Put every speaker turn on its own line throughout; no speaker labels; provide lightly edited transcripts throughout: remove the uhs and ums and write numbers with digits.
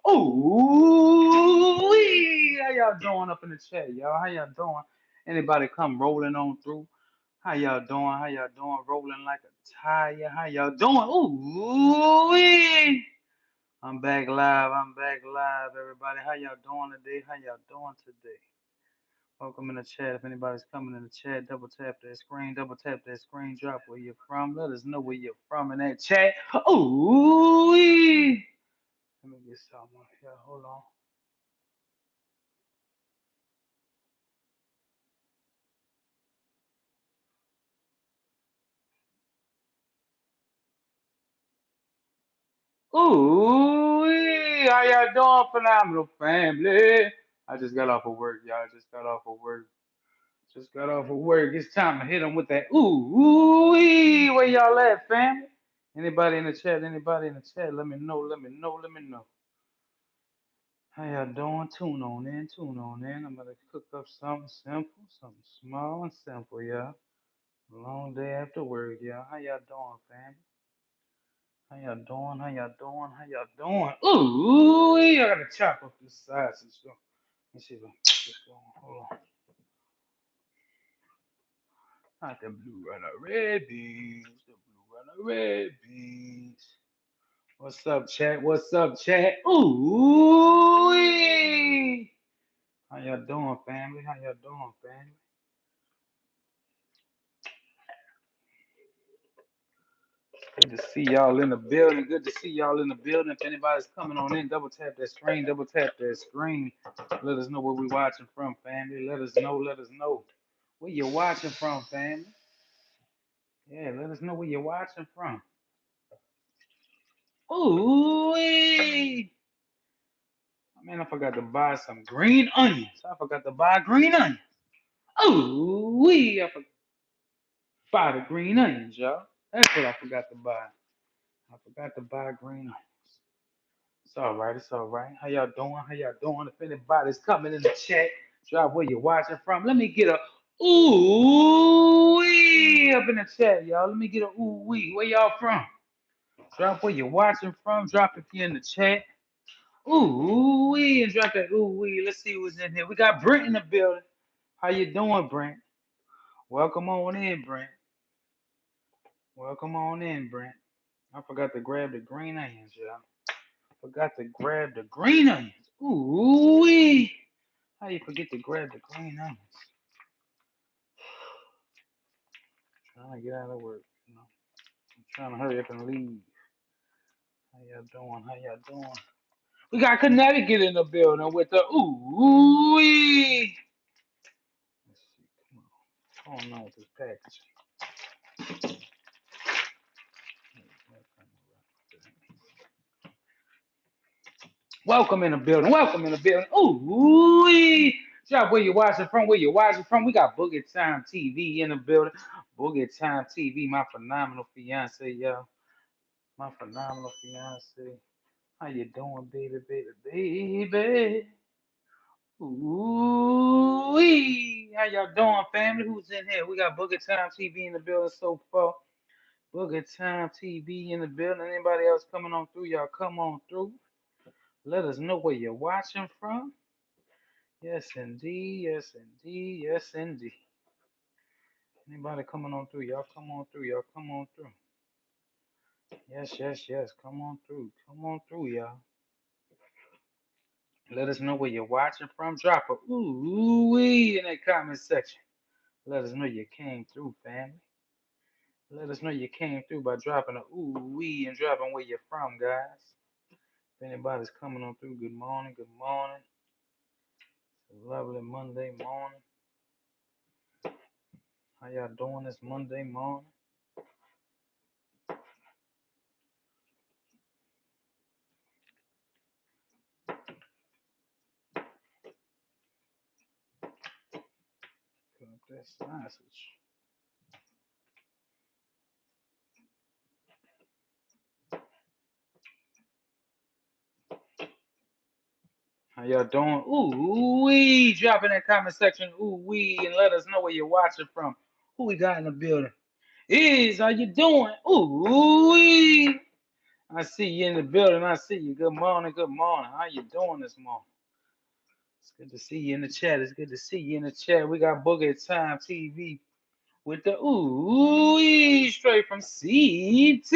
Oooooweeeee! How y'all doing up in the chat, y'all? How y'all doing? Anybody come rolling on through? How y'all doing? How y'all doing? Rolling like a tire. How y'all doing? Oooooweeeee! I'm back live. I'm back live, everybody. How y'all doing today? How y'all doing today? Welcome in the chat. If anybody's coming in the chat, double tap that screen. Double tap that screen. Drop where you're from. Let us know where you're from in that chat. Ooh, let me get something on here. Hold on. Ooh, how y'all doing, phenomenal family? I just got off of work, y'all. Just got off of work. Just got off of work. It's time to hit them with that. Ooh, where y'all at, family? Anybody in the chat? Anybody in the chat? Let me know. Let me know. Let me know. How y'all doing? Tune on in. Tune on in. I'm gonna cook up something simple, something small and simple, y'all. Long day after work, y'all. How y'all doing, family? How y'all doing? How y'all doing? How y'all doing? Ooh, I gotta chop up this sausage. So let's see if I get this going. Hold on. Not the blue runner, red beans. The blue runner, red beans. What's up, chat? What's up, chat? Ooh, how y'all doing, family? How y'all doing, family? Good to see y'all in the building. Good to see y'all in the building. If anybody's coming on in, double tap that screen. Double tap that screen. Let us know where we watching from, family. Let us know. Let us know where you're watching from, family. Yeah, let us know where you're watching from. Ooh, man, I forgot to buy some green onions. I forgot to buy green onions. Ooh, I forgot to buy the green onions, y'all. That's what I forgot to buy. I forgot to buy green onions. It's all right. It's all right. How y'all doing? How y'all doing? If anybody's coming in the chat, drop where you're watching from. Let me get a ooh wee up in the chat, y'all. Let me get a ooh wee. Where y'all from? Drop where you're watching from. Drop if you're in the chat. Ooh wee and drop that ooh wee. Let's see who's in here. We got Brent in the building. How you doing, Brent? Welcome on in, Brent. Welcome on in, Brent. I forgot to grab the green onions, y'all. Forgot to grab the green onions. Ooh wee. How you forget to grab the green onions? Trying to get out of work, you know. I'm trying to hurry up and leave. How y'all doing? How y'all doing? We got Connecticut in the building with the ooh wee. Let's see, come on. What's going on with this package? Welcome in the building. Welcome in the building. Ooh wee. Drop where you're watching from. Where you're watching from. We got Boogie Time TV in the building. Boogie Time TV, my phenomenal fiance, y'all. My phenomenal fiance. How you doing, baby, baby, baby? Ooh, how y'all doing, family? Who's in here? We got Booger Time TV in the building so far. Booger Time TV in the building. Anybody else coming on through? Y'all come on through. Let us know where you're watching from. Yes, indeed. Yes, indeed. Yes, indeed. Anybody coming on through? Y'all come on through. Y'all come on through. Yes, yes, yes. Come on through. Come on through, y'all. Let us know where you're watching from. Drop a ooh wee in that comment section. Let us know you came through, family. Let us know you came through by dropping a ooh wee and dropping where you're from, guys. If anybody's coming on through, good morning, good morning. It's a lovely Monday morning. How y'all doing this Monday morning? Put up that sausage. How y'all doing? Ooh wee! Drop in that comment section, ooh wee, and let us know where you're watching from. Who we got in the building? Is how you doing? Ooh wee! I see you in the building. I see you. Good morning. Good morning. How you doing this morning? It's good to see you in the chat. It's good to see you in the chat. We got Boogie Time TV with the straight from CT.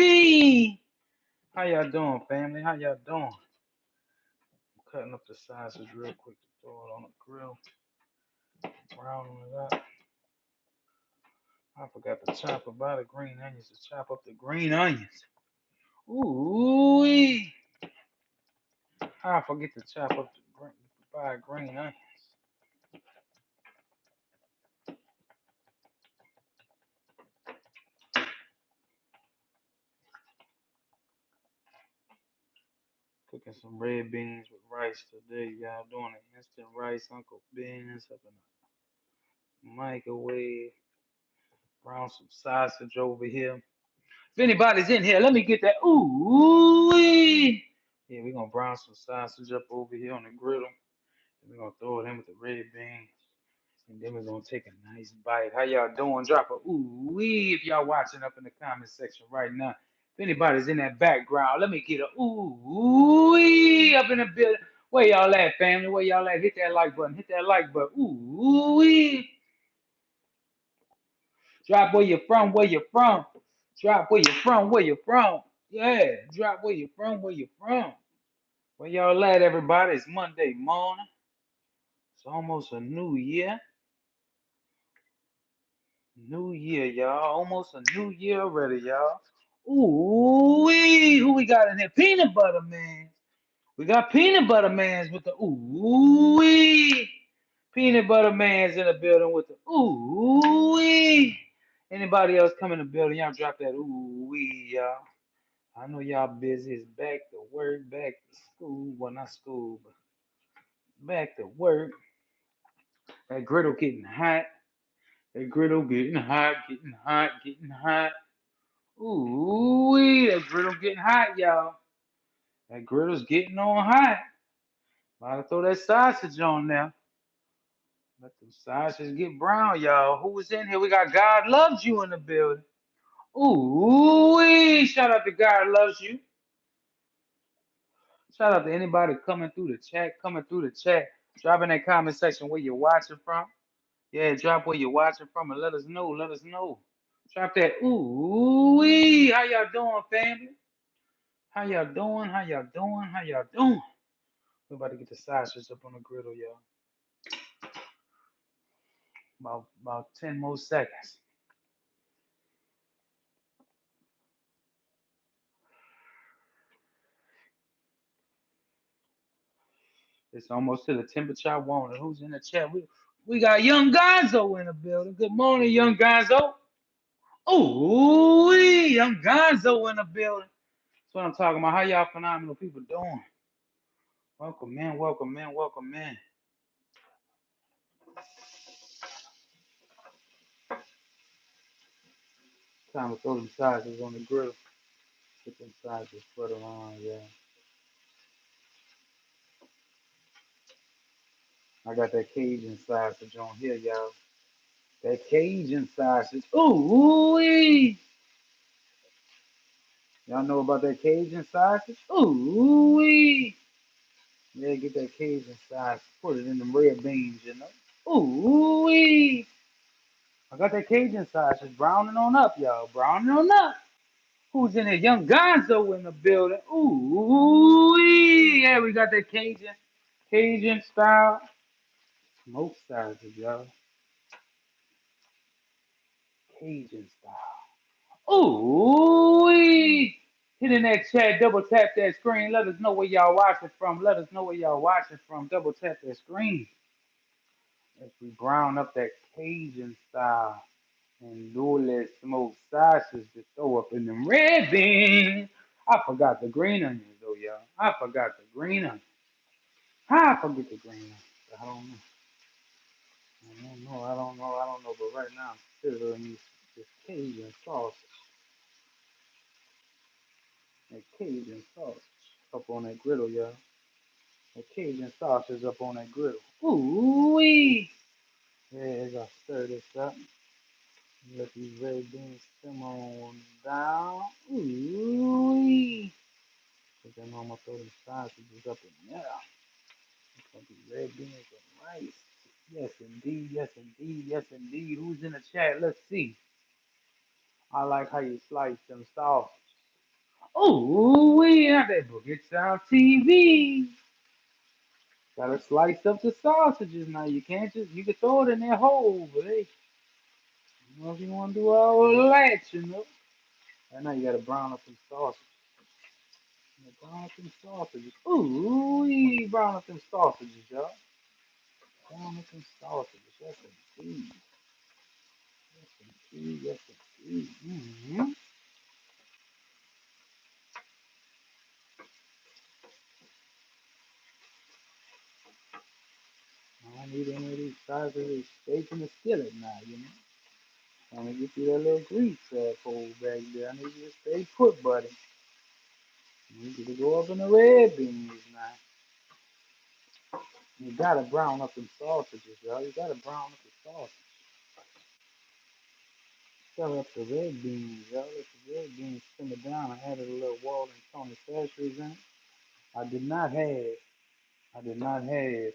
How y'all doing, family? How y'all doing? I'm cutting up the sausages real quick to throw it on the grill. Browning it up. I forgot to chop about the green onions to chop up the green onions. Ooh, I forget to chop up the green onions. Cooking some red beans with rice today, y'all. Doing an instant rice, Uncle Ben's up in the microwave. Brown some sausage over here. If anybody's in here, let me get that. Ooh, yeah, we're gonna brown some sausage up over here on the griddle. And we're gonna throw it in with the red beans. And then we're gonna take a nice bite. How y'all doing? Drop a ooh wee if y'all watching up in the comment section right now. If anybody's in that background, let me get a ooh wee up in the building. Where y'all at, family? Where y'all at? Hit that like button. Hit that like button. Ooh wee. Drop where you're from. Where you're from. Drop where you're from. Where you're from. Yeah. Drop where you're from. Where you're from. Where y'all at, everybody? It's Monday morning. It's almost a new year. New year, y'all. Almost a new year already, y'all. Ooh, who we got in here? Peanut butter man. We got peanut butter mans with the ooh wee. Peanut butter man's in the building with the ooh wee. Anybody else come in the building? Y'all drop that ooh wee, y'all. I know y'all busy. It's back to work, back to school. Well, not school, but back to work. That griddle getting hot. That griddle getting hot, getting hot, getting hot. Ooh, that griddle getting hot, y'all. That griddle's getting on hot. About to throw that sausage on there. Let them sausages get brown, y'all. Who was in here? We got God Loves You in the building. Ooh, shout out to God Loves You. Shout out to anybody coming through the chat, Drop in that comment section where you're watching from. Yeah, drop where you're watching from and let us know. Let us know. Drop that ooh, how y'all doing, family? How y'all doing? How y'all doing? How y'all doing? We're about to get the sausages up on the griddle, y'all. About 10 more seconds. It's almost to the temperature I wanted. Who's in the chat? We got Young Gonzo in the building. Good morning, Young Gonzo. Ooh, Young Gonzo in the building. That's what I'm talking about. How y'all phenomenal people doing? Welcome, man. Welcome, man. Welcome, man. Time to throw them sausages on the grill. Get them sausages put on, yeah. I got that Cajun sausage on here, y'all. That Cajun sausage. Ooh, y'all know about that Cajun sausage? Ooh, yeah, get that Cajun sausage. Put it in them red beans, you know. Ooh, I got that Cajun sausage browning on up, y'all. Browning on up. Who's in there? Young Gonzo in the building. Ooh, yeah, we got that Cajun style. Smoke sausage, y'all. Cajun style. Ooh, hit in that chat, double tap that screen. Let us know where y'all watching from. Let us know where y'all watching from. Double tap that screen. As we brown up that Cajun style and do that smoked sausage to throw up in them red beans. I forgot the green onions though, y'all. I forgot the green onions. How I forget the green onions? I don't know. I don't know. But right now I'm sizzling this Cajun sausage. That Cajun sausage up on that griddle, y'all. That Cajun sausage up on that griddle. Ooh wee! Yeah, I gotta stir this up. Let these red beans simmer on down. Ooh wee! I know I'm gonna throw them sausages up in there. It's gonna be red beans and rice. Yes, indeed. Yes, indeed. Yes, indeed. Who's in the chat? Let's see. I like how you slice them sausages. Oh, we have that book. It's on TV. Gotta slice up the sausages now. You can't just, you can throw it in that hole, but hey, you know if you wanna do all that, you know. And now you gotta brown up some sausages. Brown up some sausages. Ooh, we brown up some sausages, y'all. Brown up some sausages. Yes, indeed. Yes, indeed. Yes, indeed. Mm-hmm. I don't need any of these sausages steak in the skillet now, you know. I need to get you that little grease hole back there. I need you to stay put, buddy. You need you to go up in the red beans now. You gotta brown up them sausages, y'all. You gotta brown up the sausage. Stir up the red beans, y'all. Let the red beans simmer down. I added a little Walden Tony Sashers in it. I did not have, I did not have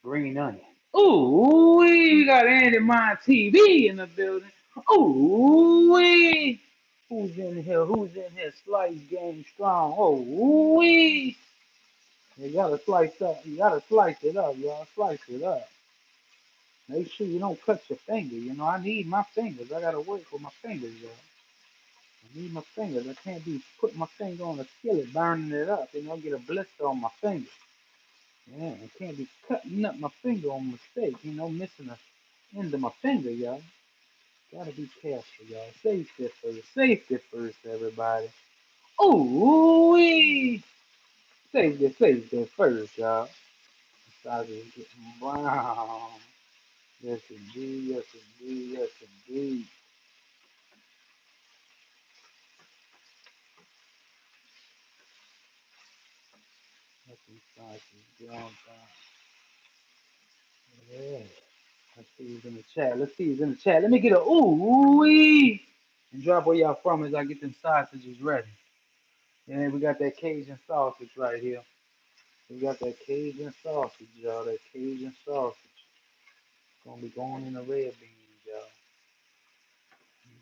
green onion. Ooh, we got Andy My TV in the building. Ooh, wee. Who's in here? Who's in here? Slice game strong. Oh, wee. You gotta slice up. You gotta slice it up, y'all. Slice it up. Make sure you don't cut your finger. You know, I need my fingers. I gotta work with my fingers, y'all. I need my fingers. I can't be putting my finger on the skillet, burning it up. You know, get a blister on my finger. Yeah, I can't be cutting up my finger on mistake. You know, missing a end of my finger, y'all. Gotta be careful, y'all. Safety first. Safety first, everybody. Ooh, wee. Safety first, y'all. Start getting brown. Yes, indeed. Yes, indeed. Yes, indeed. Let me start this ground down. Yeah. Let's see who's in the chat. Let's see who's in the chat. Let me get a ooh wee and drop where y'all from as I get them sausages ready. Yeah, we got that Cajun sausage right here. We got that Cajun sausage, y'all. That Cajun sausage. It's gonna be going in the red beans, y'all.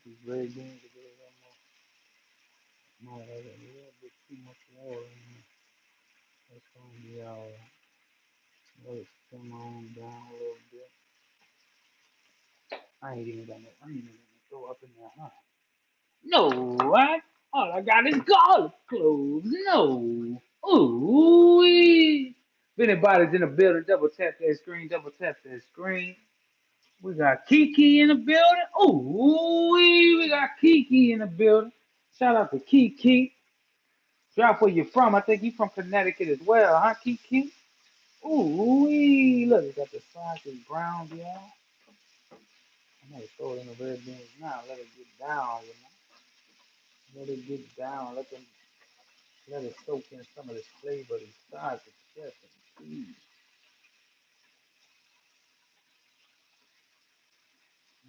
These red beans are a little more, a little bit too much water in here. That's gonna be all right. Let it simmer on down a little bit. I ain't even gonna throw up in there, huh? No, what? All I got is garlic cloves. No. Ooh. If anybody's in the building, double tap that screen, double tap that screen. We got Kiki in the building. Ooh, we got Kiki in the building. Shout out to Kiki. Drop where you're from. I think you from Connecticut as well, huh, Kiki? Ooh, look, we got the sausage brown, y'all. I'm gonna throw it in the red beans now. Let it get down, you know. Let it get down. Let it soak in some of this flavor, this sausage. Yes, indeed.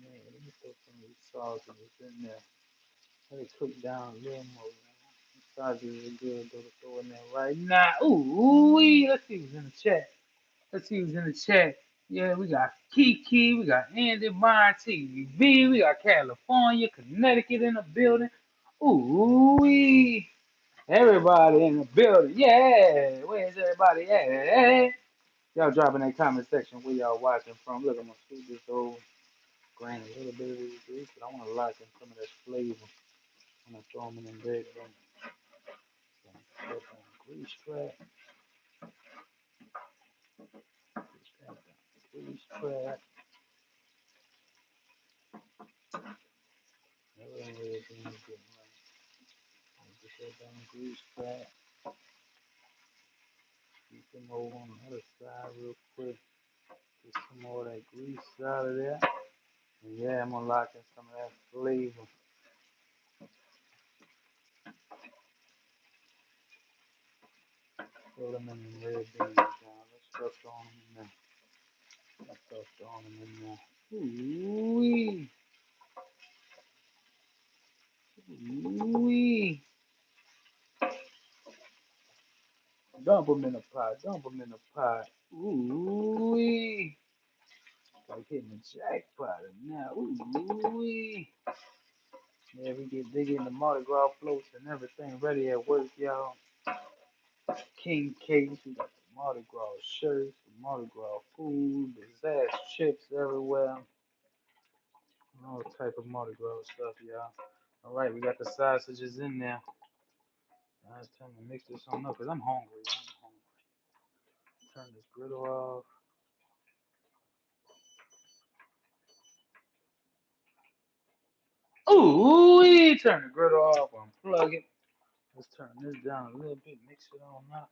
Man, let me throw some of these sausages in there. Let it cook down a little more. These sausages are good though to throw in there right now. Ooh, let's see who's in the chat. Let's see who's in the chat. Yeah, we got Kiki, we got Andy Meyer TV, we got California, Connecticut in the building. Ooh, everybody in the building. Yeah, where's everybody at? Hey, y'all drop in that comment section where y'all watching from. Look, I'm gonna scoop this over, grain a little bit of this grease, but I want to lock in some of that flavor. I'm gonna throw them in the red bun. Put on grease trap. Grease trap. Everything is getting right. Get that down grease trap. Keep them over on the other side real quick. Get some more of that grease out of there. And yeah, I'm gonna lock in some of that flavor. Throw them in the red beans, y'all. Let's start throwing them in there. Let's start throwing them in there. Ooh-wee. Ooh-wee. Dump them in the pot. Dump them in the pot. Ooh-wee. Like hitting the jackpot now. Ooh-wee. Yeah, we getting the Mardi Gras floats and everything ready at work, y'all. King cakes, we got the Mardi Gras shirts, the Mardi Gras food, the chips everywhere. All type of Mardi Gras stuff, y'all. All right, we got the sausages in there. Now it's time to mix this on up because I'm hungry. I'm hungry. Turn this griddle off. Ooh, we turn the griddle off. Unplug it. Let's turn this down a little bit. Mix it on up.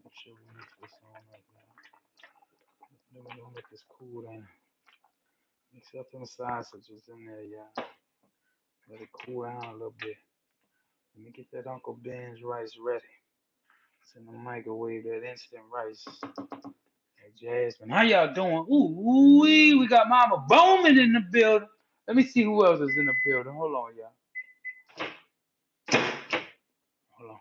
Make sure we mix this on up, y'all. Then we're gonna let this cool down. Mix up them sausages in there, y'all. Let it cool down a little bit. Let me get that Uncle Ben's rice ready. It's in the microwave, that instant rice. Hey, Jasmine, how y'all doing? Ooh, we got Mama Bowman in the building. Let me see who else is in the building. Hold on, y'all. Hold on.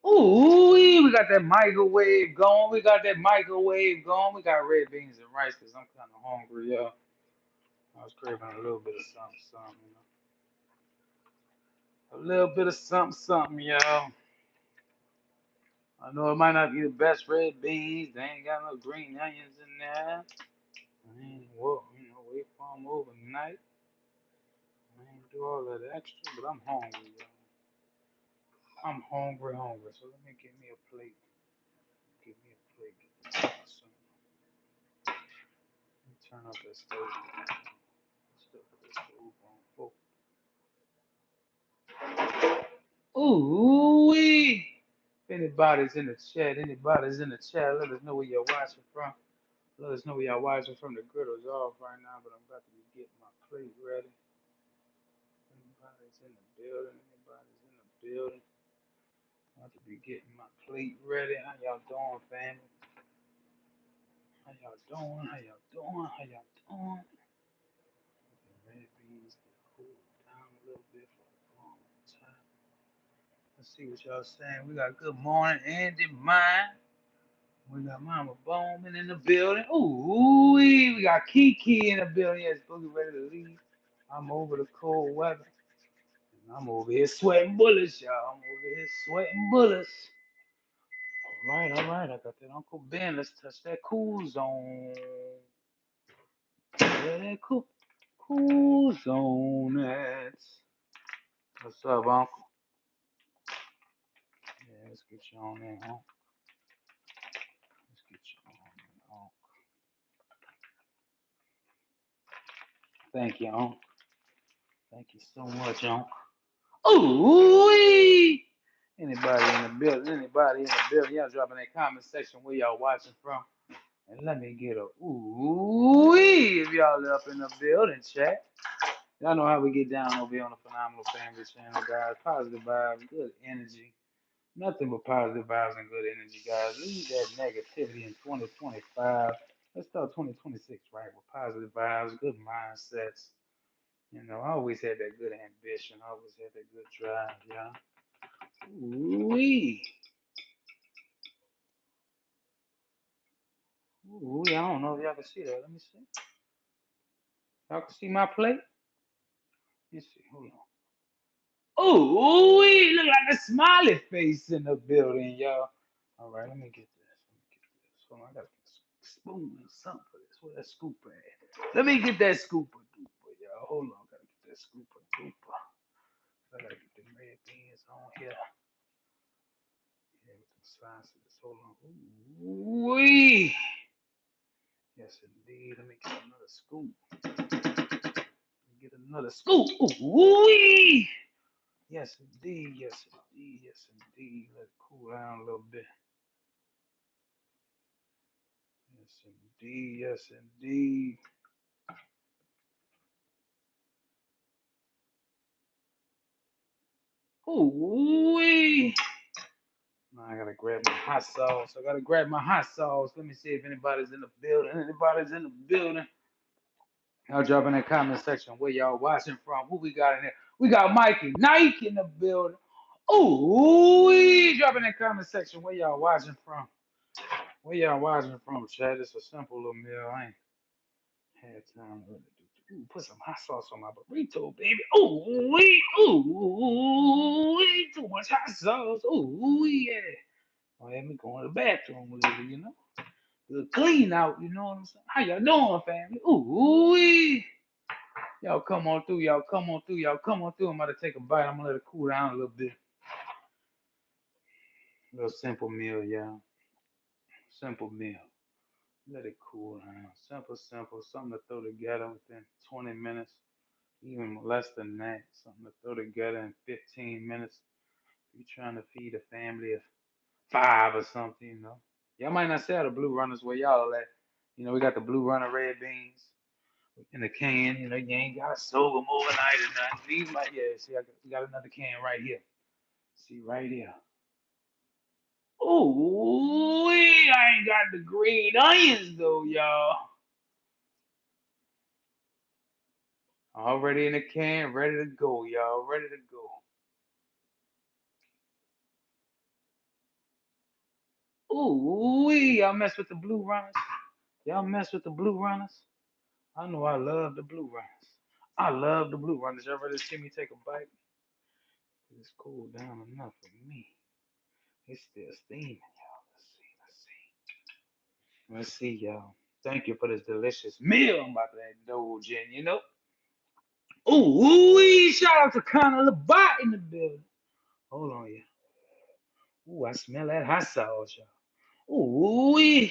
Ooh, we got that microwave going. We got that microwave going. We got red beans and rice because I'm kind of hungry, y'all. I was craving a little bit of something, something, you know. A little bit of something, something, y'all. I know it might not be the best red beans. They ain't got no green onions in there. I ain't wait for them overnight. I ain't do all that extra, but I'm hungry, y'all. I'm hungry, hungry. So let me get me a plate. Give me a plate. Get this let me turn up that stove. Let's put this stove on full. Ooh wee! If anybody's in the chat, let us know where you're watching from. Let us know where y'all watching from. The griddle's off right now, but I'm about to be getting my plate ready. Anybody's in the building? Anybody's in the building? I'm about to be getting my plate ready. How y'all doing, family? How y'all doing? How y'all doing? How y'all doing? The red beans get cooled down a little bit for the long time. Let's see what y'all saying. We got good morning, Andy Mine. We got Mama Bowman in the building. Ooh, we got Kiki in the building. Yes, Boogie ready to leave. I'm over the cold weather. And I'm over here sweating bullets, y'all. I'm over here sweating bullets. All right. I got that Uncle Ben. Let's touch that cool zone. Where that cool zone at? What's up, Uncle? Yeah, let's get you on there, Uncle. Let's get you on there, Uncle. Thank you, Uncle. Thank you so much, Uncle. Ooh, anybody in the building? Anybody in the building? Y'all drop in that comment section where y'all watching from. And let me get a ooh if y'all up in the building, chat. Y'all know how we get down over here on the Phenomenal Family channel, guys. Positive vibes, good energy. Nothing but positive vibes and good energy, guys. Leave that negativity in 2025. Let's start 2026 right with positive vibes, good mindsets. You know, I always had that good ambition. I always had that good drive, y'all. Ooh, ooh, I don't know if y'all can see that. Let me see. Y'all can see my plate? Let me see. Hold on. Oh, look like a smiley face in the building, y'all. All right, let me get this. Hold on, I got a spoon or something for this. Where that scooper at? Let me get that scooper dooper, y'all. Hold on, I gotta get that scooper dooper. I gotta get the red beans on here. Yeah, with some sausages. Hold on. Ooh, yes, indeed. Let me get another scoop. Get another scoop. Ooh, yes, indeed. Yes, indeed. Yes, indeed. Let it cool down a little bit. Yes, indeed. Yes, indeed. Ooh, now I gotta grab my hot sauce. I gotta grab my hot sauce. Let me see if anybody's in the building. Anybody's in the building. Y'all drop in that comment section where y'all watching from. Who we got in there? We got Mikey Nike in the building. Ooh, drop in that comment section where y'all watching from. Where y'all watching from, Chad? It's a simple little meal. I ain't had time to do. Ooh, put some hot sauce on my burrito, baby. Ooh, too much hot sauce. Ooh, yeah. Oh, let me go in the bathroom with it, you know. The clean out, you know what I'm saying? How y'all doing, family? Ooh, y'all come on through, y'all come on through, y'all come on through. I'm about to take a bite. I'm gonna let it cool down a little bit. A little simple meal, y'all. Simple meal. Let it cool down. Simple, simple. Something to throw together within 20 minutes, even less than that. Something to throw together in 15 minutes. You trying to feed a family of five or something, you know. Y'all might not sell the blue runners where y'all at. You know, we got the blue runner red beans in the can. You know, you ain't got to soak them overnight or nothing. These might, yeah, see, we got another can right here. See, right here. Ooh, I ain't got the green onions though, y'all. Already in the can, ready to go, y'all. Ready to go. Ooh, y'all mess with the blue runners. Y'all mess with the blue runners. I know I love the blue runners. I love the blue runners. Y'all ready to see me take a bite? It's cooled down enough for me. It's still steaming, y'all. Let's see. Let's see. Let's see, y'all. Thank you for this delicious meal I'm about to indulge in, you know? Ooh, shout out to Connor LeBot in the building. Hold on, yeah. Ooh, I smell that hot sauce, y'all. Ooh,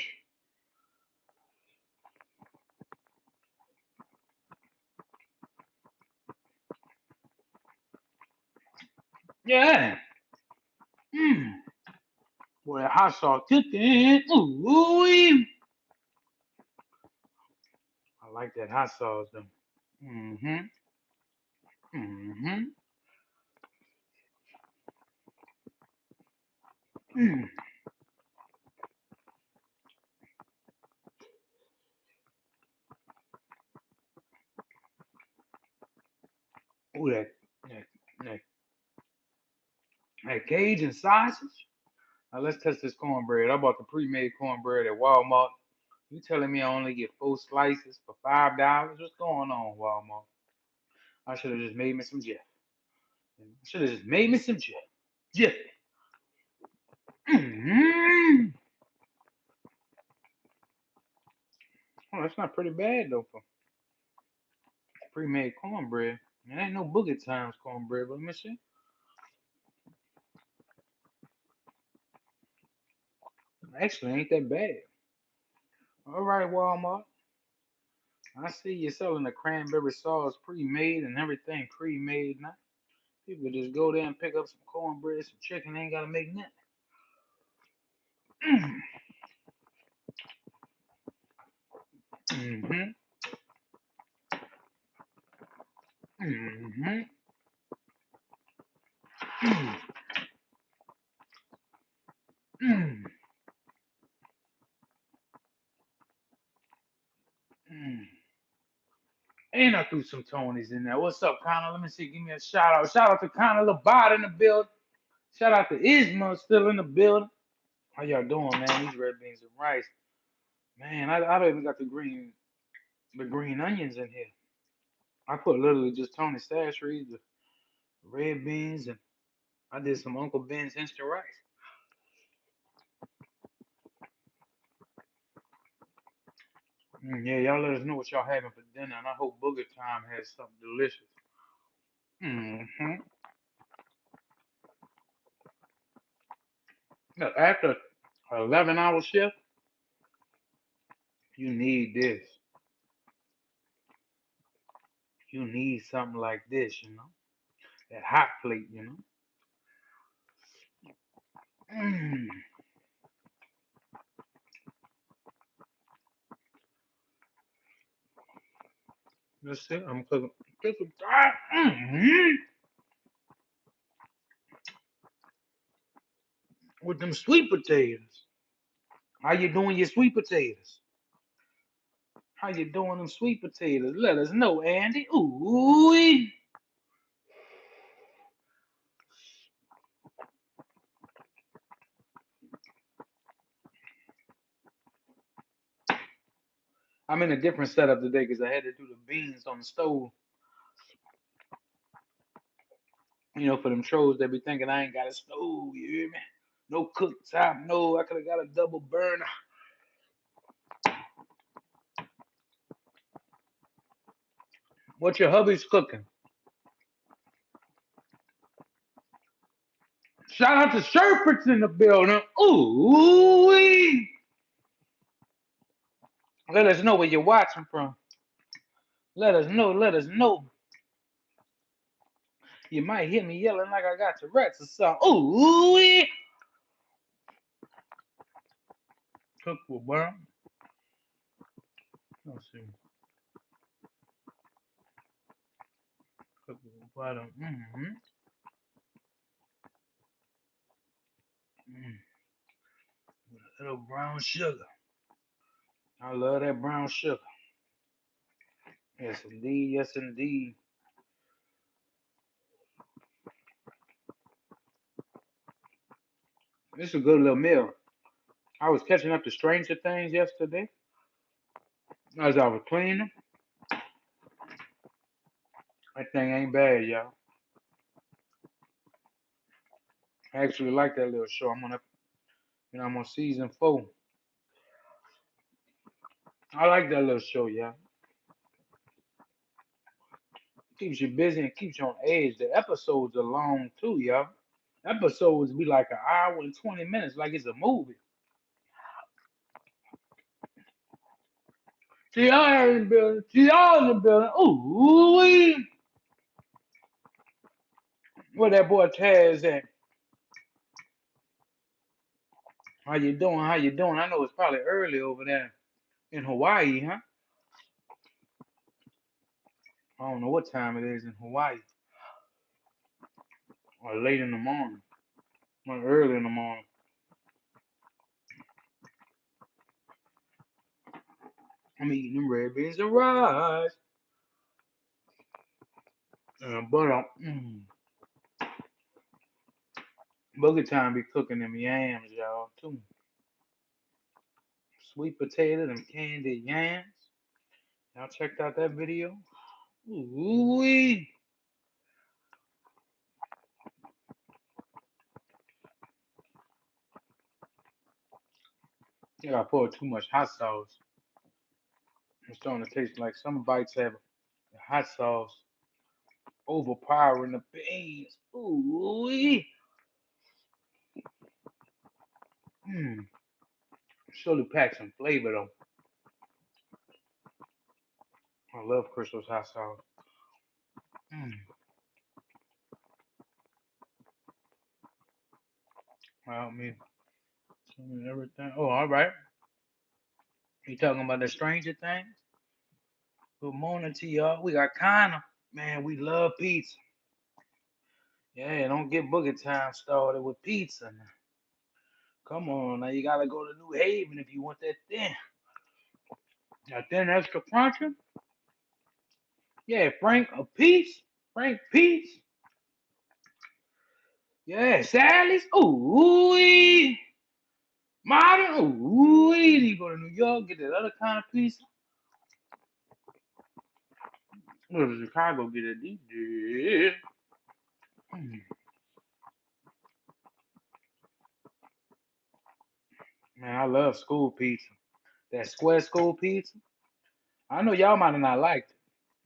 yeah. Mmm. Boy, that hot sauce cooking. Ooh, I like that hot sauce, though. Mm-hmm. Mm-hmm. Mm. Ooh, that, that, that Cajun sausage. Now let's test this cornbread. I bought the pre-made cornbread at Walmart. You telling me I only get 4 slices for $5? What's going on, Walmart? I should have just made me some Jeff. I should have just made me some Jeff. Jeff. Mm-hmm. Oh, that's not pretty bad though for pre-made cornbread. It ain't no Boogie Times cornbread, but let me see. Actually, ain't that bad. All right, Walmart. I see you selling the cranberry sauce pre-made and everything pre-made now. People just go there and pick up some cornbread, some chicken. They ain't gotta make nothing. Mm-hmm. Mm-hmm. Mm-hmm. Mm. And I threw some Tonys in there. What's up, Connor? Let me see. Give me a shout out. Shout out to Connor Labat in the building. Shout out to Isma still in the building. How y'all doing, man? These red beans and rice. Man, I don't even got the green onions in here. I put literally just Tony Stashreed, the red beans, and I did some Uncle Ben's instant rice. Yeah, y'all let us know what y'all having for dinner, and I hope Booger Time has something delicious. Mm-hmm. Look, after an 11-hour shift, you need this. You need something like this, you know? That hot plate, you know? Mm. That's it. I'm cooking. Mm-hmm. With them sweet potatoes. How you doing your sweet potatoes? How you doing them sweet potatoes? Let us know, Andy. Ooh. I'm in a different setup today because I had to do the beans on the stove. You know, for them trolls that be thinking I ain't got a stove, you hear me? No cooktop, no, I could have got a double burner. What your hubby's cooking? Shout out to Sherperts in the building. Ooh, wee. Let us know where you're watching from. Let us know, let us know. You might hear me yelling like I got Tourette's or something. Ooh, wee. Cook with burn. Let's see. Cook with butter. Mm-hmm. Mm. A little brown sugar. I love that brown sugar. Yes, indeed. Yes, indeed. It's a good little meal. I was catching up to Stranger Things yesterday as I was cleaning. That thing ain't bad, y'all. I actually like that little show. I'm on season 4. I like that little show, y'all. Keeps you busy and keeps you on edge. The episodes are long too, y'all. Episodes be like an hour and 20 minutes, like it's a movie. TR in the building. TR in the building. Ooh, wee. Where that boy Taz at? How you doing? How you doing? I know it's probably early over there in Hawaii, huh? I don't know what time it is in Hawaii. Or late in the morning. Or early in the morning. I'm eating them red beans and rice. And butter. Boogie time be cooking them yams, y'all, too. Sweet potato, them candied yams. Y'all checked out that video? Ooh wee. Yeah, I poured too much hot sauce. It's starting to taste like some bites have the hot sauce overpowering the beans. Ooh wee. Mmm. Surely pack some flavor though. I love Crystal's hot sauce. Mmm. Well, me, everything. Oh, all right. You talking about the Stranger Things? Good morning to y'all. We got Connor. Man, we love pizza. Yeah, don't get boogie time started with pizza now. Come on, now you gotta go to New Haven if you want that thin. That thin extra crunchy. Yeah, Frank a piece. Frank piece. Yeah, Sally's. Ooh, modern. Ooh, you go to New York, get that other kind of pizza. Go to Chicago, get a deep dish. Mm. Man, I love school pizza. That square school pizza. I know y'all might have not liked it.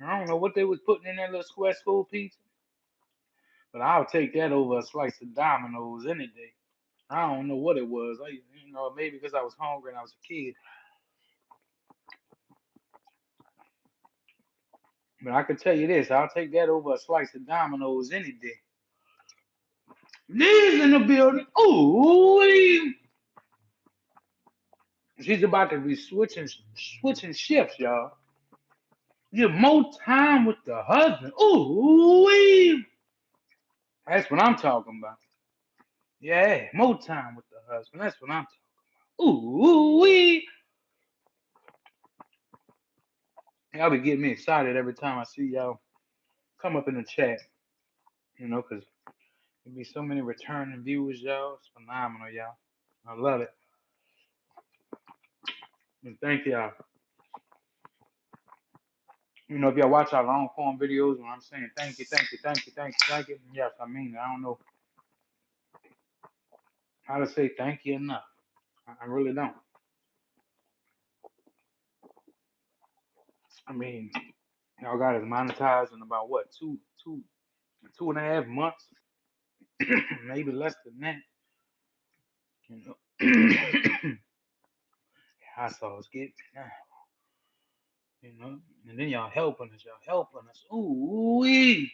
I don't know what they was putting in that little square school pizza, but I'll take that over a slice of Domino's any day. I don't know what it was. Maybe because I was hungry and I was a kid. But I can tell you this, I'll take that over a slice of Domino's any day. Liz in the building. Ooh, she's about to be switching shifts, y'all. Get more time with the husband. Ooh, that's what I'm talking about. Yeah, more time with the husband. That's what I'm talking about. Ooh, y'all be getting me excited every time I see y'all come up in the chat. Because there be so many returning viewers, y'all. It's phenomenal, y'all. I love it. And thank y'all. You know, if y'all watch our long form videos when I'm saying thank you, thank you, thank you, thank you, thank you, yes, I mean it. I don't know how to say thank you enough. I really don't. I mean, y'all got us monetized in about what, two and a half months, maybe less than that. You know, hot sauce get you know, and then y'all helping us. Ooh wee.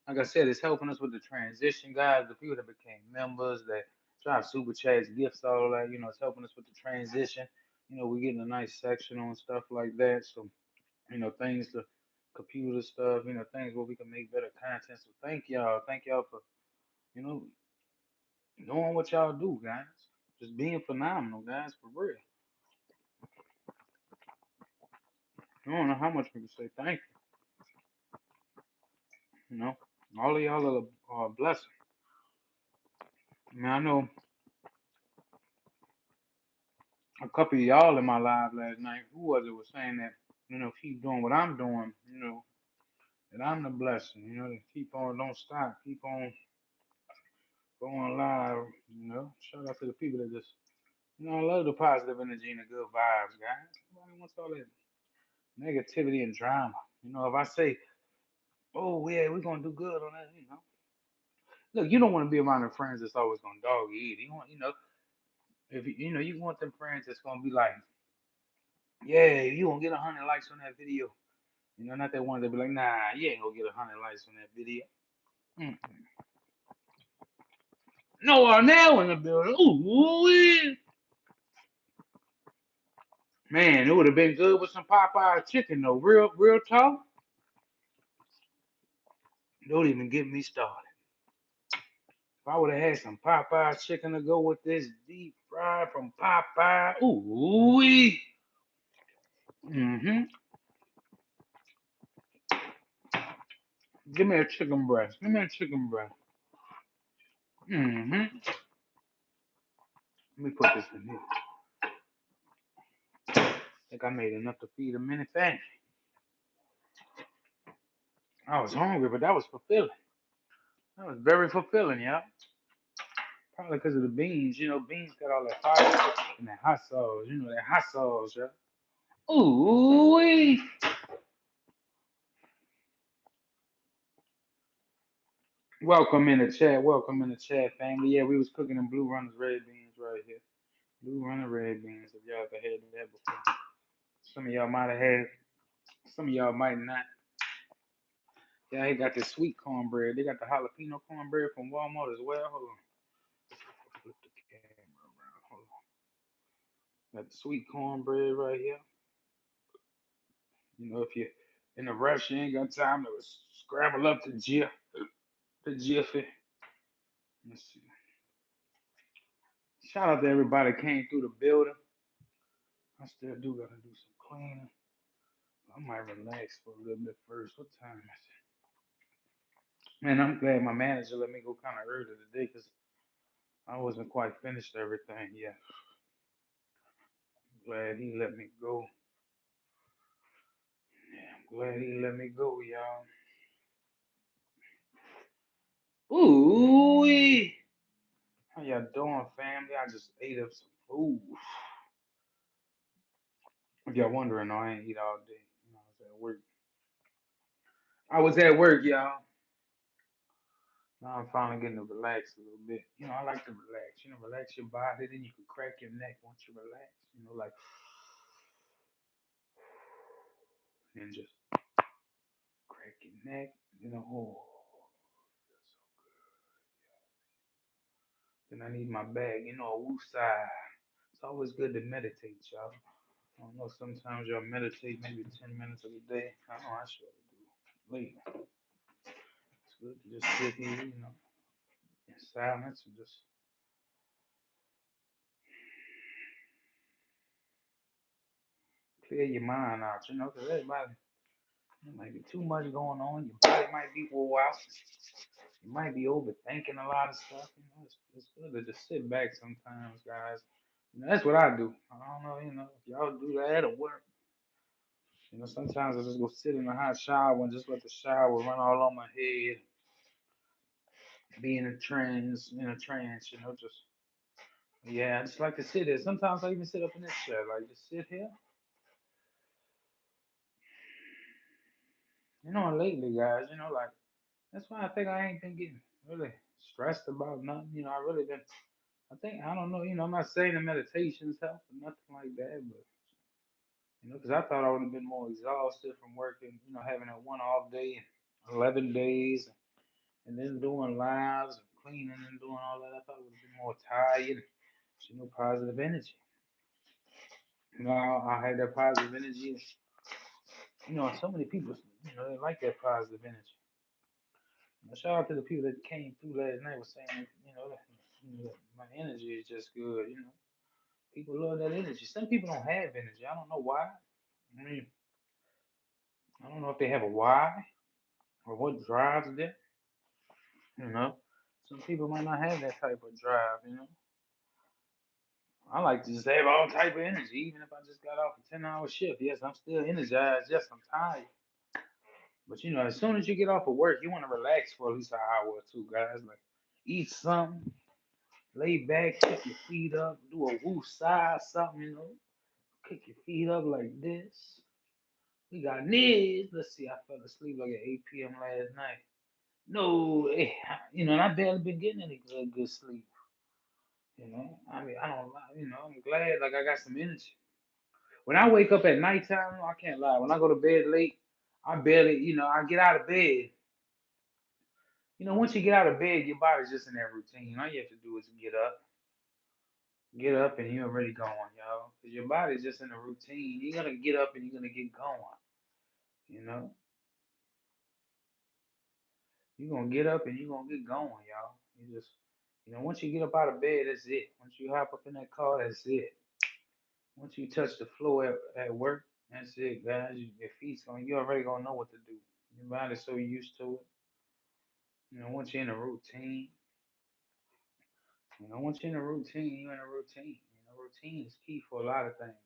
Like I said, it's helping us with the transition, guys. The people that became members, that drop super chats, gifts, all that. You know, it's helping us with the transition. You know, we're getting a nice section on stuff like that. So, you know, things to computer stuff. You know, things where we can make better content. So, thank y'all. Thank y'all for you know doing what y'all do, guys. Just being phenomenal, guys, for real. I don't know how much we can say thank you. You know, all of y'all are a blessing. I mean, I know a couple of y'all in my live last night. Who was it was saying that you know keep doing what I'm doing. You know that I'm the blessing. You know to keep on, don't stop, keep on going live. You know, shout out to the people that just you know I love the positive energy and the good vibes, guys. Nobody wants all that negativity and drama. You know, if I say, oh yeah, we're gonna do good on that, you know. Look, you don't want to be around the friends that's always gonna dog you either. You want, you know, if you know, you want them friends that's gonna be like, yeah, you gonna get 100 likes on that video. You know, not that one that be like, nah, you ain't gonna get 100 likes on that video. Mm. No, now in the building. Ooh, man, it would have been good with some Popeye chicken though. Real talk. Don't even get me started. If I would have had some Popeye chicken to go with this deep fried from Popeye, ooh, mm-hmm. Give me a chicken breast. Give me a chicken breast. Mm-hmm. Let me put this in here. I think I made enough to feed a minute family. I was hungry, but that was fulfilling. That was very fulfilling, y'all. Probably because of the beans. You know, beans got all that fire and that hot sauce. You know, that hot sauce, yeah. Ooh, welcome in the chat. Welcome in the chat, family. Yeah, we was cooking them blue runners red beans right here. Blue runner red beans. If y'all ever had that before, some of y'all might have had. Some of y'all might not. Yeah, they got this sweet cornbread. They got the jalapeno cornbread from Walmart as well. Hold on. Flip the camera around. Hold on. Got the sweet cornbread right here. You know, if you're in a rush, you ain't got time to scramble up the jiffy. Let's see. Shout out to everybody that came through the building. I still do gotta do some cleaning. I might relax for a little bit first. What time is it? Man, I'm glad my manager let me go kind of early today because I wasn't quite finished everything yet. Glad he let me go. Yeah, I'm glad he let me go, y'all. Ooh, how y'all doing, family? I just ate up some food. If y'all wondering, no, I ain't eat all day. You know, I was at work. I was at work, y'all. Now I'm finally getting to relax a little bit. You know, I like to relax. You know, relax your body, then you can crack your neck once you relax. You know, like, and just crack your neck. You know, oh, feels so good. Then I need my bag. You know, a woo side. It's always good to meditate, y'all. I don't know. Sometimes y'all meditate maybe 10 minutes of the day. I know I should do. Later, it's good to just sit here, you know, in silence and just clear your mind out. You know, because everybody there might be too much going on. Your body might be wore out. You might be overthinking a lot of stuff. You know, it's good to just sit back sometimes, guys. You know, that's what I do. I don't know, you know, if y'all do that or what. Sometimes I just go sit in a hot shower and just let the shower run all on my head, be in a trance, just yeah, I just like to sit there. Sometimes I even sit up in this chair, like just sit here. And lately, guys, like that's why I think I ain't been getting really stressed about nothing. I really been. I think I don't know. I'm not saying the meditations help or nothing like that, but because I thought I would have been more exhausted from working. Having a one off day, 11 days, and then doing lives and cleaning and doing all that. I thought I would have been more tired. Positive energy. I had that positive energy. So many people, they like that positive energy. Shout out to the people that came through last night was saying, that my energy is just good. People love that energy. Some people don't have energy. I don't know why. I mean, I don't know if they have a why or what drives them. You know, some people might not have that type of drive. I like to just have all type of energy, even if I just got off a 10-hour shift. Yes, I'm still energized. Yes, I'm tired. But as soon as you get off of work, you want to relax for at least an hour or two, guys. Like, eat something, lay back, kick your feet up, do a woo side, something, kick your feet up like this. We got this. Let's see, I fell asleep like at 8 p.m. last night. No, and I barely been getting any good sleep. I mean, I don't lie. I'm glad like I got some energy. When I wake up at nighttime, I can't lie. When I go to bed late, I barely, I get out of bed. Once you get out of bed, your body's just in that routine. All you have to do is get up, and you're already going, y'all. Cause your body's just in a routine. You're gonna get up and you're gonna get going. You know, you're gonna get up and you're gonna get going, y'all. Once you get up out of bed, that's it. Once you hop up in that car, that's it. Once you touch the floor at work, that's it, guys. Your feet's going, you already gonna know what to do. Your body's so used to it. Once you're in a routine, once you're in a routine, you're in a routine. Routine is key for a lot of things.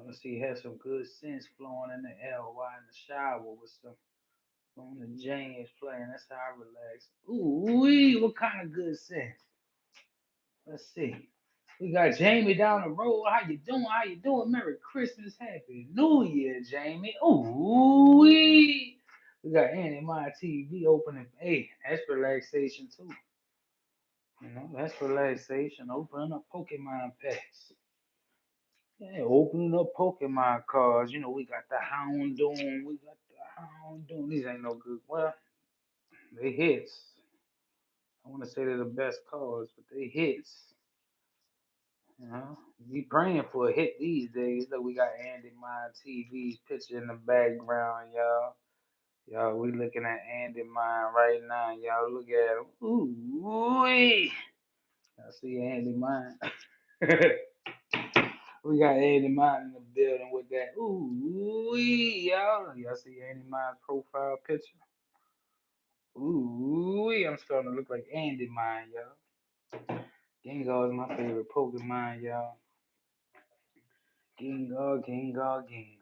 Let's see, have some good sense flowing in the air while in the shower with some on the James playing. That's how I relax. Ooh, what kind of good sense? Let's see. We got Jamie down the road. How you doing? How you doing? Merry Christmas, Happy New Year, Jamie. Ooh, we got Annie My TV opening. Hey, that's relaxation too. That's relaxation. Opening up Pokemon packs. Yeah, opening up Pokemon cards. We got the Houndoom. We got the Houndoom. These ain't no good. Well, they hits. I want to say they're the best cards, but they hits. Be praying for a hit these days. Look, we got Andy My TV's picture in the background, y'all. Y'all, we looking at Andy Mine right now. Y'all, look at him. Ooh, wee. Y'all see Andy Mine. We got Andy Mine in the building with that. Ooh, wee, y'all. Y'all see Andy Mine's profile picture. Ooh, wee. I'm starting to look like Andy Mine, y'all. Gengar is my favorite Pokemon, y'all. Gengar, Gengar, Gengar.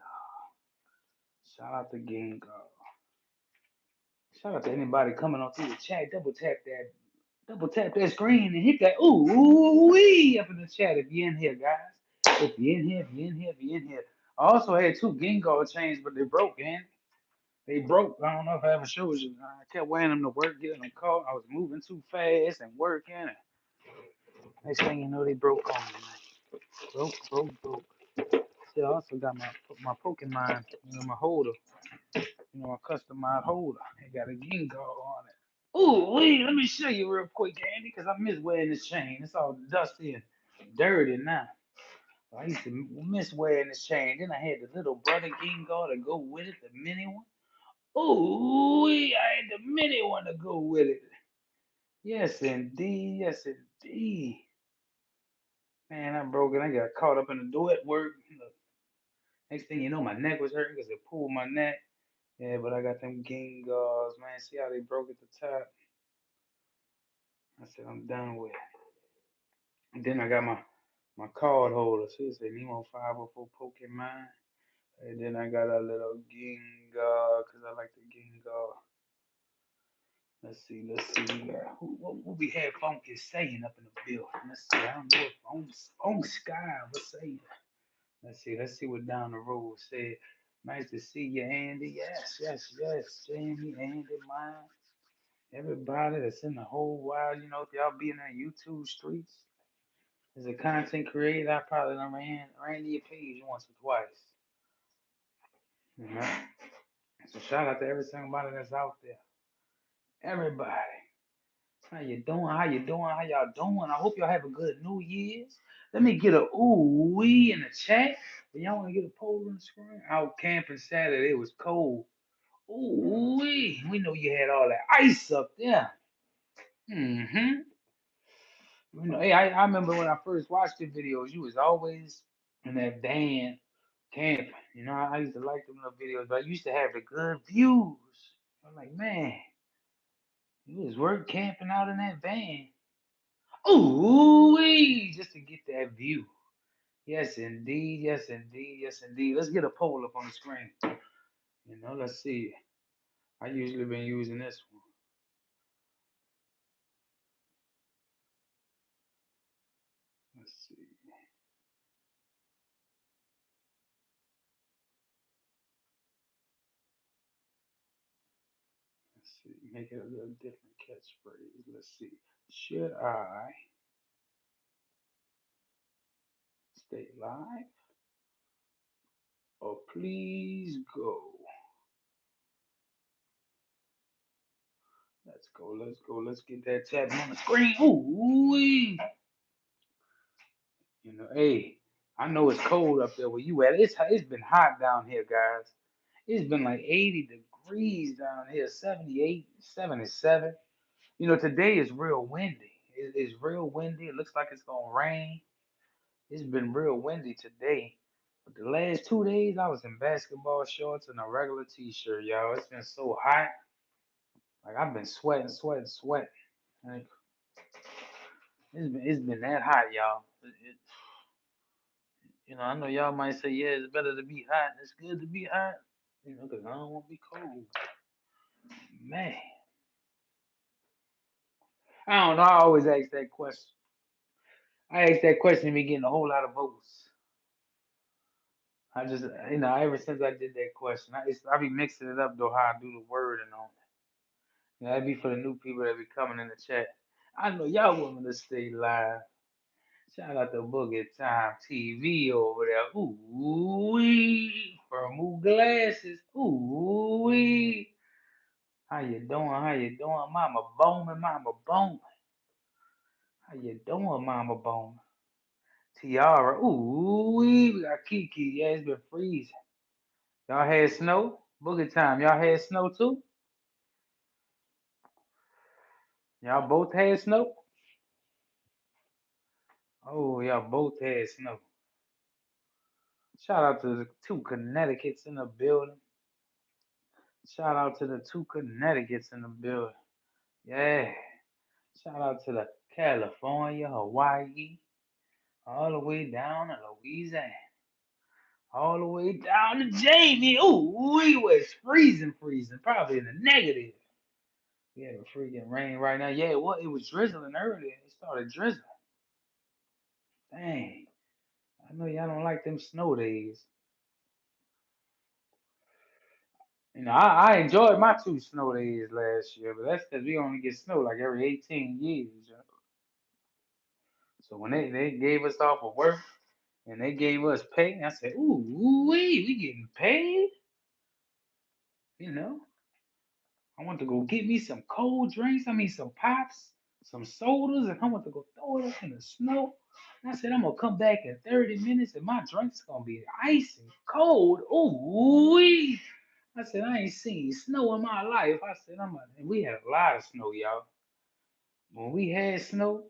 Shout out to Gengar. Shout out to anybody coming on through the chat. Double tap that screen and hit that ooh wee up in the chat if you're in here, guys. If you're in here, if you're in here, if you're in here. I also had two Gengar chains, but they broke, man. They broke. I don't know if I ever showed you. I kept wearing them to work, getting them caught. I was moving too fast and working. And next thing you know, they broke on me, man. Broke. See, I also got my Pokemon, my holder, my customized holder. It got a Gengar on it. Ooh, wait, let me show you real quick, Andy, because I miss wearing this chain. It's all dusty and dirty now. I used to miss wearing this chain. Then I had the little brother Gengar to go with it, the mini one. Ooh, I had the mini one to go with it. Yes, indeed. Yes, indeed. Man, I broke it. I got caught up in the door at work. Next thing you know, my neck was hurting because it pulled my neck. Yeah, but I got them Gengars, man. See how they broke at the top? I said, I'm done with it. And then I got my card holder. See, it say Nemo 504 Pokemon. And then I got a little Ginga, because I like the Ginga. Let's see, let's see. What we had Funky saying up in the building. Let's see. I don't know if on Sky was saying. Let's see what down the road said. Nice to see you, Andy. Yes, yes, yes. Jamie, Andy, mine. Everybody that's in the whole wild, if y'all be in that YouTube streets. As a content creator, I probably done ran to your page once or twice. You know? So shout out to every single body that's out there. Everybody. How you doing? How you doing? How y'all doing? I hope y'all have a good New Year's. Let me get a ooh wee in the chat. But y'all want to get a poll on the screen? Out camping Saturday. It was cold. Ooh wee. We know you had all that ice up there. Mm-hmm. Hey, I remember when I first watched your videos, you was always in that van camping. I used to like them little videos, but I used to have the good views. I'm like, man, you was work camping out in that van. Ooh, just to get that view. Yes, indeed. Yes, indeed. Yes, indeed. Let's get a poll up on the screen. Let's see. I usually been using this one. Let's see. Let's see. Make it a little different catchphrase. Let's see. Should I stay live or please go? Let's go. Let's go. Let's get that tab on the screen. Ooh, hey, I know it's cold up there where you at. It's been hot down here, guys. It's been like 80 degrees down here, 78, 77. Today is real windy. It's real windy. It looks like it's gonna rain. It's been real windy today. But the last 2 days, I was in basketball shorts and a regular t-shirt, y'all. It's been so hot. Like I've been sweating, sweating, sweating. Like it's been that hot, y'all. I know y'all might say, yeah, it's better to be hot. It's good to be hot. 'Cause I don't want to be cold. Man, I don't know. I always ask that question. I ask that question and be getting a whole lot of votes. I just, ever since I did that question, I be mixing it up though how I do the word and all. That'd be for the new people that be coming in the chat. I know y'all want me to stay live. Shout out to Boogie Time TV over there. Ooh wee, from glasses. Ooh wee. How you doing? How you doing, Mama Bowman? Mama Bowman. How you doing, Mama Bowman? Tiara. Ooh wee. We got Kiki. Yeah, it's been freezing. Y'all had snow? Boogie Time. Y'all had snow too? Y'all both had snow? Oh, y'all both had snow. Shout out to the two Connecticut's in the building. Shout out to the two Connecticut's in the building. Yeah. Shout out to the California, Hawaii, all the way down to Louisiana, all the way down to Jamie. Ooh, we was freezing, freezing, probably in the negative. We have a freaking rain right now. Yeah, it was drizzling earlier. It started drizzling. Dang. I know y'all don't like them snow days. I enjoyed my 2 snow days last year, but that's because we only get snow like every 18 years. So when they gave us off of work and they gave us pay, I said, ooh, we getting paid? You know, I want to go get me some cold drinks. I mean, some pops, some sodas, and I want to go throw it up in the snow. And I said, I'm going to come back in 30 minutes and my drink's going to be ice and cold. Ooh, I said, I ain't seen snow in my life. I said, and we had a lot of snow, y'all. When we had snow,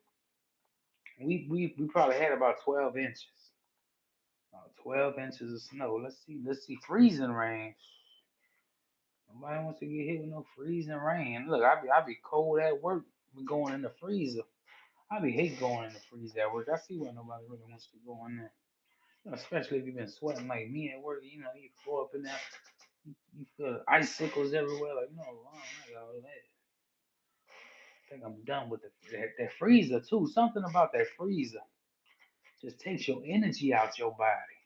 we probably had about 12 inches. 12 inches of snow. Let's see, freezing rain. Nobody wants to get hit with no freezing rain. Look, I be cold at work. We going in the freezer. I be hate going in the freezer at work. I see why nobody really wants to go in there. Especially if you've been sweating like me at work, you go up in there, you feel icicles everywhere. Like, no, I got all that. I think I'm done with that freezer too. Something about that freezer just takes your energy out your body.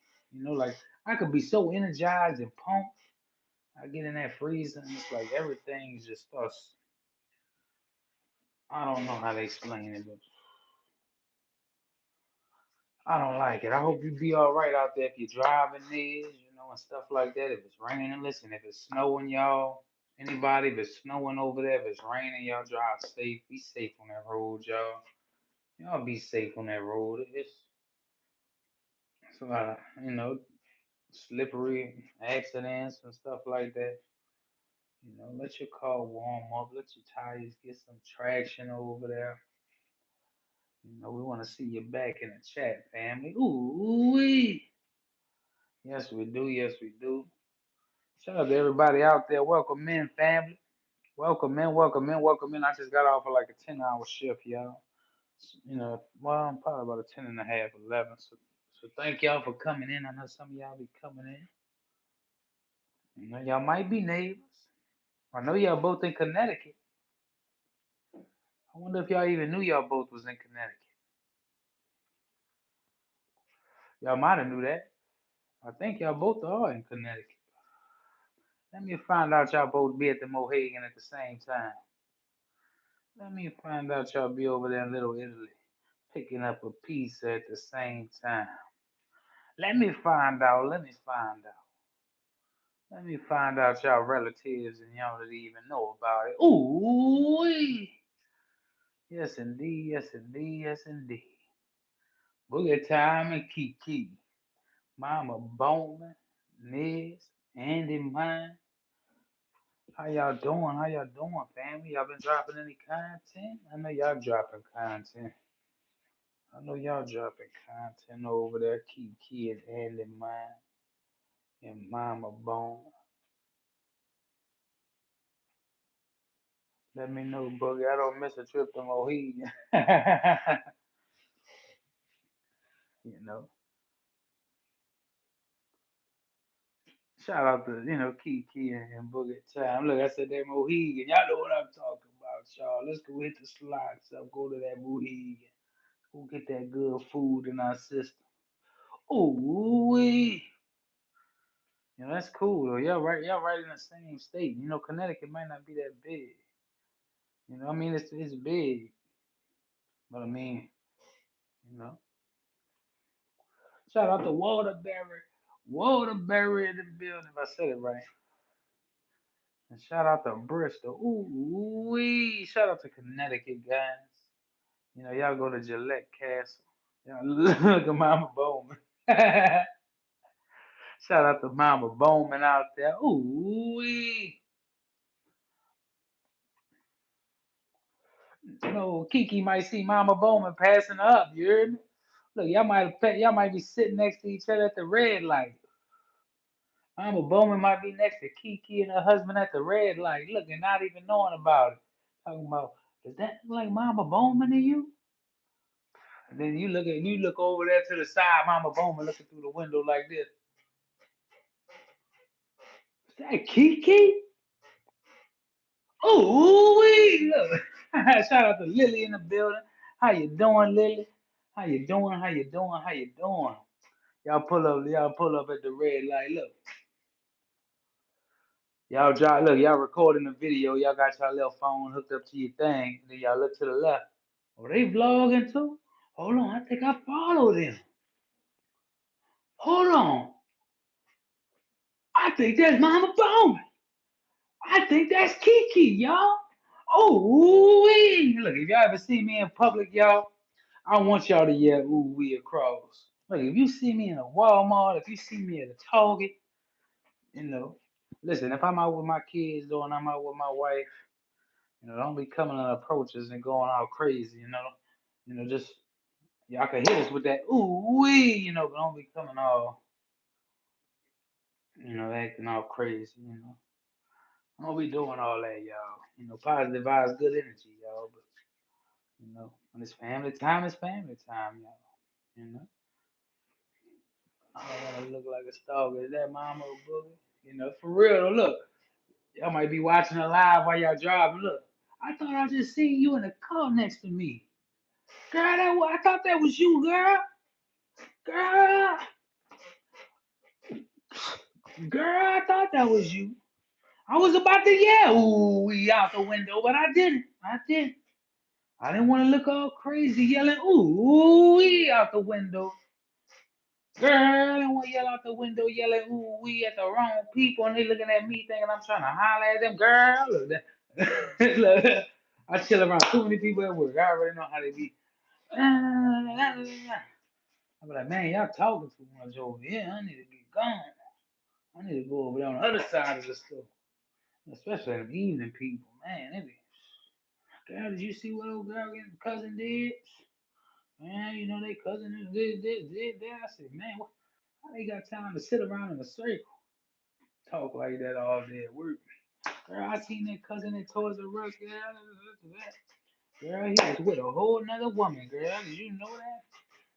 Like I could be so energized and pumped. I get in that freezer and it's like everything just starts. I don't know how to explain it, but I don't like it. I hope you be all right out there if you're driving these, and stuff like that. If it's raining, listen. If it's snowing, y'all. Anybody, if it's snowing over there, if it's raining, y'all drive safe. Be safe on that road, y'all. Y'all be safe on that road. It's a lot of, slippery accidents and stuff like that. Let your car warm up. Let your tires get some traction over there. We want to see you back in the chat, family. Ooh, wee. Yes, we do. Yes, we do. Shout out to everybody out there. Welcome in, family. Welcome in, welcome in, welcome in. I just got off of like a 10-hour shift, y'all. Well, I'm probably about a 10 and a half, 11. So thank y'all for coming in. I know some of y'all be coming in. Y'all might be neighbors. I know y'all both in Connecticut. I wonder if y'all even knew y'all both was in Connecticut. Y'all might have knew that. I think y'all both are in Connecticut. Let me find out y'all both be at the Mohegan at the same time. Let me find out y'all be over there in Little Italy, picking up a pizza at the same time. Let me find out. Let me find out. Let me find out y'all relatives and y'all don't even know about it. Ooh, yes indeed, yes indeed, yes indeed. Boogie Time and Kiki, Mama Bowman, Niz, Andy Mine. How y'all doing? How y'all doing, family? Y'all been dropping any content? I know y'all dropping content. I know y'all dropping content over there. Kiki and Andy Mine and Mama Bone. Let me know, Boogie. I don't miss a trip to Mohegan. you know. Shout out to, Kiki and Boogie Time. Look, I said that Mohegan. Y'all know what I'm talking about, y'all. Let's go hit the slots up, go to that Mohegan. Go get that good food in our system. Ooh, wee. That's cool though. Y'all right in the same state. Connecticut might not be that big. I mean it's big, but I mean, you know. Shout out to Waterbury. Waterbury in the building, if I said it right. And shout out to Bristol. Ooh, wee. Shout out to Connecticut, guys. Y'all go to Gillette Castle. Y'all look at Mama Bowman. Shout out to Mama Bowman out there. Ooh, wee. Kiki might see Mama Bowman passing up. You heard me? Look, y'all might be sitting next to each other at the red light. Mama Bowman might be next to Kiki and her husband at the red light, looking, not even knowing about it. Talking about, does that look like Mama Bowman to you? And then you look over there to the side, Mama Bowman looking through the window like this. Is that Kiki? Oh, wee! Look. Shout out to Lily in the building. How you doing, Lily? How you doing? How you doing? How you doing? Y'all pull up at the red light. Look, y'all recording the video. Y'all got y'all little phone hooked up to your thing. Then y'all look to the left. Oh, they vlogging too? Hold on, I think I follow them. Hold on. I think that's Mama Bowman. I think that's Kiki, y'all. Oh, wee. Look, if y'all ever see me in public, y'all, I want y'all to yell ooh wee across. Look, if you see me in a Walmart, if you see me at a Target, you know, listen, if I'm out with my kids though and I'm out with my wife, don't be coming on approaches and going all crazy, just y'all can hit us with that ooh wee, but don't be coming all, acting all crazy, Don't be doing all that, y'all. Positive vibes, good energy, y'all. But when it's family time, y'all. You know. I don't want to look like a stalker. Is that mama or boogie? You know, for real. Though, look, y'all might be watching it live while y'all driving. Look, I thought I just seen you in the car next to me. Girl, I thought that was you, girl. Girl, girl, I thought that was you. I was about to yell, ooh, we out the window, but I didn't. I didn't. I didn't want to look all crazy yelling, ooh, we out the window. Girl, I didn't want to yell out the window yelling, ooh, we at the wrong people, and they looking at me thinking I'm trying to holler at them. Girl, look, look, I chill around too many people at work. I already know how they be. I'm like, man, y'all talking too much over here. I need to get gone. I need to go over there on the other side of the store. Especially in the evening people. Man, they be, girl, did you see what old girl and cousin did? Man, you know they cousin did that. I said, man, what, how they got time to sit around in a circle? Talk like that all day at work. Girl, I seen that cousin in Toys R Us, girl. Girl, he was with a whole nother woman, girl. Did you know that?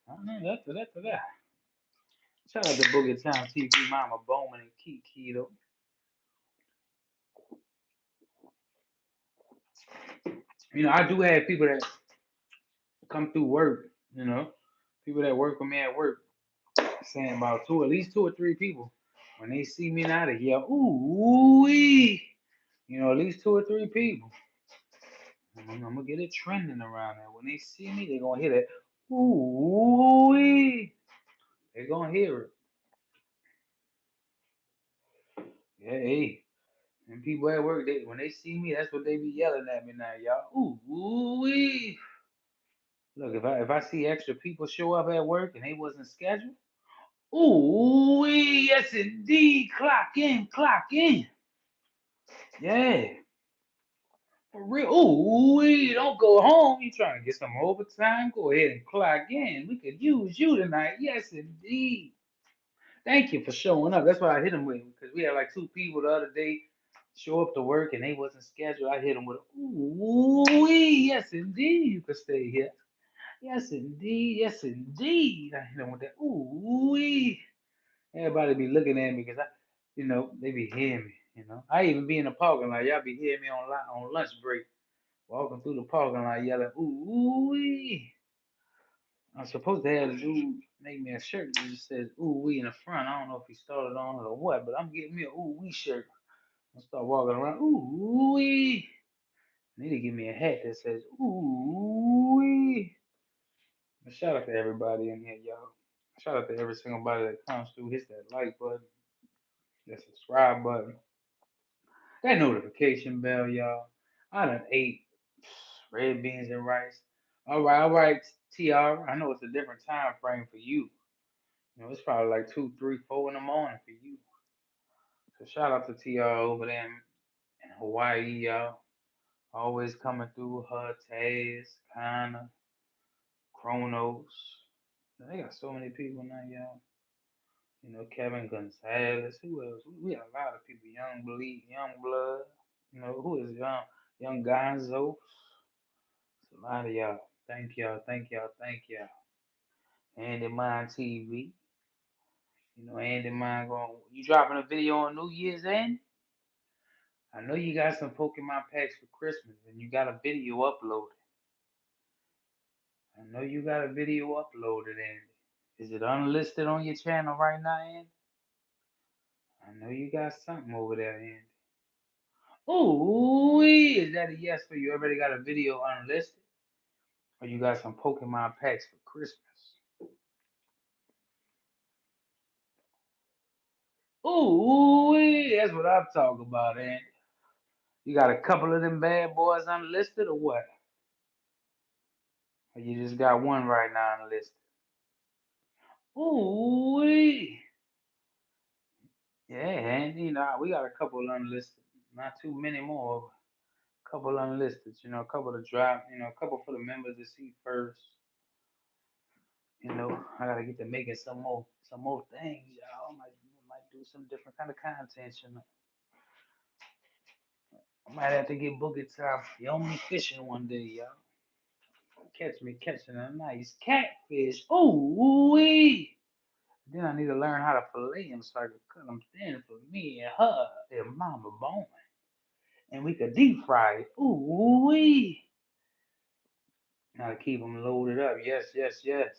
I know that. Shout out to Boogie Town TV, Mama Bowman and Kiki though. You know, I do have people that come through work, you know, people that work with me at work, saying about two, at least two or three people, when they see me now, they yell, ooh, wee. You know, at least two or three people. I'm gonna get it trending around there. When they see me, they're gonna hear that, ooh, wee. They're gonna hear it. Yeah, hey. And people at work, they when they see me, that's what they be yelling at me now, y'all. Ooh, wee. Look, if I see extra people show up at work and they wasn't scheduled, ooh, wee, yes indeed. Clock in, clock in. Yeah, for real. Ooh, wee, don't go home. You trying to get some overtime? Go ahead and clock in. We could use you tonight. Yes indeed. Thank you for showing up. That's what I hit him with because we had like two people the other day show up to work and they wasn't scheduled. I hit them with, ooh, wee, yes indeed. You could stay here. Yes indeed. Yes indeed. I hit them with that. Ooh, wee. Everybody be looking at me because they be hearing me. I even be in the parking lot. Y'all be hearing me on lunch break, walking through the parking lot, yelling, "Ooh wee!" I'm supposed to have a dude make me a shirt that just says "Ooh wee" in the front. I don't know if he started on it or what, but I'm getting me a "Ooh wee" shirt. I'm start walking around, "Ooh wee." Need to give me a hat that says "Ooh wee." But shout out to everybody in here, y'all. Shout out to every single body that comes through, hits that like button, that subscribe button. That notification bell, y'all. I done ate red beans and rice. All right, TR. I know it's a different time frame for you. It's probably like 2, 3, 4 in the morning for you. So shout out to TR over there in Hawaii, y'all. Always coming through her, Taz, Kana, Chronos. They got so many people now, y'all. Kevin Gonzalez. Who else? We got a lot of people. Young Bleed, Young Blood. Who is Young Gonzo? It's a lot of y'all. Thank y'all, thank y'all, thank y'all. Andy Mind TV. Andy Mind going. You dropping a video on New Year's End? I know you got some Pokemon packs for Christmas, and you got a video uploaded. I know you got a video uploaded, Andy. Is it unlisted on your channel right now, Andy? I know you got something over there, Andy. Ooh, is that a yes for you? Already got a video unlisted? Or you got some Pokemon packs for Christmas? Ooh, that's what I'm talking about, Andy. You got a couple of them bad boys unlisted or what? Or you just got one right now unlisted? Ooh, yeah, Andy, we got a couple unlisted. Not too many more. A couple unlisted, a couple to drop, a couple for the members to see first. I gotta get to making some more things, y'all. Might do some different kind of content. I might have to get Boogie Top. You only fishing one day, y'all. Catch me catching a nice catfish. Ooh wee! Then I need to learn how to fillet them so I can cut them thin for me and her and Mama Bone. And we could deep fry it. Ooh wee! Gotta keep them loaded up. Yes, yes, yes.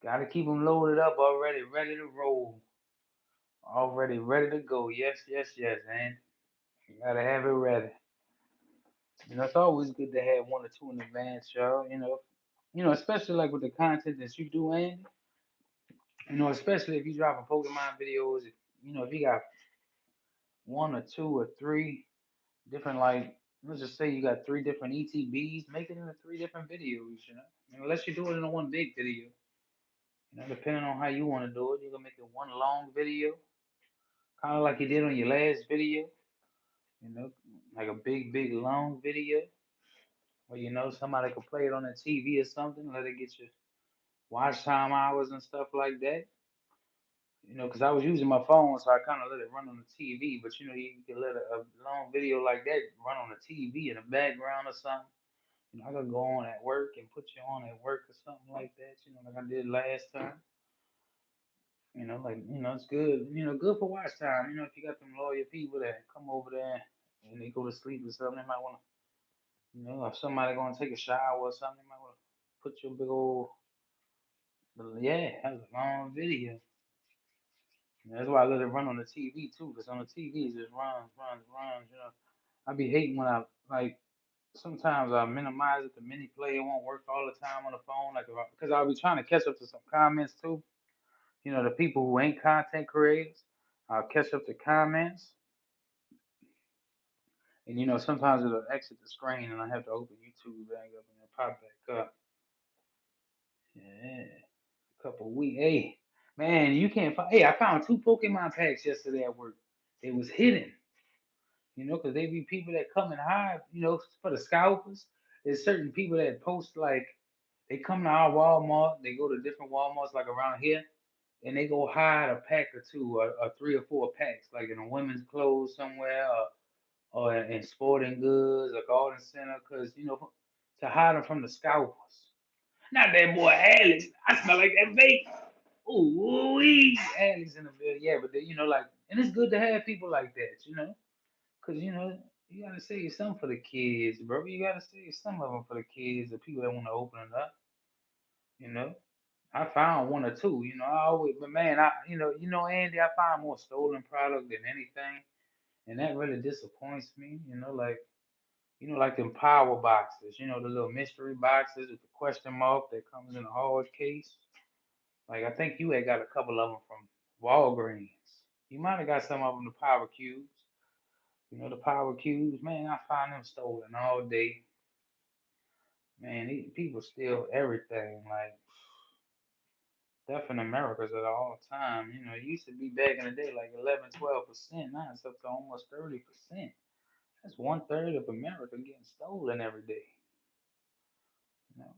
Gotta keep them loaded up already, ready to roll. Already ready to go. Yes, yes, yes, man. You gotta have it ready. It's always good to have one or two in advance, y'all. Especially like with the content that you do, Andy. Especially if you dropping Pokemon videos. If you got one or two or three different, like, let's just say you got three different ETBs, make it into three different videos. Unless you do it in one big video. Depending on how you want to do it, you can make it one long video, kind of like you did on your last video. You know, like a big long video, where somebody could play it on the TV or something, let it get you watch time hours and stuff like that. Because I was using my phone, so I kind of let it run on the TV. But you can let a long video like that run on the TV in the background or something. I could go on at work and put you on at work or something like that. Like I did last time. It's good. Good for watch time. If you got them loyal people that come over there and they go to sleep or something, they might want to, if somebody gonna take a shower or something, they might want to put your big old, yeah, that's a long video. That's why I let it run on the TV too, because on the TV it just runs, runs, runs. I be hating when I like. Sometimes I minimize it. The mini player won't work all the time on the phone, like because I'll be trying to catch up to some comments too. The people who ain't content creators, I'll catch up to comments, and sometimes it'll exit the screen, and I have to open YouTube back up and then pop back up. Yeah, a couple weeks. Hey, man, you can't find. Hey, I found two Pokemon packs yesterday at work. They was hidden. Because they be people that come and hide, for the scalpers. There's certain people that post like they come to our Walmart, they go to different Walmarts like around here, and they go hide a pack or two or three or four packs, like in a women's clothes somewhere or in sporting goods or garden center, because to hide them from the scalpers. Not that boy Alex. I smell like that vape. Ooh, Alex in the bill. Yeah, but like, and it's good to have people like that. Cause you gotta save some for the kids, bro. You gotta save some of them for the kids, the people that want to open it up. You know, I found one or two. I always, but man, Andy, I find more stolen product than anything, and that really disappoints me. Like them power boxes. The little mystery boxes with the question mark that comes in a hard case. Like I think you had got a couple of them from Walgreens. You might have got some of them the Power Cubes. The power cubes, man, I find them stolen all day. Man, people steal everything. Like, stuff in America's at all time. It used to be back in the day like 11, 12%. Now it's up to almost 30%. That's one third of America getting stolen every day. You know,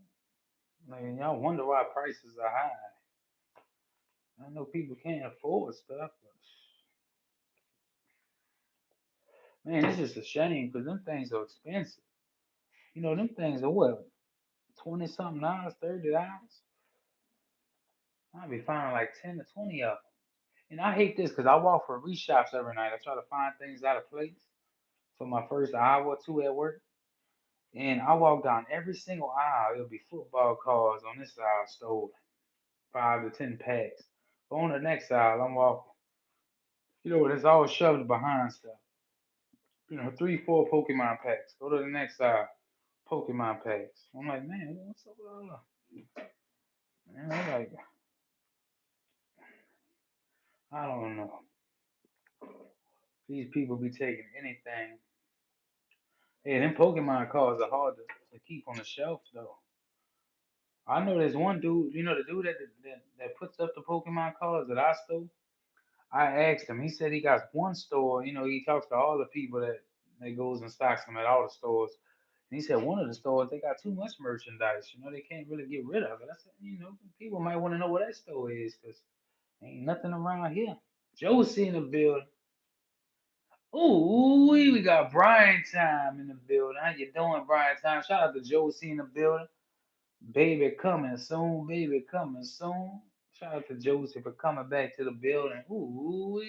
like, y'all wonder why prices are high. I know people can't afford stuff, but man, it's just a shame because them things are expensive. Them things are what, 20 something dollars, $30? I'll be finding like 10 to 20 of them. And I hate this because I walk for reshops every night. I try to find things out of place for my first hour or two at work. And I walk down every single aisle. It'll be football cards on this aisle stolen, 5 to 10 packs. But on the next aisle, I'm walking. It's all shoved behind stuff. 3, 4 Pokemon packs. Go to the next aisle, Pokemon packs. I'm like, man, what's up with all that? Man, I'm like, I don't know. These people be taking anything. Yeah, them Pokemon cards are hard to keep on the shelf though. I know there's one dude, the dude that puts up the Pokemon cards that I stole. I asked him. He said he got one store. He talks to all the people that goes and stocks them at all the stores. And he said one of the stores they got too much merchandise. They can't really get rid of it. I said, people might want to know what that store is because ain't nothing around here. Josie in the building. Ooh, we got Brian time in the building. How you doing, Brian time? Shout out to Josie in the building. Baby coming soon, baby coming soon. Shout out to Josie for coming back to the building. Ooh,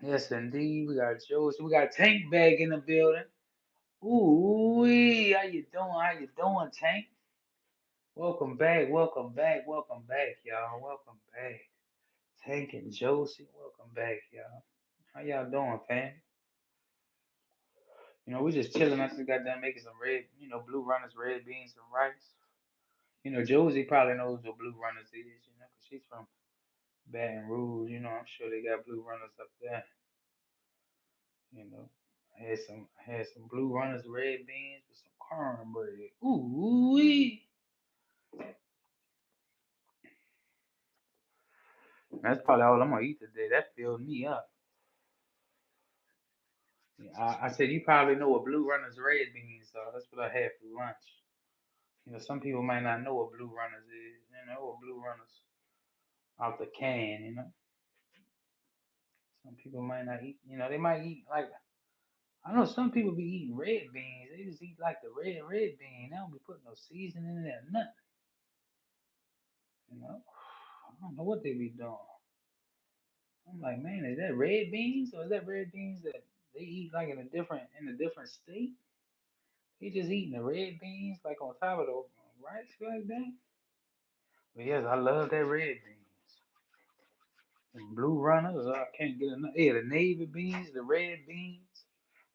yes, indeed. We got Josie. We got Tank Bag in the building. Ooh, how you doing? How you doing, Tank? Welcome back. Welcome back. Welcome back, y'all. Welcome back. Tank and Josie. Welcome back, y'all. How y'all doing, fam? We just chilling. I just got done making some red, blue runners, red beans, and rice. Josie probably knows what blue runners is, 'cause she's from Baton Rouge. I'm sure they got blue runners up there. You know, I had some blue runners, red beans with some cornbread. Ooh wee. That's probably all I'm gonna eat today. That filled me up. Yeah, I said you probably know what blue runners, red beans are. That's what I had for lunch. Some people might not know what blue runners is. What blue runners out the can. Some people might not eat. They might eat like I know some people be eating red beans. They just eat like the red bean. They don't be putting no seasoning in there, nothing. You know, I don't know what they be doing. I'm like, man, is that red beans or is that red beans that they eat like in a different state? They just eating the red beans like on top of the rice like that. But yes, I love that red beans. And blue runners, I can't get enough. Yeah, the navy beans, the red beans,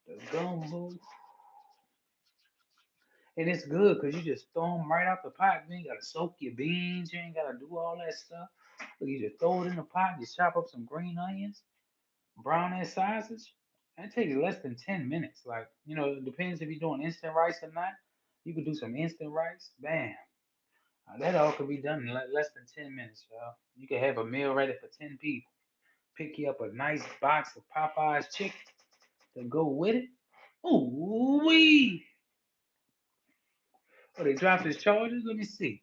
the gumbo. And it's good because you just throw them right out the pot. You ain't got to soak your beans. You ain't got to do all that stuff. But you just throw it in the pot. You chop up some green onions, brown ass sausage. That takes less than 10 minutes. Like, it depends if you're doing instant rice or not. You could do some instant rice. Bam. That all could be done in less than 10 minutes, y'all. You could have a meal ready for 10 people. Pick you up a nice box of Popeye's chicken to go with it. Ooh wee! Oh, they dropped his charges? Let me see.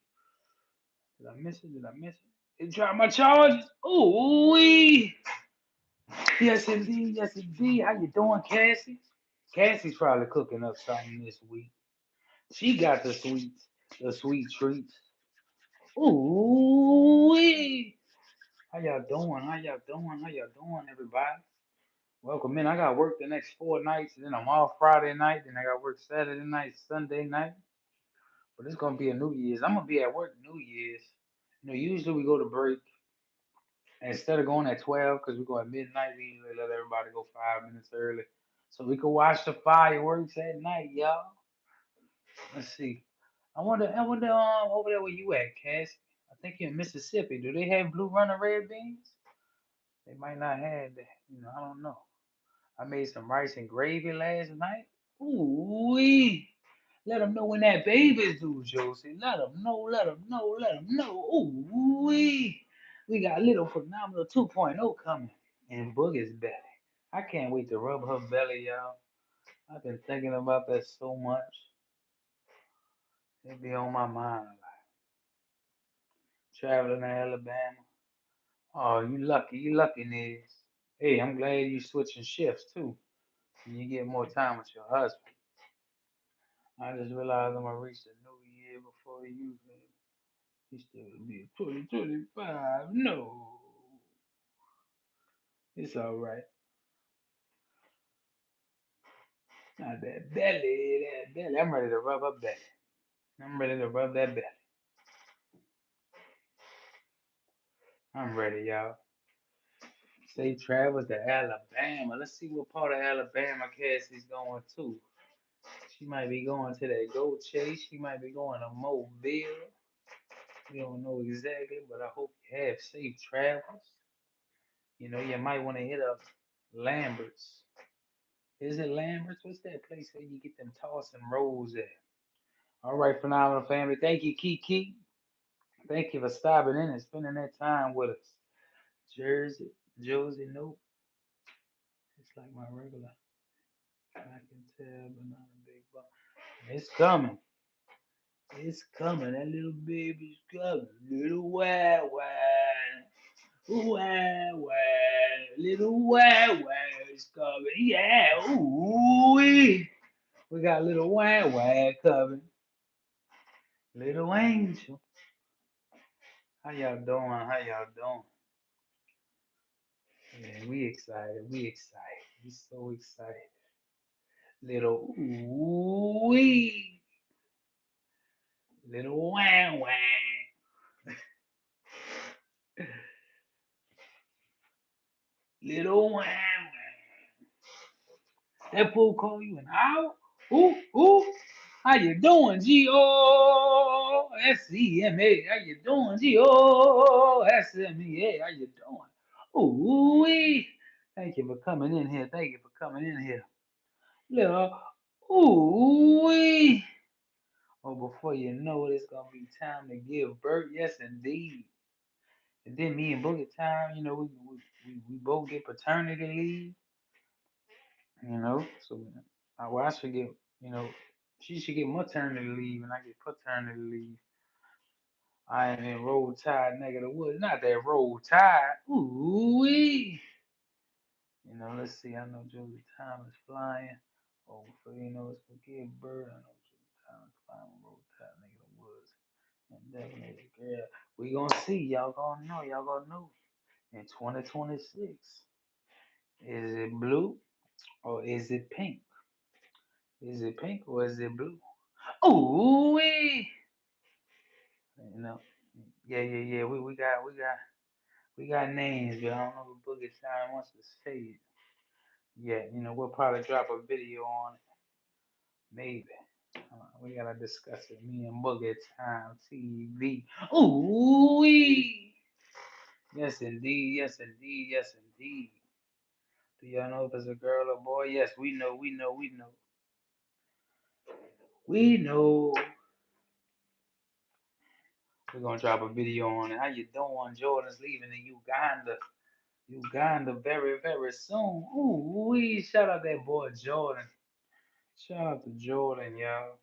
Did I miss it? Did I miss it? They dropped my charges? Ooh wee! Yes indeed, yes indeed. How you doing, Cassie? Cassie's probably cooking up something this week. She got the sweet treats. Ooh wee! How y'all doing? How y'all doing? How y'all doing, everybody? Welcome in. I got work the next 4 nights, and then I'm off Friday night, then I got work Saturday night, Sunday night. But it's gonna be a New Year's. I'm gonna be at work New Year's. Usually we go to break, and instead of going at 12, because we go at midnight, we usually let everybody go 5 minutes early, so we can watch the fireworks at night, y'all. Let's see. I wonder, over there where you at, Cass? I think you're in Mississippi. Do they have blue runner red beans? They might not have that. I don't know. I made some rice and gravy last night. Ooh wee! Let them know when that baby's due, Josie. Let them know, let them know, let them know. Ooh wee! We got little phenomenal 2.0 coming in Boogie's belly. I can't wait to rub her belly, y'all. I've been thinking about that so much. It be on my mind, like traveling to Alabama. Oh, you lucky, Niz. Hey, I'm glad you switching shifts too. And you get more time with your husband. I just realized I'm gonna reach the new year before you, baby. You still be 2025. No, it's all right. Not that belly, that belly. I'm ready to rub up belly. I'm ready to rub that belly. I'm ready, y'all. Safe travels to Alabama. Let's see what part of Alabama Cassie's going to. She might be going to that goat chase. She might be going to Mobile. We don't know exactly, but I hope you have safe travels. You might want to hit up Lambert's. Is it Lambert's? What's that place where you get them toss and rolls at? All right, phenomenal family. Thank you, Kiki. Thank you for stopping in and spending that time with us. Jersey, Josie, nope. It's like my regular. I can tell, but not a big bump. It's coming. It's coming. That little baby's coming. Little wah wah. Wah wah. Little wah wah is coming. Yeah. Ooh. We got little wah wah coming. Little angel. How y'all doing? How y'all doing? Yeah, we excited. We excited. We so excited. Little ooh wee. Little wang wang. Little wang wang. That fool call you an owl? Ooh. How you doing, G-O-S-E-M-A? How you doing, G-O-S-M-E-A? How you doing? Ooh wee. Thank you for coming in here. Thank you for coming in here. Little ooh wee. Oh, before you know it, it's gonna be time to give birth. Yes, indeed. And then me and Boogie Time, we both get paternity leave. So I should get, you know, she should get maternity leave and I get paternity leave. I am in roll tide, neck of the woods. Not that roll tide. Ooh wee. Let's see. I know Josie Time is flying. Oh, so it's gonna give birth. I know Josie Time is flying on roll tide, neck of the woods. And definitely, girl, we gonna see. Y'all gonna know. Y'all gonna know. In 2026, is it blue or is it pink? Is it pink or is it blue? Ooh wee! You know, yeah. We got names, but I don't know if Boogie Sign wants to say it. Yeah, we'll probably drop a video on it, maybe. We gotta discuss it. Me and Boogie Time TV. Ooh wee! Yes, indeed. Yes, indeed. Yes, indeed. Do y'all know if it's a girl or boy? Yes, we know. We know. We know. We know. We're gonna drop a video on it. How you doing? Jordan's leaving to Uganda. Uganda very, very soon. Ooh, we shout out that boy Jordan. Shout out to Jordan, y'all.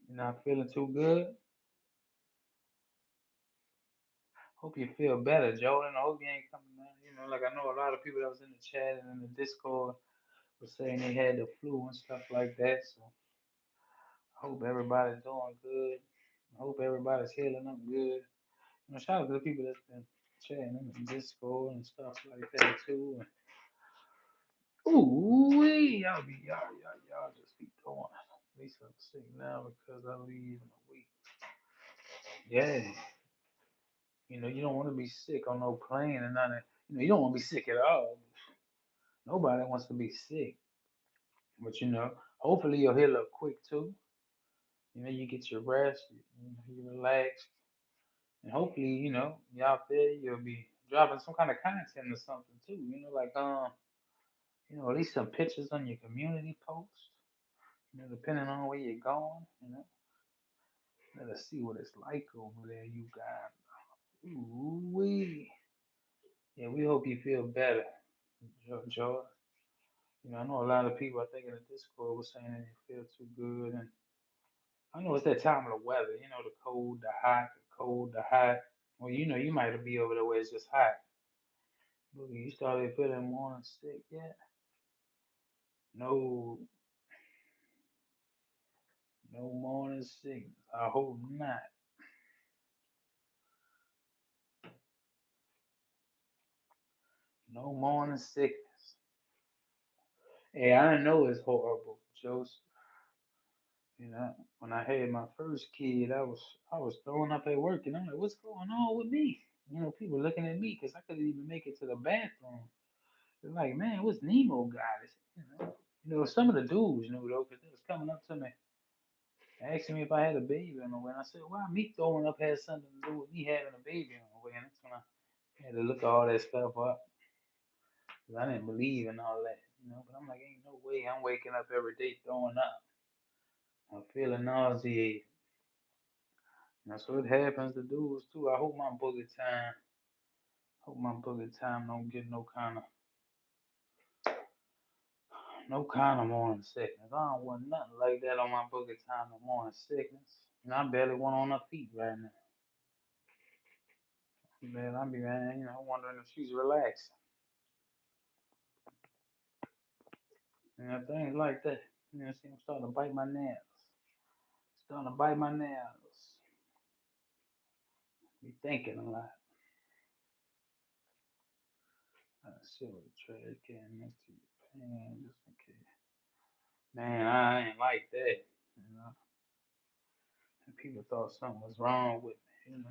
You're not feeling too good? Hope you feel better, Jordan. I hope you ain't coming down. Like I know a lot of people that was in the chat and in the Discord was saying they had the flu and stuff like that. So I hope everybody's doing good. I hope everybody's healing up good. Shout out to the people that's been chatting in the Discord and stuff like that too. And, ooh, y'all just be doing. At least I'm sick now because I leave in a week. Yeah, you don't want to be sick on no plane and nothing. You don't want to be sick at all. Nobody wants to be sick. But hopefully you'll heal up quick too. You get your rest, you relax, and hopefully, you out there you'll be dropping some kind of content or something too. Like at least some pictures on your community post. Depending on where you're going. Let us see what it's like over there, you guys. Ooh wee. Yeah, we hope you feel better, George. I know a lot of people I think in the Discord were saying they didn't feel too good, and I know it's that time of the weather. The cold, the hot, the cold, the hot. Well, you might be over there where it's just hot. But you started feeling more sick yet? No, no morning sickness. I hope not. No morning sickness. Hey, I know it's horrible, Joseph. When I had my first kid, I was throwing up at work, and I'm like, what's going on with me? People looking at me because I couldn't even make it to the bathroom. They're like, man, what's Nemo got? Some of the dudes knew though, because they was coming up to me, asking me if I had a baby on the way. And I said, why me throwing up has something to do with me having a baby on the way? And that's when I had to look all that stuff up. 'Cause I didn't believe in all that. But I'm like, ain't no way I'm waking up every day throwing up. I'm feeling nauseated. So it happens to dudes too. I hope my boogie time don't get no kind of morning sickness. I don't want nothing like that on my boogie time no morning sickness. I barely want on her feet right now. Man, I be man, wondering if she's relaxing. Things like that. See, I'm starting to bite my nails. Starting to bite my nails. Be thinking a lot. Sit with the trash can next to your pan just in case. Man, I ain't like that. You know, and people thought something was wrong with me.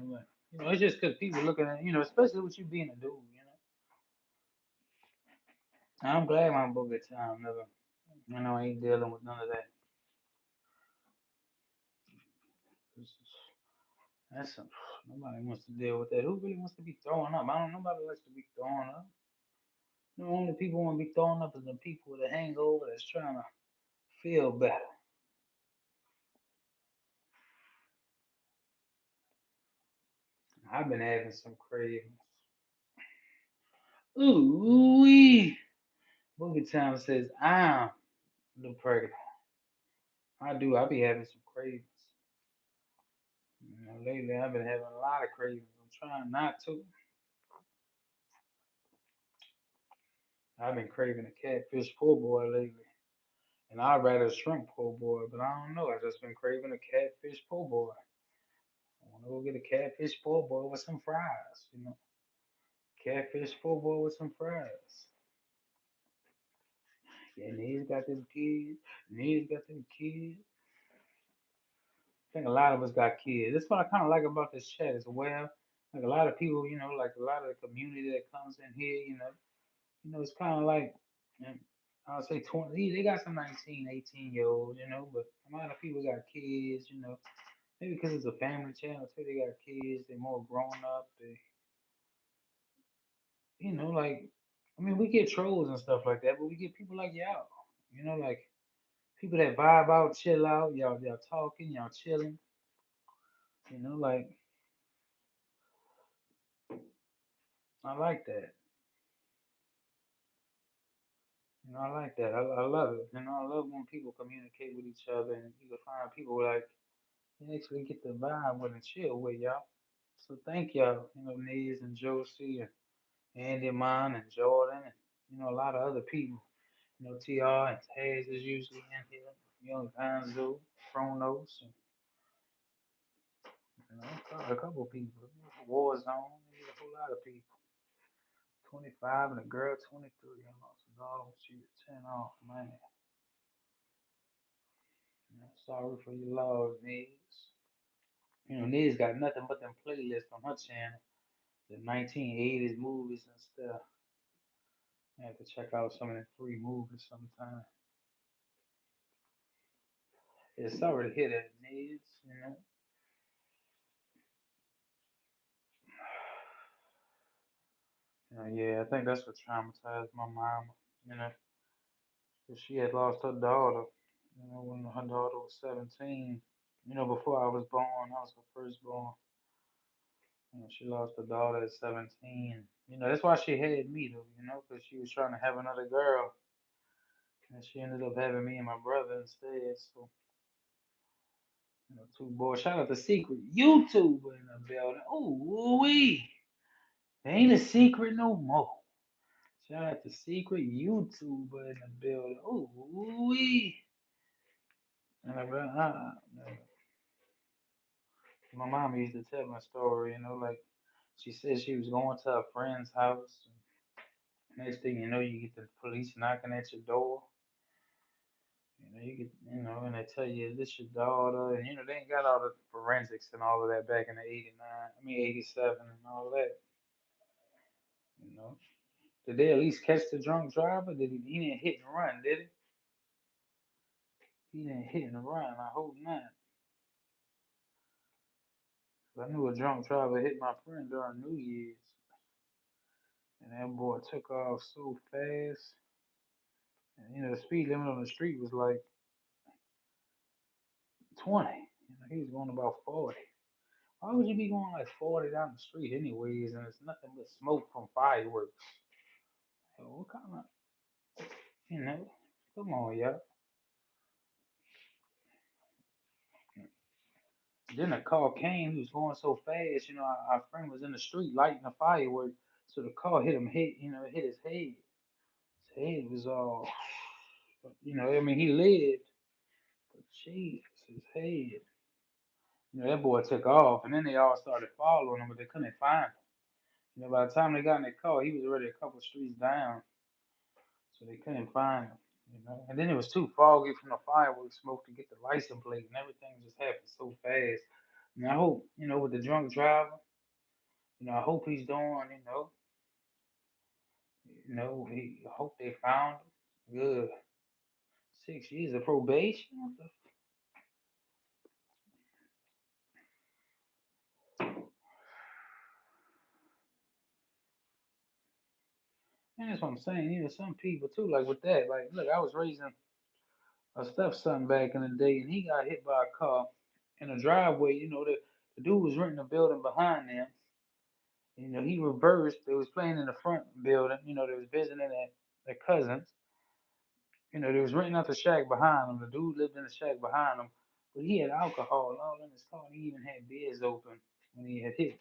It's just because people looking at especially with you being a dude. I'm glad my book at time never. I ain't dealing with none of that. That's some, nobody wants to deal with that. Who really wants to be throwing up? I don't. Nobody likes to be throwing up. The only people who want to be throwing up is the people with a hangover that's trying to feel better. I've been having some cravings. Ooh wee. Boogie Town says I'm the predator. I do. I be having some cravings. Lately I've been having a lot of cravings. I'm trying not to. I've been craving a catfish po' boy lately. And I'd rather shrimp po' boy, but I don't know. I just been craving a catfish po' boy. I want to go get a catfish po' boy with some fries. Catfish po' boy with some fries. Yeah, Ned's got them kids. Ned's got them kids. I think a lot of us got kids. That's what I kind of like about this chat as well. Like a lot of people, like a lot of the community that comes in here, it's kind of like, um, I'll say 20, they got some 19, 18-year olds, but a lot of people got kids. Maybe because it's a family channel too, they got kids, they're more grown up. Like, I mean, we get trolls and stuff like that, but we get people like y'all, like people that vibe out, chill out, y'all talking, y'all chilling, like, I like that. I like that. I love it. I love when people communicate with each other and you can find people like you actually get the vibe with and chill with y'all. So thank y'all, Niz and Josie and Andy Man and Jordan and a lot of other people. TR and Taz is usually in here. Young Hanzo, Chronos, and a couple people. Warzone, a whole lot of people. 25 and a girl 23. I lost a dog. She was 10 off, man. Sorry for your loss, Niz. Niz got nothing but them playlists on her channel. The 1980s movies and stuff. I have to check out some of the free movies sometime. Yeah, sorry to hear that, Niz. Yeah, I think that's what traumatized my mama. You know, 'cause she had lost her daughter. When her daughter was 17. Before I was born, I was her firstborn. She lost her daughter at 17. That's why she had me though. Because she was trying to have another girl, and she ended up having me and my brother instead. So, two boys. Shout out to Secret YouTuber in the building. Ooh wee, ain't a secret no more. Shout out to Secret YouTuber in the building. Ooh wee. And my mom used to tell my story. Like she said she was going to a friend's house. Next thing you know, you get the police knocking at your door. You get, and they tell you, is this your daughter? And, they ain't got all the forensics and all of that back in the 89, I mean, 87 and all of that, you know. Did they at least catch the drunk driver? He didn't hit and run, did he? He didn't hit and run. I hope not. 'Cause I knew a drunk driver hit my friend during New Year's. And that boy took off so fast. And, the speed limit on the street was like 20. He was going about 40. Why would you be going like 40 down the street anyways, and it's nothing but smoke from fireworks? What kind of, you know, come on, y'all. Then a car came, he was going so fast, our friend was in the street lighting a firework, so the car hit him, hit his head. His head was all, I mean, he lived, but Jesus, his head. That boy took off, and then they all started following him, but they couldn't find him. By the time they got in their car, he was already a couple streets down, so they couldn't find him. And then it was too foggy from the fireworks smoke to get the license plate, and everything just happened so fast. And I hope, with the drunk driver, I hope he's doing, I hope they found him. Good. 6 years of probation. What the Man, that's what I'm saying. Some people too, like with that. Like, look, I was raising a stepson back in the day, and he got hit by a car in a driveway. The dude was renting a building behind them. He reversed. They was playing in the front building. They was visiting at their cousins. They was renting out the shack behind them. The dude lived in the shack behind them, but he had alcohol all in his car. And he even had beers open when he had hit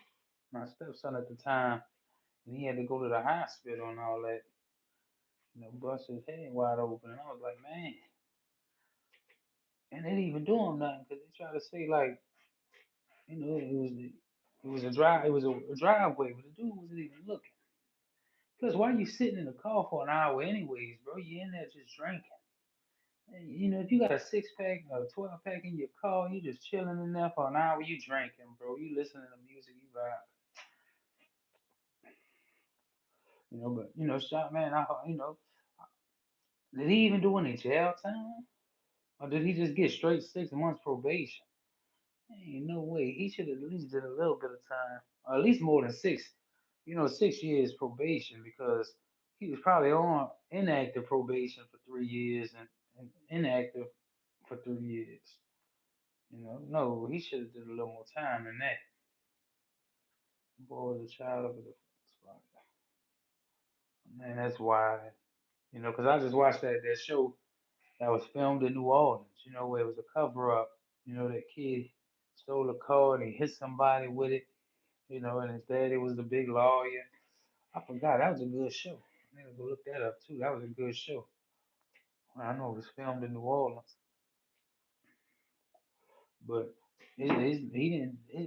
my stepson at the time, and he had to go to the hospital and all that. Bust his head wide open, and I was like, man. And they didn't even do him nothing because they tried to say like, it was a driveway, but the dude wasn't even looking. Plus, why you sitting in the car for an hour anyways, bro? You in there just drinking. If you got a 6 pack or a 12 pack in your car, you just chilling in there for an hour, you drinking, bro. You listening to music, you vibe. But shot man, did he even do any jail time? Or did he just get straight 6 months probation? Ain't no way. He should have at least did a little bit of time, or at least more than six. 6 years probation because he was probably on inactive probation for 3 years and inactive for 3 years. No, he should have did a little more time than that. Boy, was a child of the spot. Man, that's why. Because I just watched that show that was filmed in New Orleans. Where it was a cover up. That kid stole a car and he hit somebody with it. And his daddy was the big lawyer. I forgot that was a good show. I need to go look that up too. That was a good show. I know it was filmed in New Orleans, but his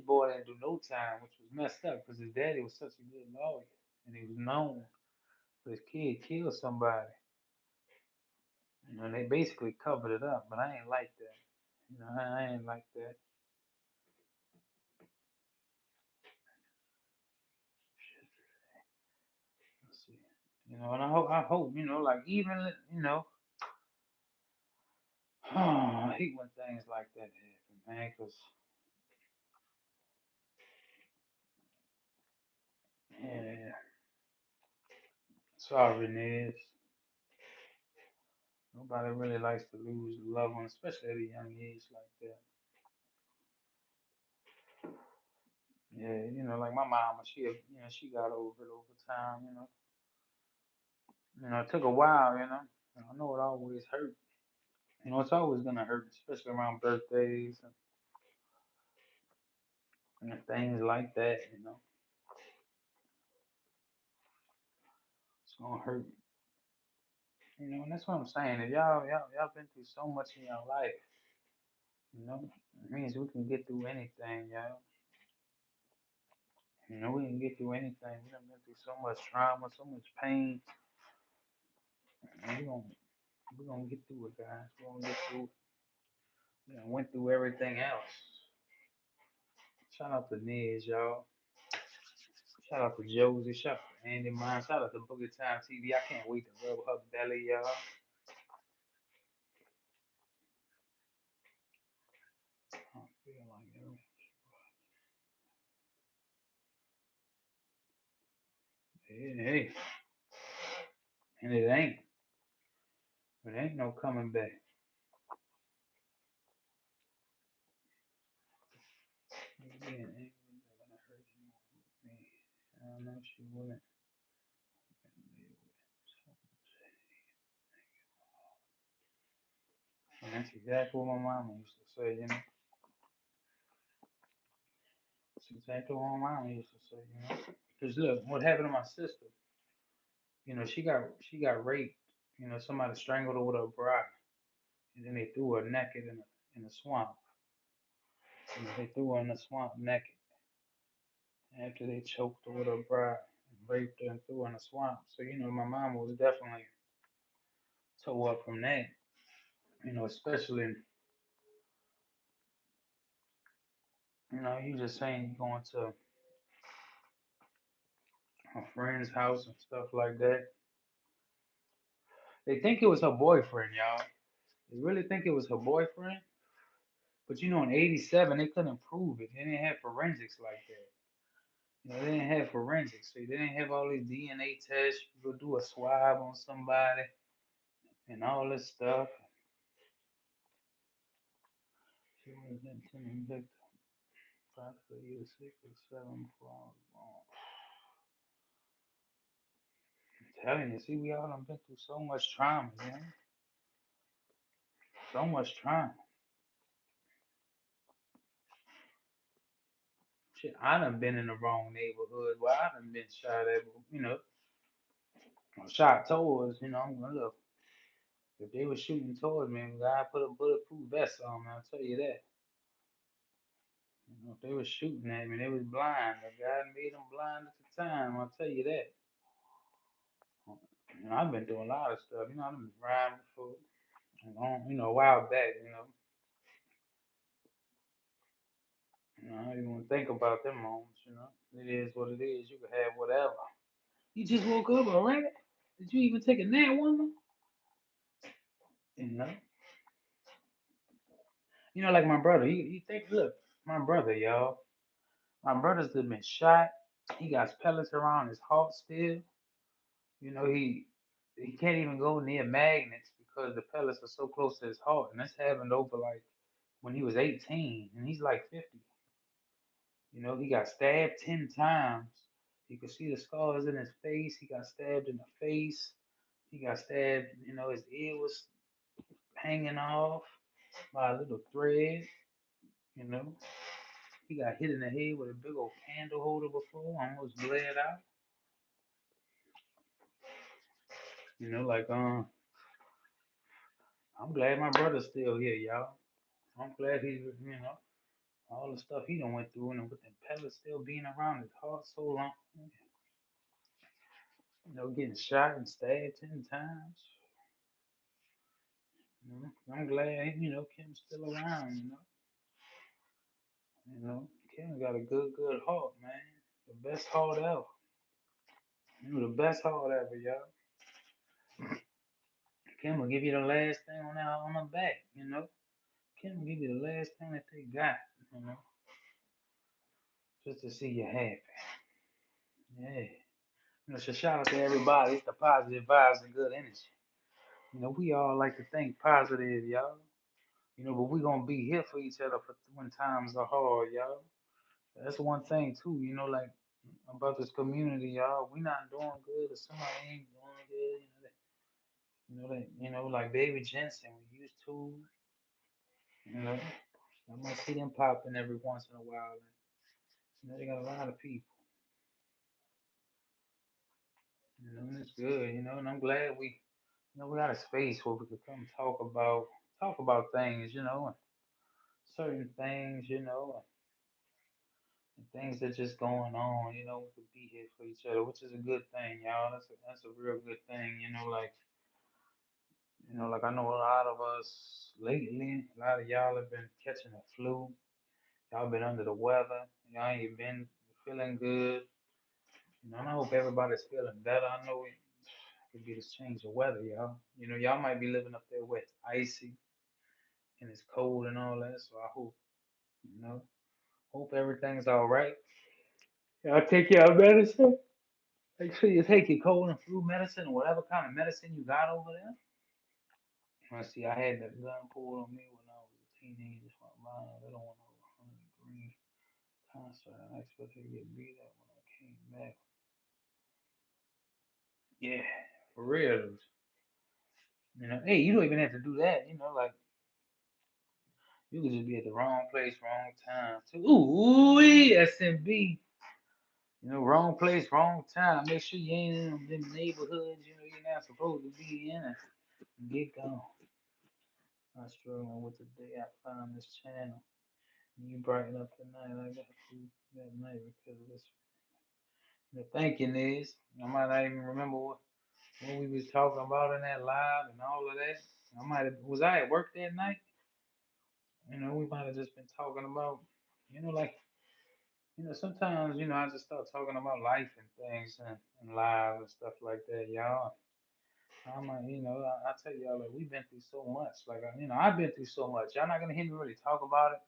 boy didn't do no time, which was messed up because his daddy was such a good lawyer and he was known for his kid killed somebody. And they basically covered it up, but I ain't like that. I ain't like that. Let's see. And I hope, like even, I hate when things like that happen, man, because yeah, sorry, Nez. Nobody really likes to lose a loved one, especially at a young age like that. Yeah, like my mama, she got over it over time. It took a while. I know it always hurt. It's always gonna hurt, especially around birthdays and things like that. It's gonna hurt. And that's what I'm saying. If y'all been through so much in your life, it means we can get through anything, y'all. We can get through anything. We done been through so much trauma, so much pain, and we gonna get through it, guys. We're gonna get through. Went through everything else. Shout out to Nez, y'all. Shout out to Josie. Shout out to Andy Mine. Shout out to Boogie Time TV. I can't wait to rub her belly, y'all. I feel like it. Hey, hey, and it ain't no coming back. Again, ain't gonna hurt you with me. I don't know she wouldn't. And that's exactly what my mama used to say. That's exactly what my mama used to say. Because look, what happened to my sister? She got raped. Somebody strangled her with a bra, and then they threw her naked in a swamp. They threw her in the swamp naked after they choked her with her bride and raped her and threw her in the swamp. So, my mama was definitely tore up from that. Especially, you just saying you going to a friend's house and stuff like that. They think it was her boyfriend, y'all. They really think it was her boyfriend. But in '87, they couldn't prove it. They didn't have forensics like that. They didn't have forensics. So they didn't have all these DNA tests. You go do a swab on somebody and all this stuff. She was intending victim. Practically, 6 or 7 for I'm telling you, see, we all done been through so much trauma, man. So much trauma. Shit, I done been in the wrong neighborhood where I done been shot at, or shot towards, I'm gonna look. If they were shooting towards me, God put a bulletproof vest on me, I'll tell you that. If they were shooting at me, they was blind. The God made them blind at the time, I'll tell you that. I've been doing a lot of stuff, I've been riding before, a while back, I don't even want to think about them moments. It is what it is. You can have whatever. You just woke up already? Did you even take a nap, woman? You know? Like my brother. You think, look, my brother, y'all. My brother's been shot. He got pellets around his heart still. He can't even go near magnets because the pellets are so close to his heart. And that's happened over like when he was 18 and he's like 50. He got stabbed 10 times. You could see the scars in his face. He got stabbed in the face. He got stabbed, his ear was hanging off by a little thread, you know. He got hit in the head with a big old candle holder before, almost bled out. Like I'm glad my brother's still here, y'all. I'm glad he's all the stuff he done went through and with the pellets still being around his heart so long. Getting shot and stabbed 10 times. I'm glad, Kim's still around, Kim got a good heart, man. The best heart ever. The best heart ever, y'all. Kim will give you the last thing on the back. Kim will give you the last thing that they got, you know, just to see you happy. Yeah. So shout out to everybody. It's the positive vibes and good energy. We all like to think positive, y'all. But we gonna be here for each other for when times are hard, y'all. That's one thing too, like about this community, y'all. We not doing good or somebody ain't doing good, like Baby Jensen, we used to, you know. I might see them popping every once in a while. And, they got a lot of people, and it's good, and I'm glad we got a space where we could come talk about things, and certain things, and things that just going on, we could be here for each other, which is a good thing, y'all. That's a real good thing, like I know a lot of us lately, a lot of y'all have been catching the flu. Y'all been under the weather. Y'all ain't been feeling good. And I hope everybody's feeling better. I know it could be this change of weather, y'all. Y'all might be living up there where it's icy and it's cold and all that. So I you know, hope everything's all right. Y'all take your medicine. Make sure you take your cold and flu medicine, or whatever kind of medicine you got over there. I see. I had that gun pulled on me when I was a teenager. My mom, they don't want over 100 degree concert. I expected to get beat up when I came back. Yeah, for real. Hey, you don't even have to do that. Like you could just be at the wrong place, wrong time. Too. SMB. Wrong place, wrong time. Make sure you ain't in them neighborhoods. You're not supposed to be in and get gone. I'm struggling with the day I found this channel. You brighten up the night. I got you that night because of this. The thinking is, I might not even remember what we was talking about in that live and all of that. I might have, was I at work that night? We might have just been talking about, like, sometimes, I just start talking about life and things and live and stuff like that, y'all. I might, I tell y'all, like, we've been through so much. Like, I've been through so much. Y'all not gonna hear me really talk about it.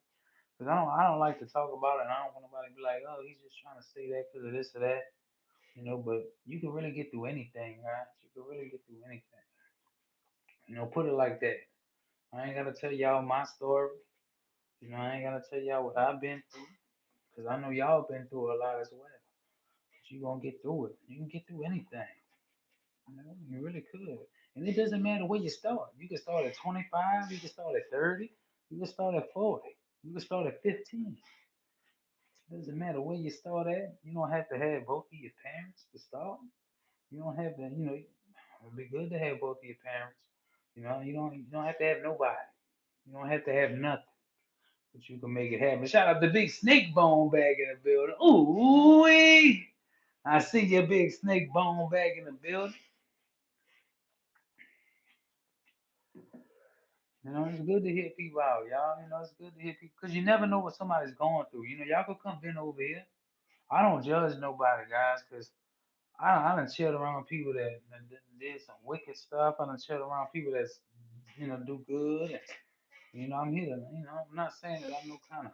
Cause I don't like to talk about it. And I don't want nobody to be like, oh, he's just trying to say that because of this or that. But you can really get through anything, right? You can really get through anything. Put it like that. I ain't gotta tell y'all my story. I ain't gotta tell y'all what I've been through, cause I know y'all been through a lot as well. But you gonna get through it. You can get through anything. You really could. And it doesn't matter where you start. You can start at 25. You can start at 30. You can start at 40. You can start at 15. It doesn't matter where you start at. You don't have to have both of your parents to start. You don't have to. It'd be good to have both of your parents. You don't have to have nobody. You don't have to have nothing, but you can make it happen. Shout out to Big Snake Bone back in the building. Ooh, I see your Big Snake Bone back in the building. It's good to hear people out, y'all. It's good to hear people because you never know what somebody's going through. Y'all could come in over here. I don't judge nobody, guys, because I done chilled around people that did some wicked stuff. I done chilled around people that's, do good. And, I'm here to, I'm not saying that I'm no kind of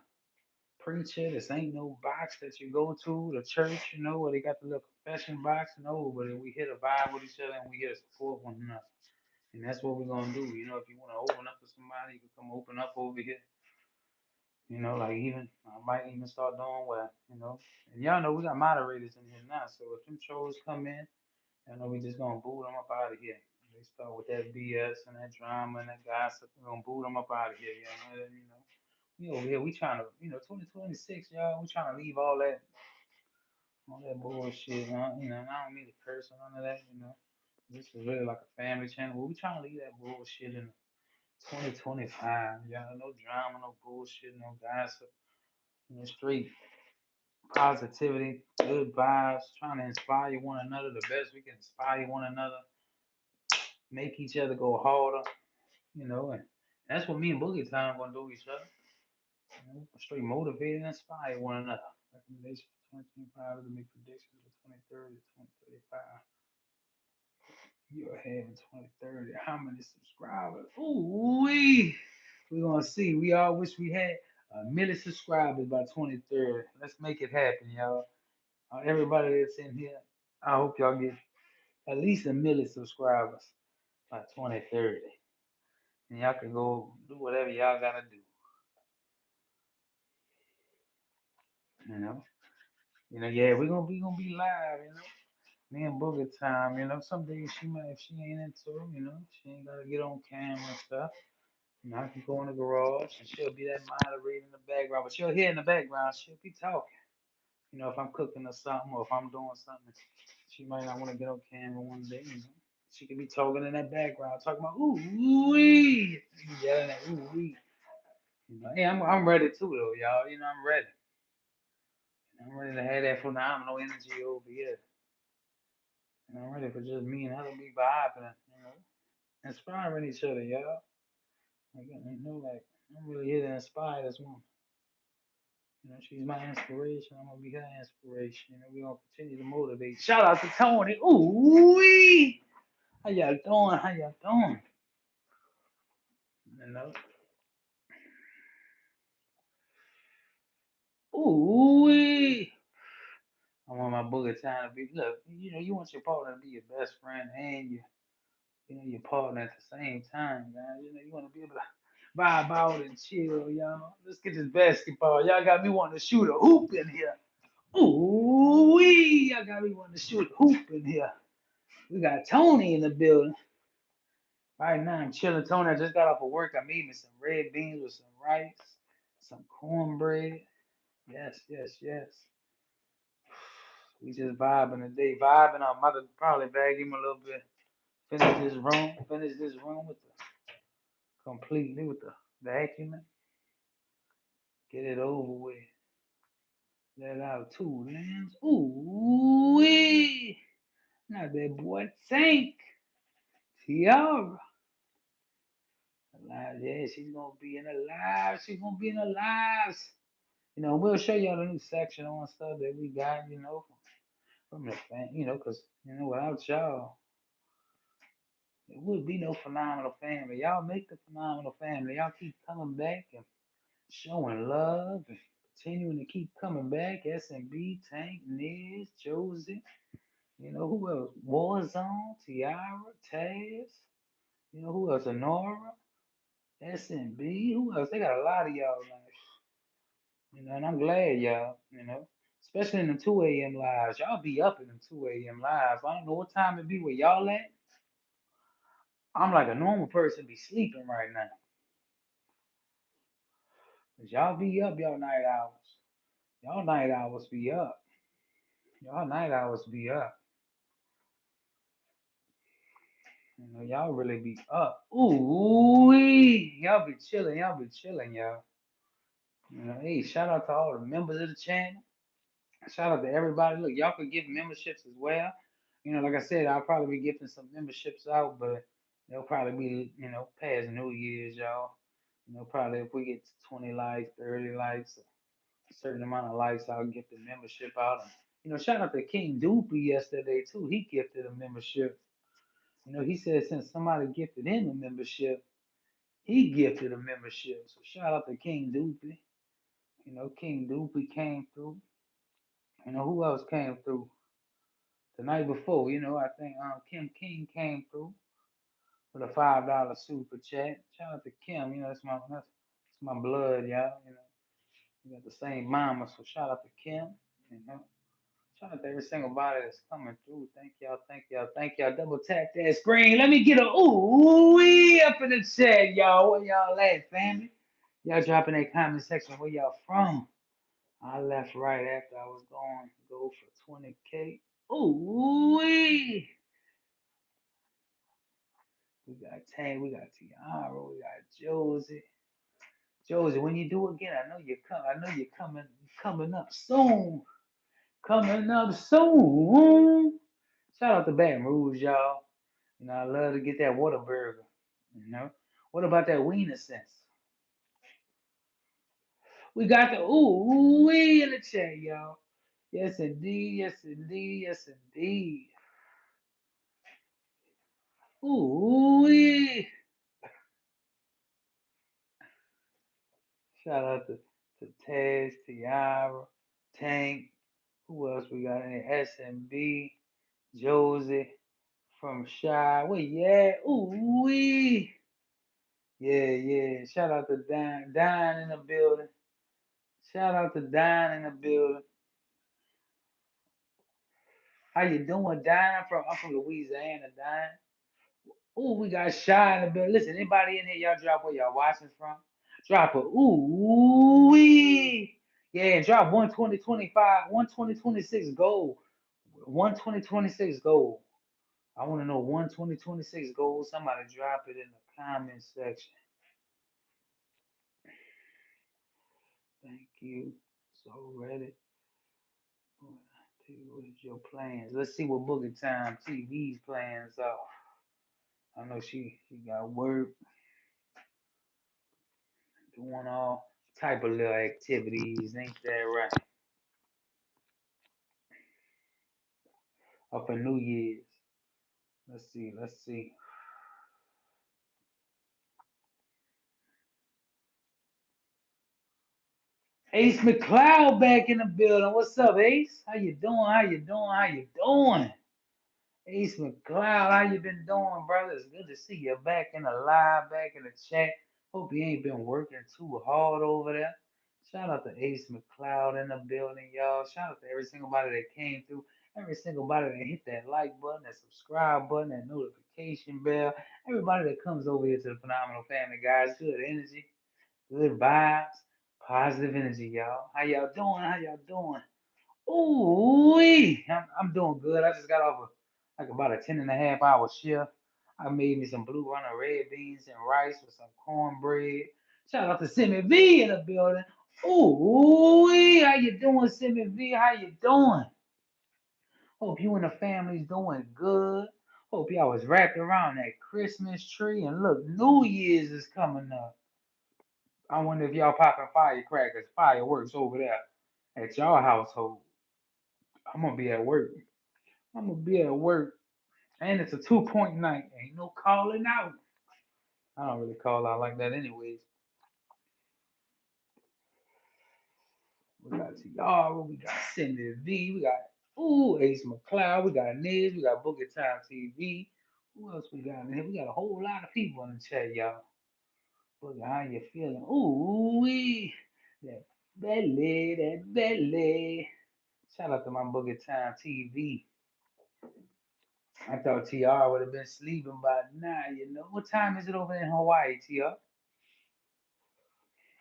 preacher. This ain't no box that you go to, the church, where they got the little confession box. No, but we here to vibe with each other and we here to support one another. And that's what we're gonna do. If you wanna open up to somebody, you can come open up over here. Like even I might even start doing and y'all know we got moderators in here now. So if them trolls come in, I know we just gonna boot them up out of here. They start with that BS and that drama and that gossip. We're gonna boot them up out of here, We over here, we trying to, 2026, y'all. We trying to leave all that bullshit. And I don't mean to curse or none of that. This is really like a family channel. But we trying to leave that bullshit in 2025. Y'all, no drama, no bullshit, no gossip. Straight positivity, good vibes, trying to inspire one another the best we can inspire one another, make each other go harder, and that's what me and Boogie Time gonna do each other. Straight motivate and inspire one another. Recommendation for 2025 is to make predictions for 2030 to 2035. You're having 2030. How many subscribers? Ooh, we're gonna see. We all wish we had a million subscribers by 2030. Let's make it happen, y'all. Everybody that's in here, I hope y'all get at least a million subscribers by 2030. And y'all can go do whatever y'all gotta do. You know? Yeah, we gonna be live. Me and Booger Time. Some days she might, if she ain't into it, she ain't gotta get on camera and stuff. I can go in the garage and she'll be that moderator in the background, but she'll hear in the background, she'll be talking. If I'm cooking or something, or if I'm doing something, she might not want to get on camera one day. She could be talking in that background, talking about ooh-wee, yelling at ooh-wee. Hey, I'm ready too though, y'all. I'm ready. I'm ready to have that for now. I'm no energy over here. I'm ready for just me and her to be vibing, inspiring each other, y'all. Like I'm really here to inspire this woman. She's my inspiration. I'm gonna be her inspiration. We're gonna continue to motivate. Shout out to Tony. Ooh wee! How y'all doing? How y'all doing? You know? Ooh wee! I want my booger time to be look, you want your partner to be your best friend and your partner at the same time, guys. You wanna be able to vibe out and chill, y'all. Let's get this basketball. Y'all got me wanting to shoot a hoop in here. Ooh wee! Y'all got me wanting to shoot a hoop in here. We got Tony in the building. Right now, I'm chilling. Tony, I just got off of work. I made me some red beans with some rice, some cornbread. Yes, yes, yes. We just vibing today. Vibing. I'm about to probably bag him a little bit. Finish this room. Finish this room with the completely with the vacuuming. Get it over with. Let out 2 limbs. Ooh wee. Now that boy Tank. Tiara. Alive. Yeah, she's gonna be in the live. She's gonna be in the lives. We'll show y'all the new section on stuff that we got, from the fan, cause without y'all, there would be no phenomenal family. Y'all make the phenomenal family. Y'all keep coming back and showing love and continuing to keep coming back. S&B, Tank, Niz, Josie, who else? Warzone, Tiara, Taz, who else? Honora, S&B, who else? They got a lot of y'all now. And I'm glad y'all, especially in the 2 a.m. lives. Y'all be up in the 2 a.m. lives. I don't know what time it be where y'all at. I'm like a normal person be sleeping right now. Cause y'all be up y'all night hours. Y'all night hours be up. Y'all night hours be up. Y'all really be up. Ooh, y'all be chilling. Y'all be chilling, y'all. Hey, shout out to all the members of the channel. Shout out to everybody. Look, y'all could give memberships as well. Like I said, I'll probably be giving some memberships out, but they'll probably be, past New Year's, y'all. Probably if we get 20 likes, 30 likes, a certain amount of likes, I'll gift the membership out. And, shout out to King Doopy yesterday, too. He gifted a membership. He said since somebody gifted him a membership, he gifted a membership. So shout out to King Doopy. King Doopy came through. Who else came through? The night before, I think Kim King came through with a $5 super chat. Shout out to Kim, that's my blood, y'all. We got the same mama, so shout out to Kim. You know, shout out to every single body that's coming through. Thank y'all, thank y'all, thank y'all. Double tap that screen. Let me get a ooh up in the chat, y'all. Where y'all at, family? Y'all drop in that comment section where y'all from. I left right after I was going to go for 20K. Ooh wee. We got Tank, we got Tiara, we got Josie. Josie, when you do again, I know you're coming. I know you're coming up soon. Coming up soon. Shout out to Baton Rouge, y'all. I love to get that water burger. What about that wiener sense? We got the ooh wee in the chat, y'all. Yes indeed, yes indeed, yes indeed. Ooh wee. Shout out to Taz, Tiara, Tank. Who else we got in there? S&B, Josie from Shy. Wait, yeah. Ooh wee. Yeah, yeah. Shout out to Don in the building. Shout out to Don in the building. How you doing, Don? I'm from Louisiana, Don. Ooh, we got Shy in the building. Listen, anybody in here, y'all drop where y'all watching from? Drop a ooh wee. Yeah, drop 12025, 12026 gold. 12026 gold. I want to know 12026 gold. Somebody drop it in the comment section. Thank you. So ready. What is your plans? Let's see what Boogie Time TV's plans are. I know she got work, doing all type of little activities. Ain't that right? Up for New Year's. Let's see. Let's see. Ace McCloud back in the building. What's up, Ace? How you doing? How you doing? How you doing? Ace McCloud, how you been doing, brother? It's good to see you back in the live, back in the chat. Hope you ain't been working too hard over there. Shout out to Ace McCloud in the building, y'all. Shout out to every single body that came through, every single body that hit that like button, that subscribe button, that notification bell. Everybody that comes over here to the Phenomenal Family, guys. Good energy, good vibes, positive energy, y'all. How y'all doing? How y'all doing? Ooh, I'm doing good. I just got off like about a 10.5 hour shift. I made me some blue runner red beans and rice with some cornbread. Shout out to Simi V in the building. Ooh, how you doing, Simmy V? How you doing? Hope you and the family's doing good. Hope y'all was wrapped around that Christmas tree. And look, New Year's is coming up. I wonder if y'all popping firecrackers, fireworks over there at y'all household. I'm gonna be at work. I'm gonna be at work. And it's a 2-point night. Ain't no calling out. I don't really call out like that anyways. We got Tiara, we got Cindy V, we got Ace McCloud, we got Niz, we got Boogie Time TV. Who else we got in here? We got a whole lot of people in the chat, y'all. Boogie, how you feeling? That belly, that belly. Shout out to my Boogie Time TV. I thought TR would have been sleeping by now, you know. What time is it over in Hawaii, TR?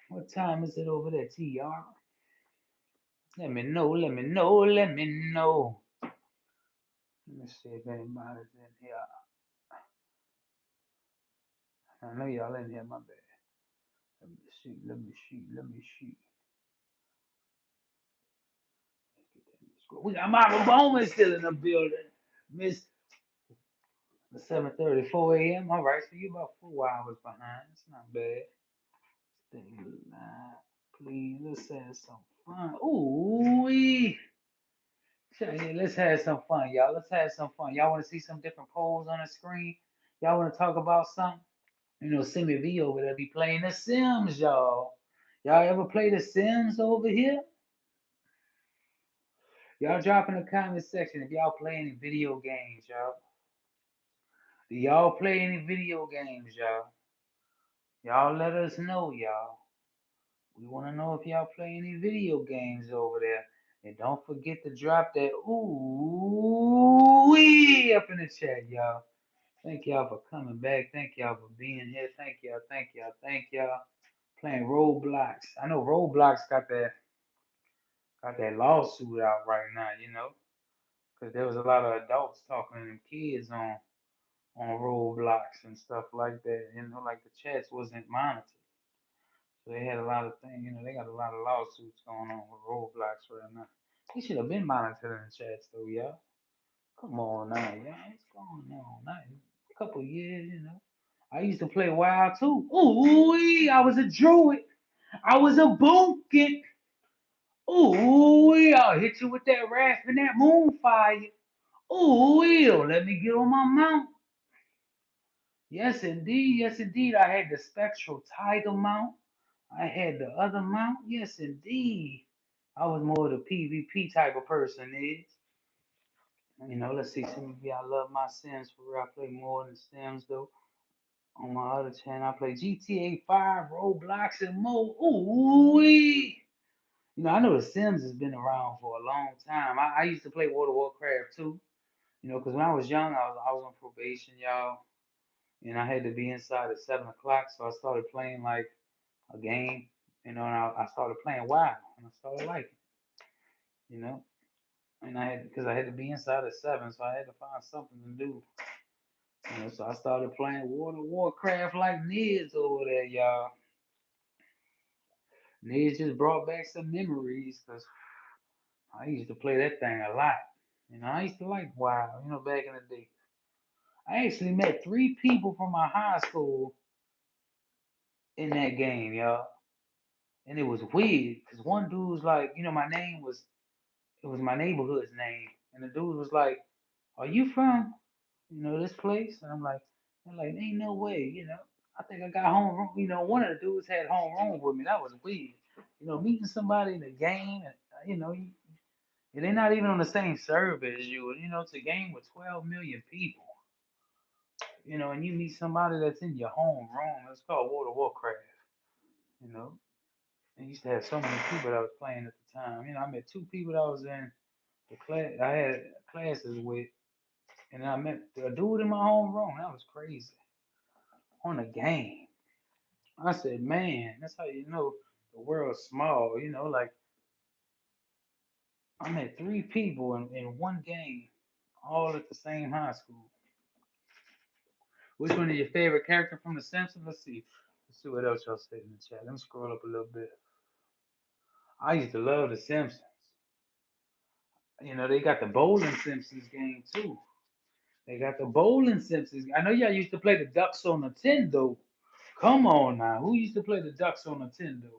What time is it over there, TR? Let me know, let me know, let me know. Let me see if anybody's in here. I know y'all in here, my bad. Let me see, let me see, let me see. We got Mama Bowman still in the building. Miss the 7:34 a.m. All right, so you about 4 hours behind. It's not bad. Stay alive, please. Let's have some fun. Ooh, yeah, let's have some fun, y'all. Let's have some fun. Y'all want to see some different polls on the screen? Y'all want to talk about something? You know, Simmy V over there be playing The Sims, y'all. Y'all ever play The Sims over here? Y'all drop in the comment section if y'all play any video games, y'all. Do y'all play any video games, y'all? Y'all let us know, y'all. We want to know if y'all play any video games over there. And don't forget to drop that ooh up in the chat, y'all. Thank y'all for coming back. Thank y'all for being here. Thank y'all, thank y'all, thank y'all. Playing Roblox. I know Roblox got that lawsuit out right now, you know, because there was a lot of adults talking to them kids on Roblox and stuff like that. You know, like the chats wasn't monitored, so they had a lot of things. You know, they got a lot of lawsuits going on with Roblox right now. They should have been monitoring the chats though, y'all. Come on now, y'all. What's going on? Now, a couple years, you know. I used to play WoW too. Ooh, I was a druid. I was a boomkin. Ooh, I'll hit you with that rasp and that moon fire. Ooh, let me get on my mount. Yes indeed. I had the spectral tiger mount. I had the other mount. Yes indeed. I was more the PvP type of person, is. You know, let's see. Some of y'all love my Sims for real. I play more than Sims though. On my other channel, I play GTA 5, Roblox, and more. Ooh, you know, I know The Sims has been around for a long time. I used to play World of Warcraft too. You know, because when I was young, I was on probation, y'all, and I had to be inside at 7 o'clock. So I started playing like a game, you know, and I started playing WoW, and I started liking, it, you know, and I had because I had to be inside at 7, so I had to find something to do. You know, so I started playing World of Warcraft like Nids over there, y'all. Nids just brought back some memories because I used to play that thing a lot. You know, I used to like WoW, you know, back in the day. I actually met 3 people from my high school in that game, y'all. And it was weird because one dude was like, you know, it was my neighborhood's name. And the dude was like, "Are you from, you know, this place?" And I'm like, "Ain't no way, you know. I think I got home room." You know, one of the dudes had home room with me. That was weird. You know, meeting somebody in the game, and, you know, they're not even on the same server as you. You know, it's a game with 12 million people. You know, and you meet somebody that's in your home room. It's called World of Warcraft. You know, I used to have so many people that I was playing at the time. You know, I met 2 people that I was in the class. I had classes with, and I met a dude in my home room. That was crazy on a game. I said, man, that's how you know the world's small. You know, like I met 3 people in one game, all at the same high school. Which one is your favorite character from The Simpsons? Let's see. Let's see what else y'all say in the chat. Let me scroll up a little bit. I used to love the Simpsons. They got the bowling Simpsons game too. They got the bowling Simpsons. I know y'all used to play the Ducks on Nintendo. Come on now. Who used to play the Ducks on Nintendo?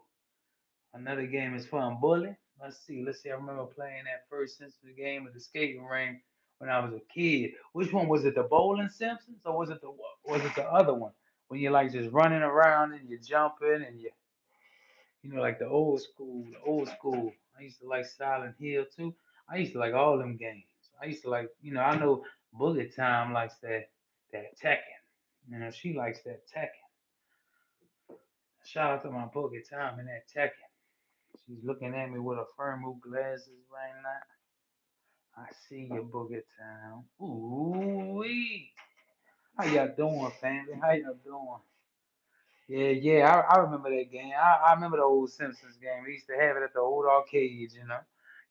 Another game is fun. Bully. Let's see. Let's see. I remember playing that first Simpsons game at the skating ring when I was a kid. Which one was it? The bowling Simpsons, or was it the other one when you're like just running around and you're jumping and like the old school, the old school. I used to like Silent Hill too. I used to like all them games. I used to like, I know Bullet Time likes that Tekken. She likes that Tekken. Shout out to my Bullet Time and that Tekken. She's looking at me with her thermal glasses right now. I see your Bullet Time. Ooh wee. How y'all doing, family? How y'all doing? Yeah, yeah, I remember that game. I remember the old Simpsons game. We used to have it at the old arcades.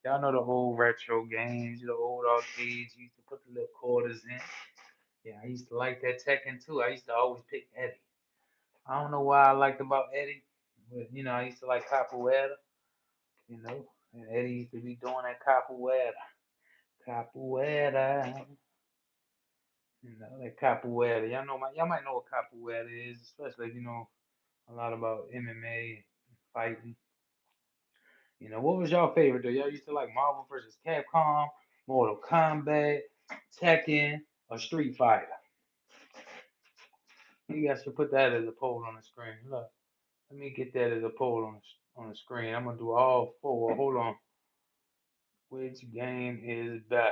Y'all know the old retro games, the old arcades. You used to put the little quarters in. Yeah, I used to like that Tekken too. I used to always pick Eddie. I don't know why I liked about Eddie, but I used to like Capoeira, and Eddie used to be doing that Capoeira. Capoeira, that Capoeira. Y'all might know what Capoeira is, especially if you know a lot about MMA and fighting. What was y'all favorite though? Y'all used to like Marvel versus Capcom, Mortal Kombat, Tekken, or Street Fighter? You guys should put that as a poll on the screen. Look, let me get that as a poll on the screen. I'm gonna do all four. Hold on. Which game is better?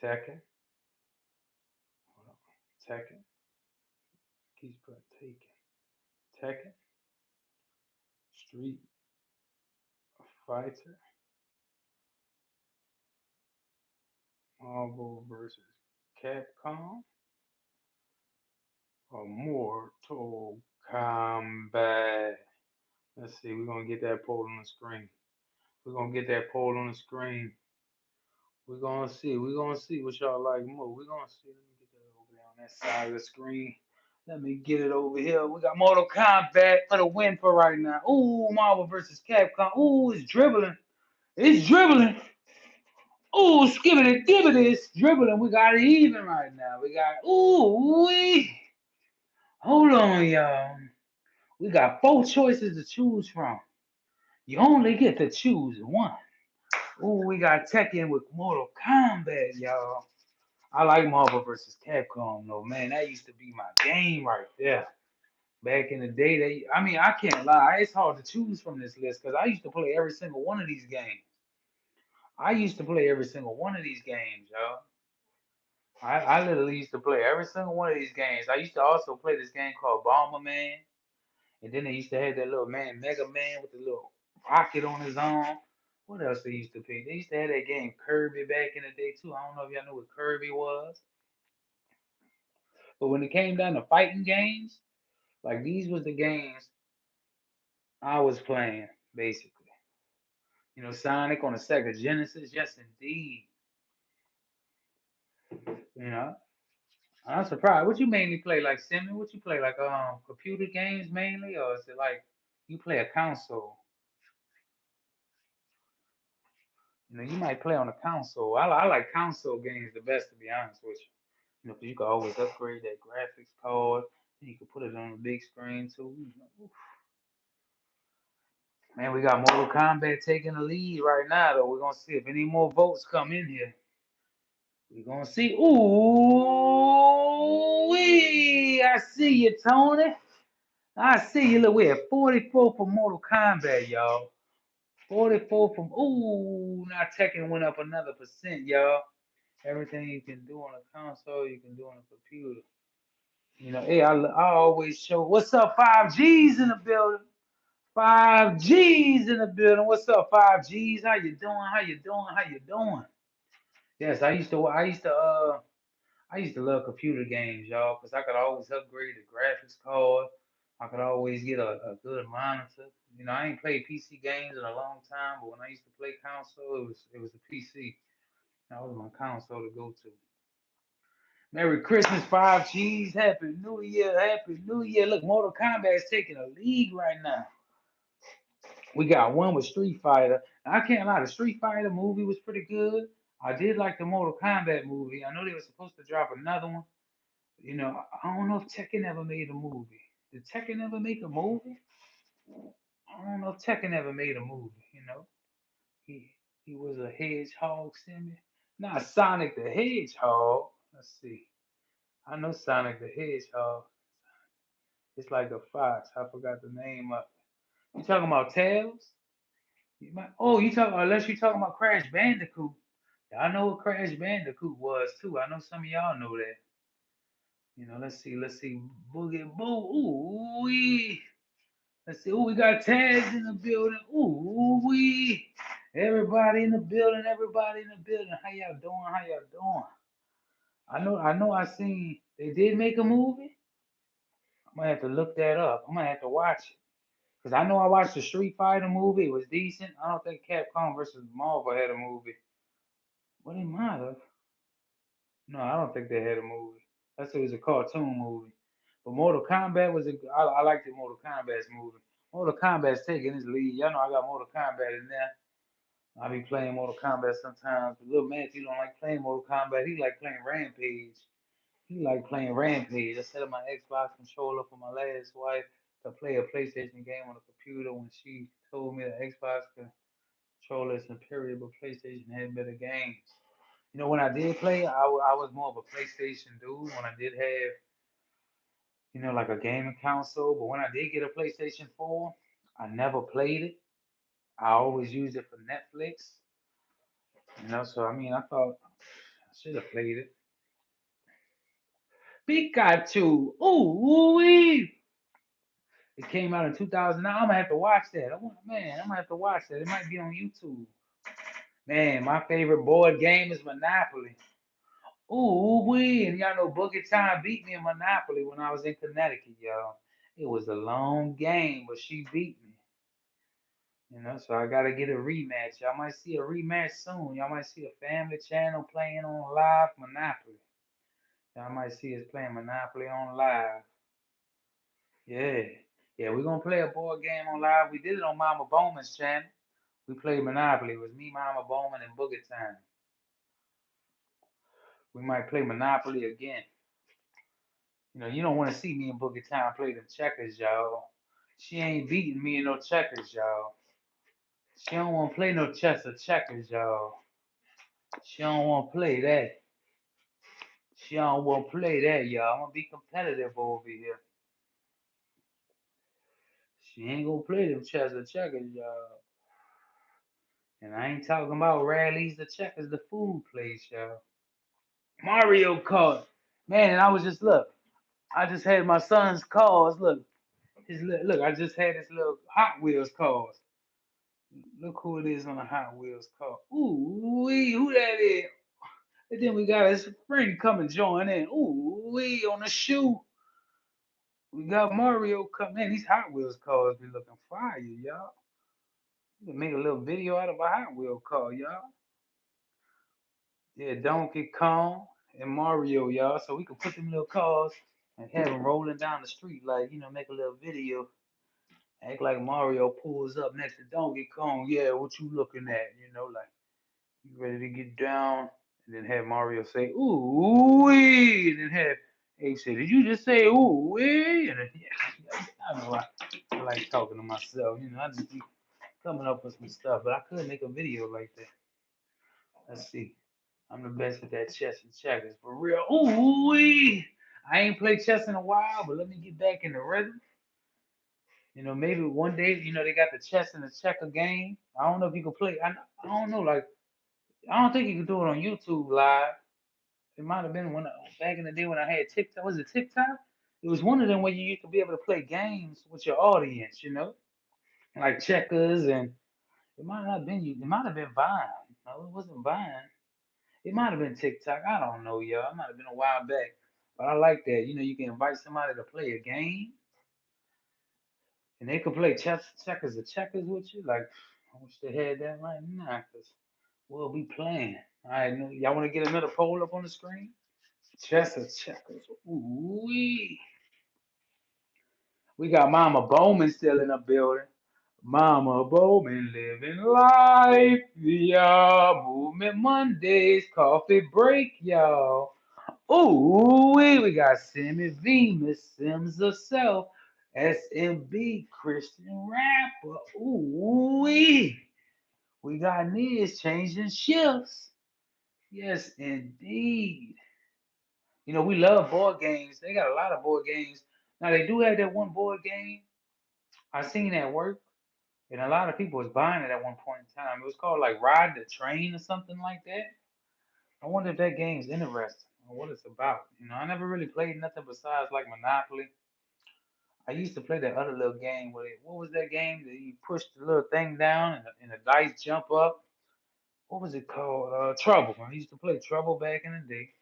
Tekken. Hold on. Tekken. Keeps putting Taken. Tekken. Street Fighter. Marvel versus Capcom. Or Mortal Kombat. Let's see. We're gonna get that poll on the screen. We're gonna get that poll on the screen. We're gonna see. We're gonna see what y'all like more. We're gonna see. Let me get that over there on that side of the screen. Let me get it over here. We got Mortal Kombat for the win for right now. Ooh, Marvel versus Capcom. Ooh, it's dribbling. It's dribbling. Ooh, skibbity dibbity. It's dribbling. We got it even right now. We got ooh wee. Hold on, y'all. We got four choices to choose from. You only get to choose one. Ooh, we got Tekken with Mortal Kombat, y'all. I like Marvel versus Capcom though, man. That used to be my game right there. Back in the day, I can't lie. It's hard to choose from this list because I used to play every single one of these games. I used to play every single one of these games, y'all. I literally used to play every single one of these games. I used to also play this game called Bomberman. And then they used to have that little man, Mega Man, with the little rocket on his arm. What else they used to play? They used to have that game Kirby back in the day too. I don't know if y'all know what Kirby was. But when it came down to fighting games, like these was the games I was playing, basically. Sonic on the Sega Genesis, yes indeed. You know. I'm surprised. What you mainly play? Like Simon? What you play? Like computer games mainly? Or is it like you play a console? You might play on a console. I like console games the best, to be honest with you. 'Cause you can always upgrade that graphics card, and you can put it on the big screen too. Man, we got Mortal Kombat taking the lead right now, though. We're gonna see if any more votes come in here. We're gonna see. Ooh, wee! I see you, Tony. I see you. Look, we're at 44 for Mortal Kombat, y'all. 44 from. Ooh, now Tekken went up another percent, y'all. Everything you can do on a console, you can do on a computer. Hey, I always show what's up, 5Gs in the building. 5Gs in the building. What's up, 5Gs? How you doing? How you doing? How you doing? Yes, I used to love computer games, y'all, because I could always upgrade the graphics card. I could always get a good monitor. I ain't played PC games in a long time, but when I used to play console, it was a PC. That was my console to go to. Merry Christmas, 5 G's. Happy New Year. Happy New Year. Look, Mortal Kombat is taking a lead right now. We got one with Street Fighter. Now, I can't lie, the Street Fighter movie was pretty good. I did like the Mortal Kombat movie. I know they were supposed to drop another one. You know, I don't know if Tekken ever made a movie. Did Tekken ever make a movie? I don't know if Tekken ever made a movie, you know. He was a hedgehog simian. Not Sonic the Hedgehog. Let's see. I know Sonic the Hedgehog. It's like a fox. I forgot the name of it. You talking about Tails? Oh, you talking unless you talking about Crash Bandicoot. Yeah, I know what Crash Bandicoot was too. I know some of y'all know that. You know, let's see. Boogie Boo. Ooh wee. Let's see. Ooh, we got tags in the building. Ooh wee. Everybody in the building. Everybody in the building. How y'all doing? How y'all doing? I know. I seen they did make a movie. I'm gonna have to look that up. I'm gonna have to watch it. Cause I know I watched the Street Fighter movie. It was decent. I don't think Capcom versus Marvel had a movie. Well, they might have. No, I don't think they had a movie. That's it was a cartoon movie. But Mortal Kombat was a. I liked the Mortal Kombat's movie. Mortal Kombat's taking his lead. Y'all know I got Mortal Kombat in there. I be playing Mortal Kombat sometimes. But little Matthew don't like playing Mortal Kombat. He like playing Rampage. He like playing Rampage. I set up my Xbox controller for my last wife to play a PlayStation game on the computer when she told me the Xbox controller is superior, but PlayStation had better games. You know, when I did play, I was more of a PlayStation dude. When I did have, you know, like a gaming console, but when I did get a PlayStation 4, I never played it. I always used it for Netflix. You know, so I mean, I thought I should have played it. Pikachu, ooh wee! It came out in 2009. I'm gonna have to watch that. Man, I'm gonna have to watch that. It might be on YouTube. Man, my favorite board game is Monopoly. Ooh, wee. And y'all know Boogie Time beat me in Monopoly when I was in Connecticut, y'all. It was a long game, but she beat me. You know, so I gotta get a rematch. Y'all might see a rematch soon. Y'all might see a family channel playing on live Monopoly. Y'all might see us playing Monopoly on live. Yeah. Yeah, we're gonna play a board game on live. We did it on Mama Bowman's channel. We played Monopoly. It was me, Mama Bowman, and Boogie Time. We might play Monopoly again. You know, you don't want to see me and Boogie Town play them checkers, y'all. She ain't beating me in no checkers, y'all. She don't want to play no chess or checkers, y'all. She don't want to play that. She don't want to play that, y'all. I'm gonna be competitive over here. She ain't gonna play them chess or checkers, y'all. And I ain't talking about Rallies the checkers, the food place, y'all. Mario Kart, man. And I was just look. I just had my son's cars. Look, look. I just had his little Hot Wheels cars. Look who it is on the Hot Wheels car. Ooh, wee, who that is? And then we got his friend come and join in. Ooh, wee, on the shoe. We got Mario come in. These Hot Wheels cars be looking fire, y'all. You can make a little video out of a Hot Wheel car, y'all. Yeah, Donkey Kong and Mario, y'all. So we can put them little cars and have them rolling down the street, like, you know, make a little video. Act like Mario pulls up next to Donkey Kong. Yeah, what you looking at? You know, like. You ready to get down? And then have Mario say, ooh, wee. And then have Ace say, did you just say, ooh, wee? And then, yeah, I know I like talking to myself. You know, I just be coming up with some stuff, but I could make a video like that. Let's see. I'm the best at that chess and checkers. For real. Ooh, wee. I ain't played chess in a while, but let me get back in the rhythm. You know, maybe one day, you know, they got the chess and the checker game. I don't know if you can play. I don't know, like, I don't think you can do it on YouTube live. It might have been when back in the day when I had TikTok. Was it TikTok? It was one of them where you used to be able to play games with your audience, you know, like checkers, and it might not have been you. It might have been Vine. No, it wasn't Vine. It might have been TikTok. I don't know, y'all. It might have been a while back, but I like that. You know, you can invite somebody to play a game, and they can play checkers or checkers with you. Like, I wish they had that right now, cause we'll be playing. All right, y'all want to get another poll up on the screen? Chess of checkers. Ooh, we got Mama Bowman still in the building. Mama Bowman living life, y'all. Movement Mondays, coffee break, y'all. Ooh, we got Sammy V, Miss Sims herself, SMB, Christian rapper. Ooh, we got Niz changing shifts. Yes, indeed. You know, we love board games. They got a lot of board games. Now, they do have that one board game I seen at work, and a lot of people was buying it at one point in time. It was called like Ride the Train or something like that. I wonder if that game's interesting or what it's about. You know, I never really played nothing besides like Monopoly. I used to play that other little game with it. What was that game that you push the little thing down and the dice jump up? What was it called? Trouble. I used to play Trouble back in the day.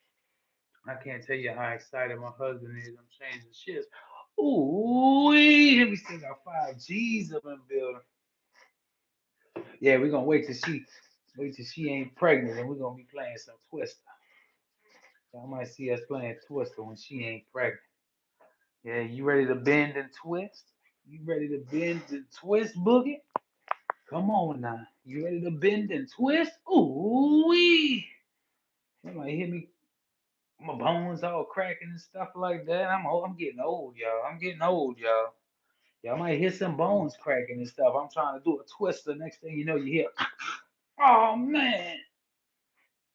I can't tell you how excited my husband is. I'm changing shifts. Ooh, we still got 5Gs up in the building. Yeah, we're gonna wait till she ain't pregnant and we're gonna be playing some Twister. Y'all might see us playing Twister when she ain't pregnant. Yeah, you ready to bend and twist? You ready to bend and twist, Boogie? Come on now. You ready to bend and twist? Ooh wee! You might hit me, my bones all cracking and stuff like that. I'm old. I'm getting old, y'all. I'm getting old, y'all. Y'all might hear some bones cracking and stuff. I'm trying to do a twister. Next thing you know, you hear, oh man,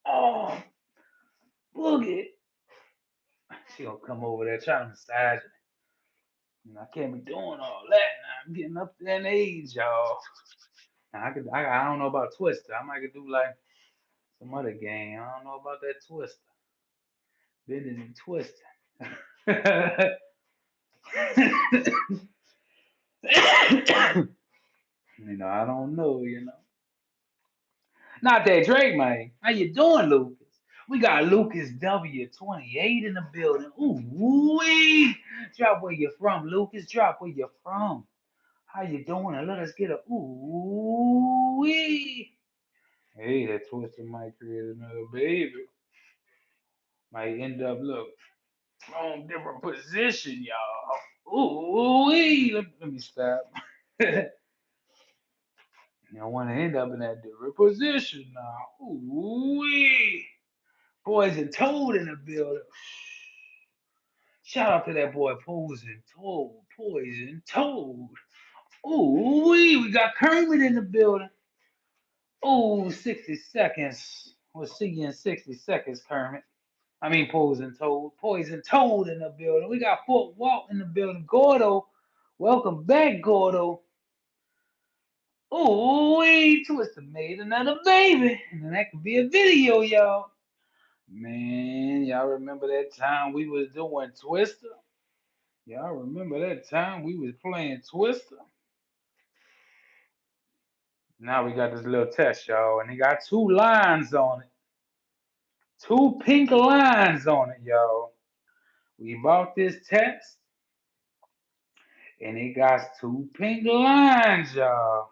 oh Boogie. She gonna come over there trying to massage it. And I can't be doing all that now. I'm getting up to that age, y'all. Now, I don't know about Twister. I might could do like some other game. I don't know about that Twister. Bending and twisting. I don't know, Not that Drake, man. How you doing, Lucas? We got Lucas W28 in the building. Ooh, wee. Drop where you're from, Lucas. Drop where you're from. How you doing? And let us get a ooh wee. Hey, that twister might create another baby. Might end up look on different position, y'all. Ooh wee. Let me stop. You don't want to end up in that different position now. Ooh wee. Poison Toad in the building. Shout out to that boy Poison Toad. Poison Toad. Ooh wee. We got Kermit in the building. Oh, 60 seconds. We'll see you in 60 seconds, Kermit. I mean, Poison Toad. Poison Toad in the building. We got Fort Walt in the building. Gordo. Welcome back, Gordo. Oh, we Twister made another baby. And that could be a video, y'all. Man, y'all remember that time we was doing Twister? Y'all remember that time we was playing Twister? Now we got this little test, y'all, and it got two lines on it. Two pink lines on it, y'all. We bought this test, and it got two pink lines, y'all.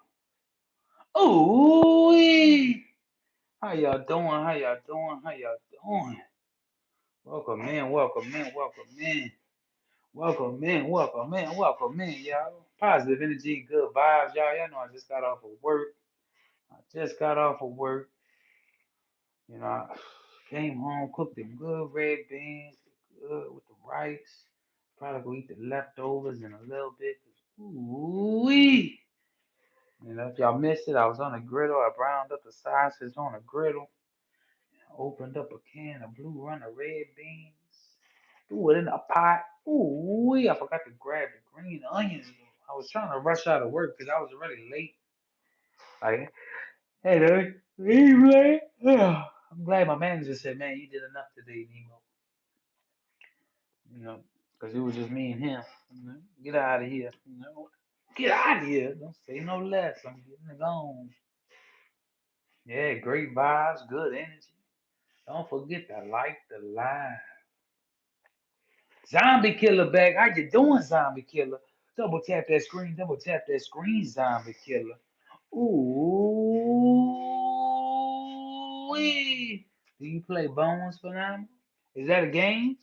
Ooh, how y'all doing? How y'all doing? How y'all doing? Welcome in, welcome in, welcome in. Welcome in, welcome in, welcome in, y'all. Positive energy, good vibes, y'all. Y'all know I just got off of work. I just got off of work. I came home, cooked them good red beans, good with the rice. Probably go eat the leftovers in a little bit. Ooh wee! If y'all missed it, I was on the griddle. I browned up the sausage on the griddle. Opened up a can of Blue Runner red beans. Threw it in a pot. Ooh wee! I forgot to grab the green onions. I was trying to rush out of work because I was already late. Like, hey, dude, you late? I'm glad my manager said, man, you did enough today, Nemo. Because it was just me and him. Get out of here. Get out of here. Don't say no less. I'm getting it on. Yeah, great vibes, good energy. Don't forget to like the live. Zombie Killer back. How you doing, Zombie Killer? Double tap that screen, Zombie Killer. Ooh. Do you play Bones for them? Is that a game?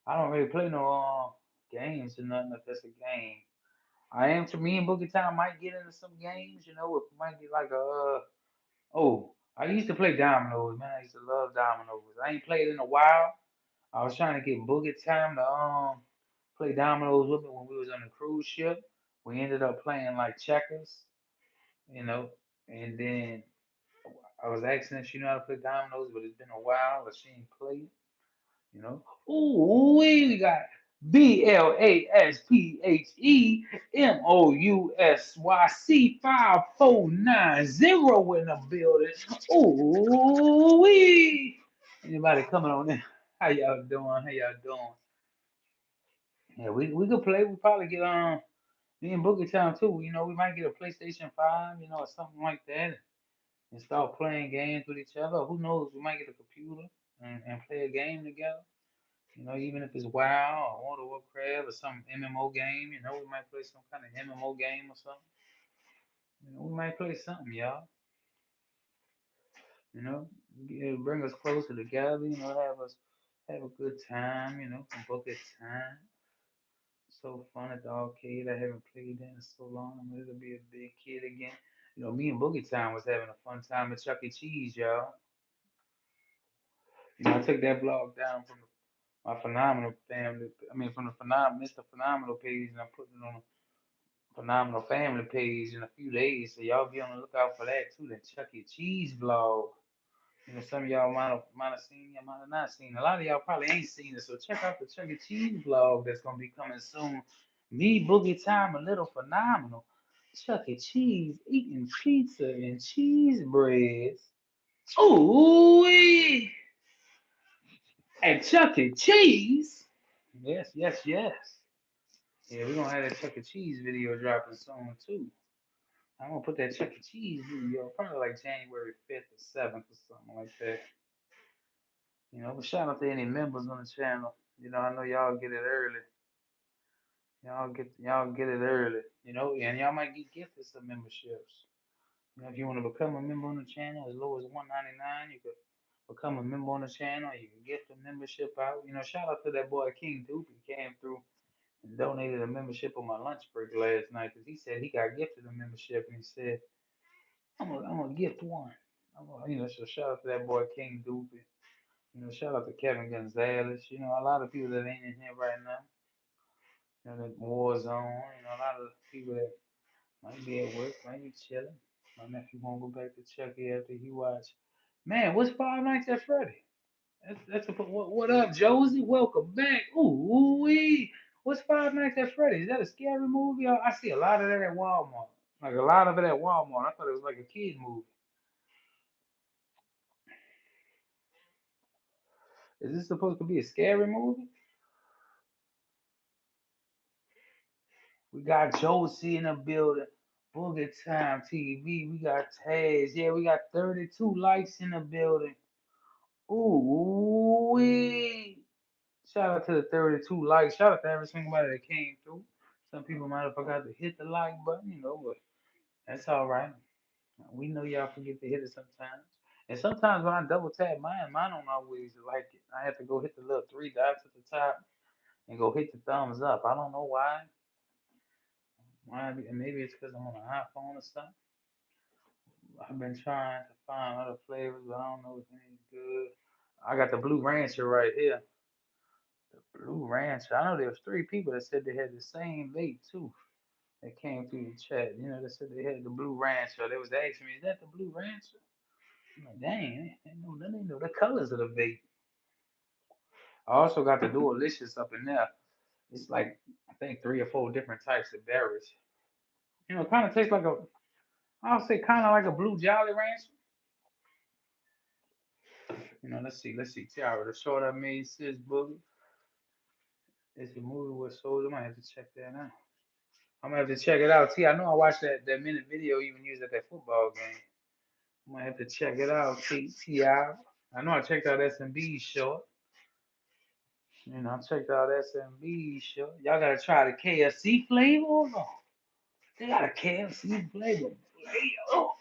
I don't really play no games or nothing if that's a game. I am to me and Boogie Town might get into some games, you know, it might be like a oh, I used to play dominoes, man. I used to love dominoes. I ain't played in a while. I was trying to get Boogie Time to play dominoes with me when we was on the cruise ship. We ended up playing like checkers, you know, and then I was asking if she knew how to play dominoes, but it's been a while, but she ain't played, you know. Ooh, we got BLASPHEMOUSYC 5490 in the building. Ooh, we. Anybody coming on in? How y'all doing? How y'all doing? Yeah, we could play. We probably get me and Boogie Town too. You know, we might get a PlayStation 5, you know, or something like that, and start playing games with each other. Who knows? We might get a computer and play a game together. You know, even if it's WoW or World of Warcraft or some MMO game, you know, we might play some kind of MMO game or something. You know, we might play something, y'all. You know, it'll bring us closer together. You know, have a good time. You know, some Boogie Time. So fun at the arcade. I haven't played that in so long. I'm ready to be a big kid again. You know, me and Boogie Town was having a fun time at Chuck E. Cheese, y'all. You know, I took that vlog down from my phenomenal family. I mean, from the Mr. Phenomenal page, and I put it on the Phenomenal Family page in a few days. So y'all be on the lookout for that too. The Chuck E. Cheese vlog. You know, some of y'all might have seen, y'all might have not seen. A lot of y'all probably ain't seen it. So check out the Chuck E. Cheese vlog that's gonna be coming soon. Me, Boogie Time, a little phenomenal. Chuck E. Cheese eating pizza and cheese breads. Ooh, at Chuck E. Cheese. Yes, yes, yes. Yeah, we're gonna have that Chuck E. Cheese video dropping soon too. I'm gonna put that Chuck E. Cheese video probably like January 5th or 7th or something like that. You know, but shout out to any members on the channel. You know, I know y'all get it early. Y'all get it early. You know, and y'all might get gifted some memberships. You know, if you want to become a member on the channel, as low as $1.99, you could become a member on the channel. You can gift a membership out. You know, shout out to that boy King Dupe. He came through and donated a membership on my lunch break last night because he said he got gifted a membership and he said, I'm gonna gift one. You know, so shout out to that boy King Dupe. You know, shout out to Kevin Gonzalez. You know, a lot of people that ain't in here right now. You know, that war zone. You know, a lot of people that might be at work, might be chilling. My nephew won't go back to Chucky after he watch. Man, what's Five Nights at Freddy? That's a what up, Josie? Welcome back. Ooh wee. What's Five Nights at Freddy? Is that a scary movie? I see a lot of that at Walmart. Like a lot of it at Walmart. I thought it was like a kid movie. Is this supposed to be a scary movie? We got Josie in the building. Boogie Time TV. We got Taz. Yeah, we got 32 likes in the building. Ooh wee. Shout out to the 32 likes. Shout out to every single body that came through. Some people might have forgot to hit the like button, you know, but that's all right. We know y'all forget to hit it sometimes. And sometimes when I double tap mine don't always like it. I have to go hit the little three dots at the top and go hit the thumbs up. I don't know why. Why? Maybe it's because I'm on an iPhone or something. I've been trying to find other flavors, but I don't know if any's good. I got the Blue Rancher right here. The Blue Rancher. I know there was three people that said they had the same vape too. That came through the chat. You know, they said they had the Blue Rancher. They was asking me, is that the Blue Rancher? I'm like, dang, they didn't know the colors of the vape. I also got the Dualicious up in there. It's like I think three or four different types of berries. You know, it kind of tastes like I'll say kind of like a Blue Jolly Rancher. You know, let's see. Tiara, the short I made, sis Boogie. It's a movie with souls. I might have to check that out. I'm gonna have to check it out. T, I know I watched that minute video you even used at that football game. I might have to check it out. I know I checked out SMB's short. You know, I checked out SMB's short. Y'all gotta try the KFC flavor. Hold on. They got a KFC flavor. Oh.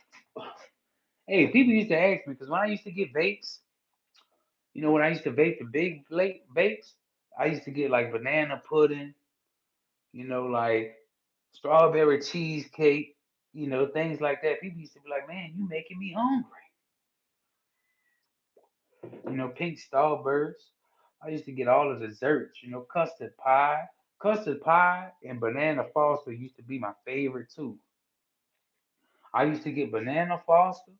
Hey, people used to ask me because when I used to get vapes, When I used to bake the big bakes, I used to get like banana pudding, like strawberry cheesecake, things like that. People used to be like, "Man, you making me hungry." Pink starbursts. I used to get all the desserts, custard pie and banana foster used to be my favorite too. I used to get banana foster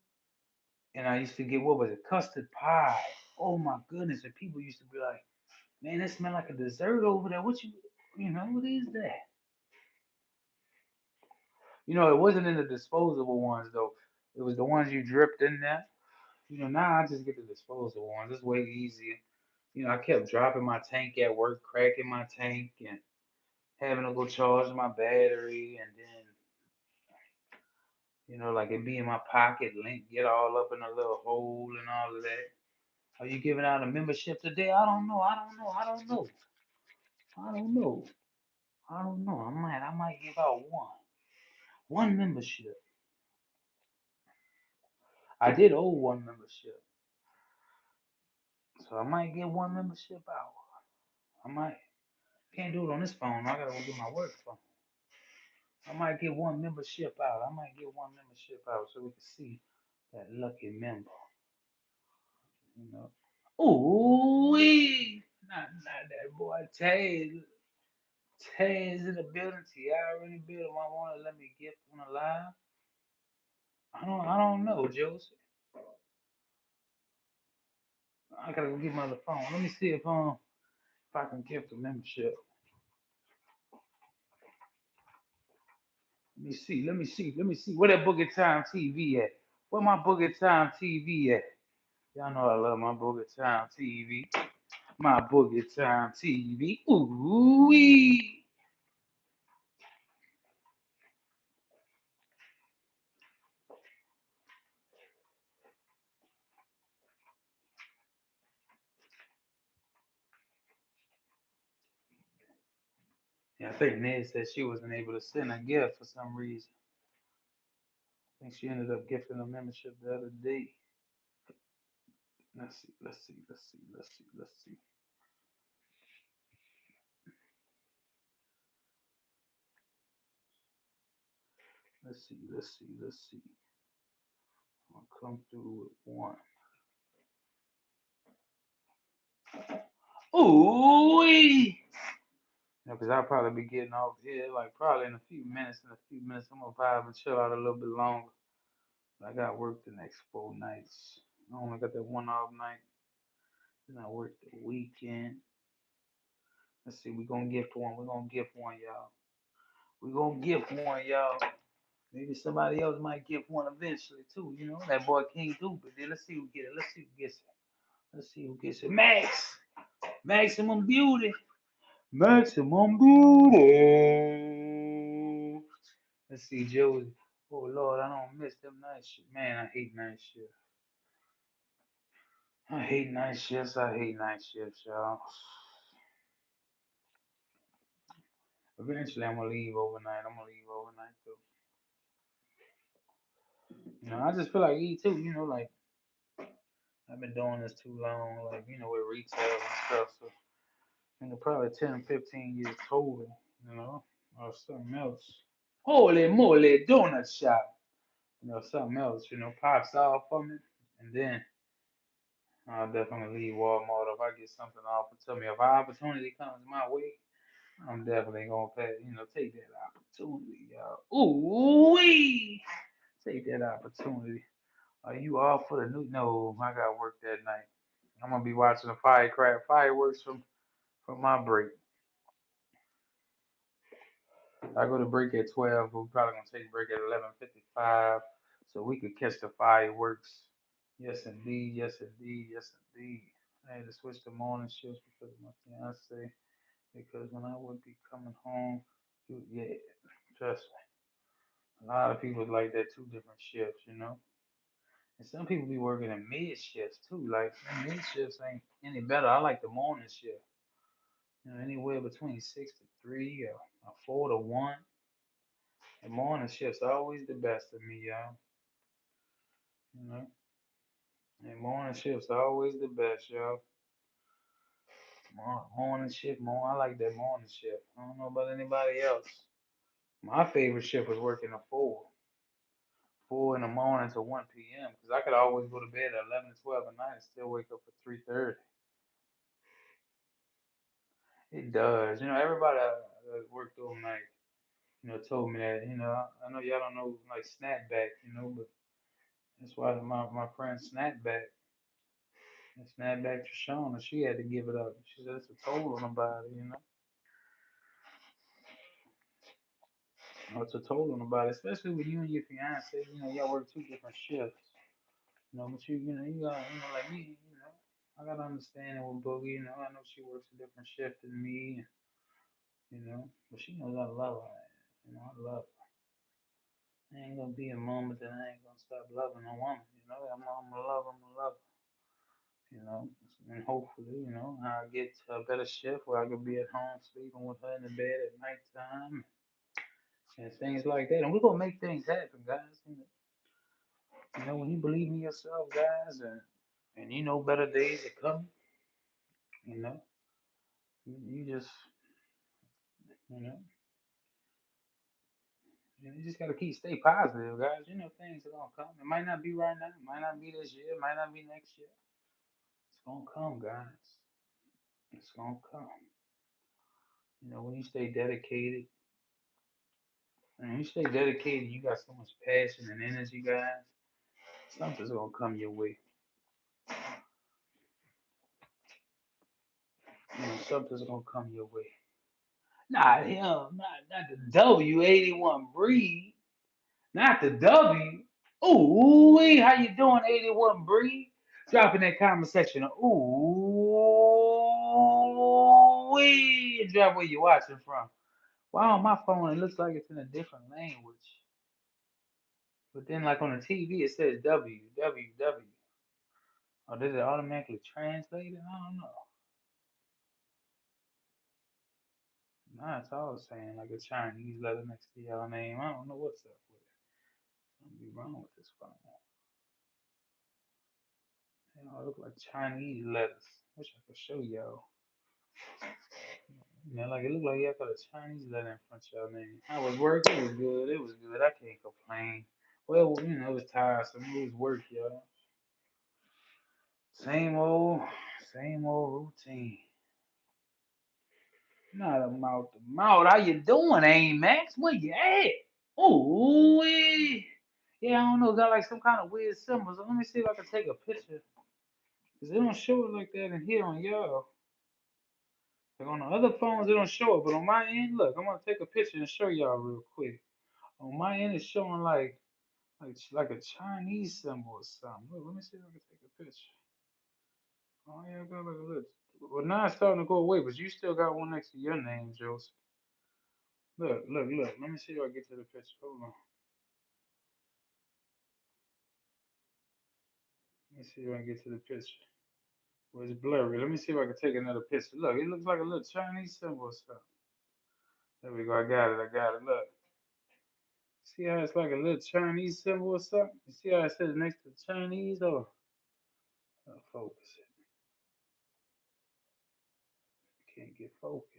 and I used to get what was it, custard pie. Oh my goodness! And people used to be like, "Man, that smell like a dessert over there. What is that?" It wasn't in the disposable ones though. It was the ones you dripped in there. Now I just get the disposable ones. It's way easier. I kept dropping my tank at work, cracking my tank, and having to go charge my battery, and then like it be in my pocket, link get all up in a little hole and all of that. Are you giving out a membership today? I don't know. I don't know. I don't know. I don't know. I don't know. I might give out one membership. I did owe one membership, so I might get one membership out. I might. Can't do it on this phone. I gotta go get my work phone. I might get one membership out. I might get one membership out so we can see that lucky member. You know. Ooh, not that boy Tay. Tay is in the building. Ti already built. I want to let me gift one alive. I don't know, Joseph. I gotta go get my other phone. Let me see if I can gift a membership. Let me see. Let me see. Let me see. Where that Boogie Time TV at? Where my Boogie Time TV at? Y'all know I love my Boogie Time TV. My Boogie Time TV. Ooh wee. Yeah, I think Ned said she wasn't able to send a gift for some reason. I think she ended up gifting a membership the other day. Let's see. Let's see. Let's see. Let's see. Let's see. Let's see. Let's see. Let's see. I'll come through with one. Ooh wee. Because I'll probably be getting off here like probably in a few minutes. In a few minutes, I'm gonna probably chill out a little bit longer. I got work the next 4 nights. I only got that one off night. Then I work the weekend. Let's see, we're gonna gift one. We're gonna gift one, y'all. We're gonna gift one, y'all. Maybe somebody else might gift one eventually too. That boy King do, but then let's see who get it. Let's see who gets it. Let's see who gets it. Max! Maximum beauty! Maximum beauty! Let's see, Joey. Oh Lord, I don't miss them night shifts. Man, I hate night shifts. I hate night shifts. I hate night shifts, y'all. Eventually, I'm gonna leave overnight. I'm gonna leave overnight too. I just feel like E too. Like I've been doing this too long. Like with retail and stuff. So probably 10, 15 years total. Or something else. Holy moly, donut shop. Something else. Pops off for me, and then I'll definitely leave Walmart if I get something offered to me. If an opportunity comes my way, I'm definitely gonna pay. Take that opportunity, y'all. Ooh wee! Take that opportunity. Are you off for the new? No, I got work that night. I'm gonna be watching the fireworks from my break. I go to break at 12. We're probably gonna take a break at 11:55, so we could catch the fireworks. Yes, indeed. Yes, indeed. Yes, indeed. I had to switch to morning shifts because of my fiance. Because when I would be coming home, yeah, trust me. A lot of people like that two different shifts. And some people be working in mid shifts too. Like mid shifts ain't any better. I like the morning shift. Anywhere between 6 to 3 or 4 to 1. The morning shift's always the best of me, y'all. You know. And morning shifts are always the best, yo. Morning shift, I like that morning shift. I don't know about anybody else. My favorite shift was working a 4 in the morning to 1 p.m. because I could always go to bed at 11 to 12 at night and still wake up at 3:30. It does. Everybody that worked all night, told me that. I know y'all don't know like snapback, but that's why my friend snapback, and snapback Trishana, she had to give it up. She said it's a toll on the body. It's a toll on the body, especially with you and your fiance. Y'all work two different shifts. But you got, like me, I got to understand it with Boogie. I know she works a different shift than me, but she knows I love her. I love her. There ain't gonna be a moment that I ain't gonna stop loving a woman. I'm gonna love her, I'm gonna love her. You know, and hopefully, I get to a better shift where I could be at home sleeping with her in the bed at nighttime and things like that. And we're gonna make things happen, guys. When you believe in yourself, guys, and better days are coming, you know, you just, you know, you just gotta stay positive, guys. Things are gonna come. It might not be right now, it might not be this year, it might not be next year. It's gonna come, guys. It's gonna come. When you stay dedicated, and you stay dedicated, you got so much passion and energy, guys. Something's gonna come your way. Something's gonna come your way. Not him, not the W81 breed. Not the W. Ooh, how you doing, 81 Bree? Drop in that comment section. Ooh, drop where you watching from. Wow, on my phone it looks like it's in a different language. But then, like on the TV, it says W, W, W. Or did it automatically translate it? I don't know. Nah, it's all saying like a Chinese letter next to y'all name. I don't know what's up with it. Something be wrong with this phone. It look like Chinese letters. Wish I could show y'all. Like it looked like y'all got a Chinese letter in front of y'all name. I was work. It was good. It was good. I can't complain. Well, it was tiresome. It was work, y'all. Same old, same old routine. Not a mouth to mouth. How you doing, Aim Max? Where you at? Ooh, yeah. I don't know. Got like some kind of weird symbols. Let me see if I can take a picture. Cause they don't show it like that in here on y'all. Like on the other phones, it don't show it. But on my end, look, I'm gonna take a picture and show y'all real quick. On my end, it's showing like a Chinese symbol or something. Look, let me see if I can take a picture. Oh yeah, I got like a little. Well, now it's starting to go away, but you still got one next to your name, Joseph. Look, look, look. Let me see if I get to the picture. Hold on. Let me see if I can get to the picture. Well, it's blurry. Let me see if I can take another picture. Look, it looks like a little Chinese symbol or something. There we go. I got it. I got it. Look. See how it's like a little Chinese symbol or something? You see how it says next to Chinese? Oh, focus it. Can't get focused.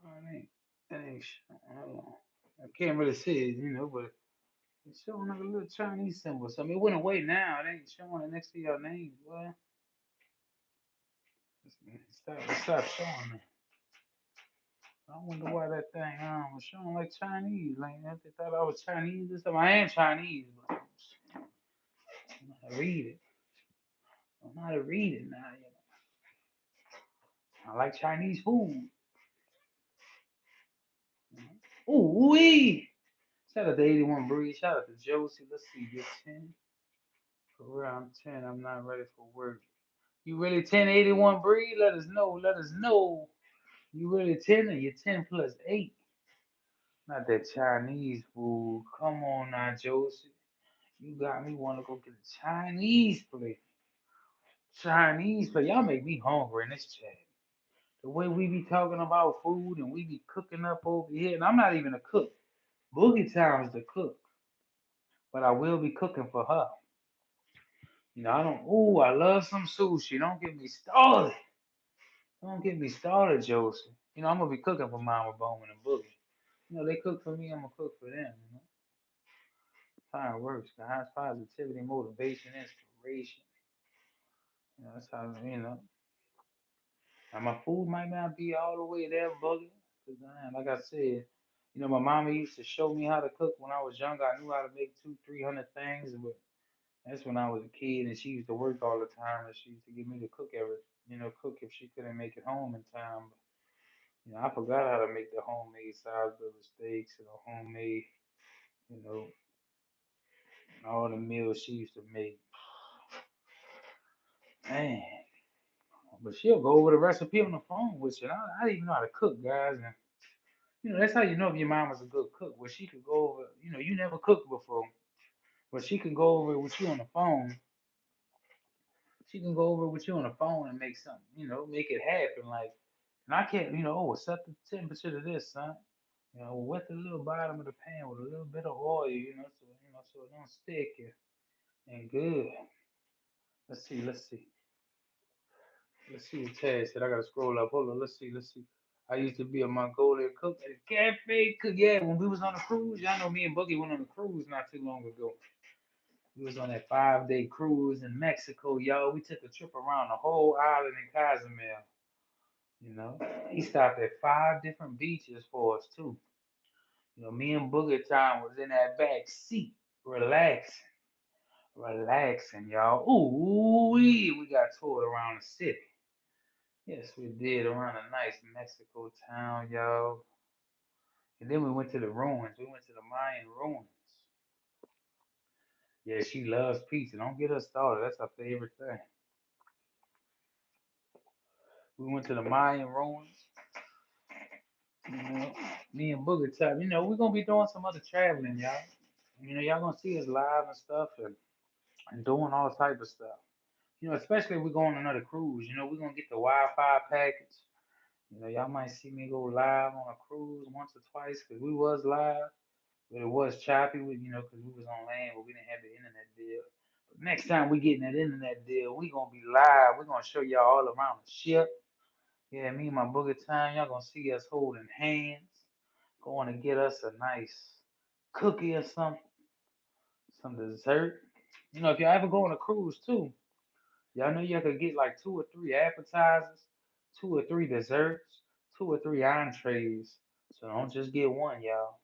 Oh, it ain't hold on. I can't really see it, but it's showing like a little Chinese symbol. So I mean, it went away now. It ain't showing it next to your names. Well, stop showing it. I wonder why that thing was showing like Chinese. Like they thought I was Chinese or something. I am Chinese, but I don't know how to read it. I don't know how to read it now. I like Chinese food. Ooh wee! Shout out to 81 Breeze. Shout out to Josie. Let's see, you're 10. For real, I'm 10. I'm not ready for work. You really 1081 Breed? Let us know. Let us know. You really 10 or you 10 plus 8? Not that Chinese food. Come on now, Josie. You got me want to go get a Chinese plate. Chinese plate. Y'all make me hungry in this chat. The way we be talking about food and we be cooking up over here. And I'm not even a cook. Boogie Town is the cook, but I will be cooking for her. I don't. Ooh, I love some sushi. Don't get me started. Don't get me started, Joseph. I'm gonna be cooking for Mama Bowman and Boogie. They cook for me. I'm gonna cook for them. How it works, guys. Positivity, motivation, inspiration. That's how. And my food might not be all the way there, Boogie. 'Cause, like I said, my mama used to show me how to cook when I was younger. I knew how to make 300 things, but that's when I was a kid, and she used to work all the time, and she used to get me to cook cook if she couldn't make it home in time. But, I forgot how to make the homemade side-built steaks and the homemade, you know, all the meals she used to make. Man, but she'll go over the recipe on the phone with you. And I didn't even know how to cook, guys. And that's how you know if your mom was a good cook. Where she could go over, you never cooked before, but she can go over it with you on the phone. She can go over it with you on the phone and make something, make it happen. Like, and I can't, set the temperature to this, son. Wet the little bottom of the pan with a little bit of oil, so it don't stick and good. Let's see the tag said. I gotta scroll up. Hold on, let's see. I used to be a Mongolian cook at a cafe cook. Yeah, when we was on a cruise, y'all know me and Boogie went on a cruise not too long ago. We was on that 5-day cruise in Mexico, y'all. We took a trip around the whole island in Cozumel. You know, he stopped at 5 different beaches for us too. Me and Boogie Time was in that back seat, relaxing, y'all. Ooh, we got toured around the city. Yes, we did around a nice Mexico town, y'all. And then we went to the ruins. We went to the Mayan ruins. Yeah, she loves pizza. Don't get us started. That's her favorite thing. We went to the Mayan ruins. You know, me and Booger Top. We're gonna be doing some other traveling, y'all. Y'all gonna see us live and stuff and doing all type of stuff. Especially if we go on another cruise. We're gonna get the Wi-Fi package. Y'all might see me go live on a cruise once or twice because we was live. But it was choppy with, because we was on land, but we didn't have the internet deal. But next time we getting that internet deal, we gonna be live. We're gonna show y'all all around the ship. Yeah, me and my booger time, y'all gonna see us holding hands, going to get us a nice cookie or something, some dessert. If y'all ever go on a cruise too, y'all know y'all could get like 2 or 3 appetizers, 2 or 3 desserts, 2 or 3 entrees. So don't just get one, y'all.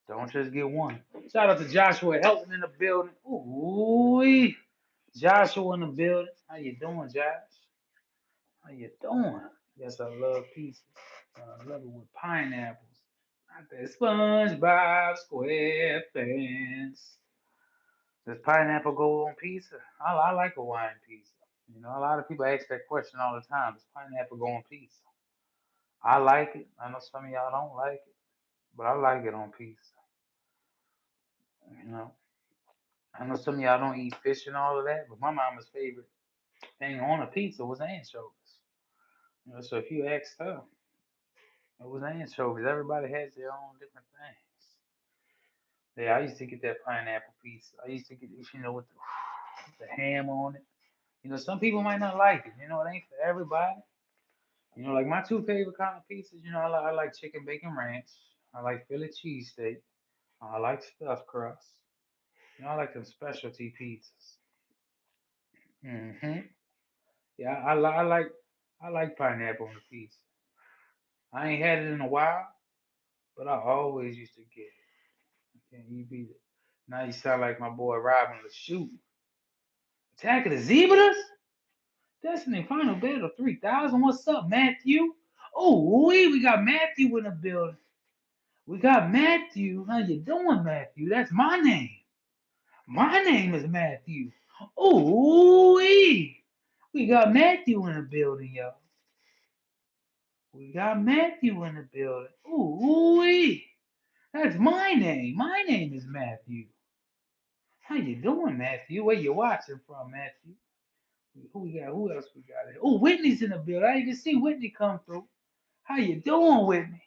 Don't just get one. Shout out to Joshua Helton in the building. Ooh, Joshua in the building. How you doing, Josh? How you doing? Yes, I love pizza. I love it with pineapples. Not that SpongeBob SquarePants. Does pineapple go on pizza? I like Hawaiian pizza. A lot of people ask that question all the time. Does pineapple go on pizza? I like it. I know some of y'all don't like it, but I like it on pizza. You know, I know some of y'all don't eat fish and all of that, but my mama's favorite thing on a pizza was anchovies. So if you asked her, it was anchovies. Everybody has their own different things. Yeah, I used to get that pineapple pizza. I used to get it, with the ham on it. Some people might not like it. It ain't for everybody. Like my 2 favorite kind of pizzas. I like chicken bacon ranch. I like Philly cheesesteak. I like stuffed crust. I like them specialty pizzas. Yeah, I like pineapple on the pizza. I ain't had it in a while, but I always used to get it. Can't you beat it? Now you sound like my boy Robin LeShoot. Attack of the Zebras? Destiny Final Battle 3000. What's up, Matthew? Oh, we got Matthew in the building. We got Matthew. How you doing, Matthew? That's my name. My name is Matthew. Oh, we got Matthew in the building, y'all. We got Matthew in the building. Ooh, that's my name. My name is Matthew. How you doing, Matthew? Where you watching from, Matthew? Who we got? Who else we got? Oh, Whitney's in the building. I didn't even see Whitney come through. How you doing, Whitney?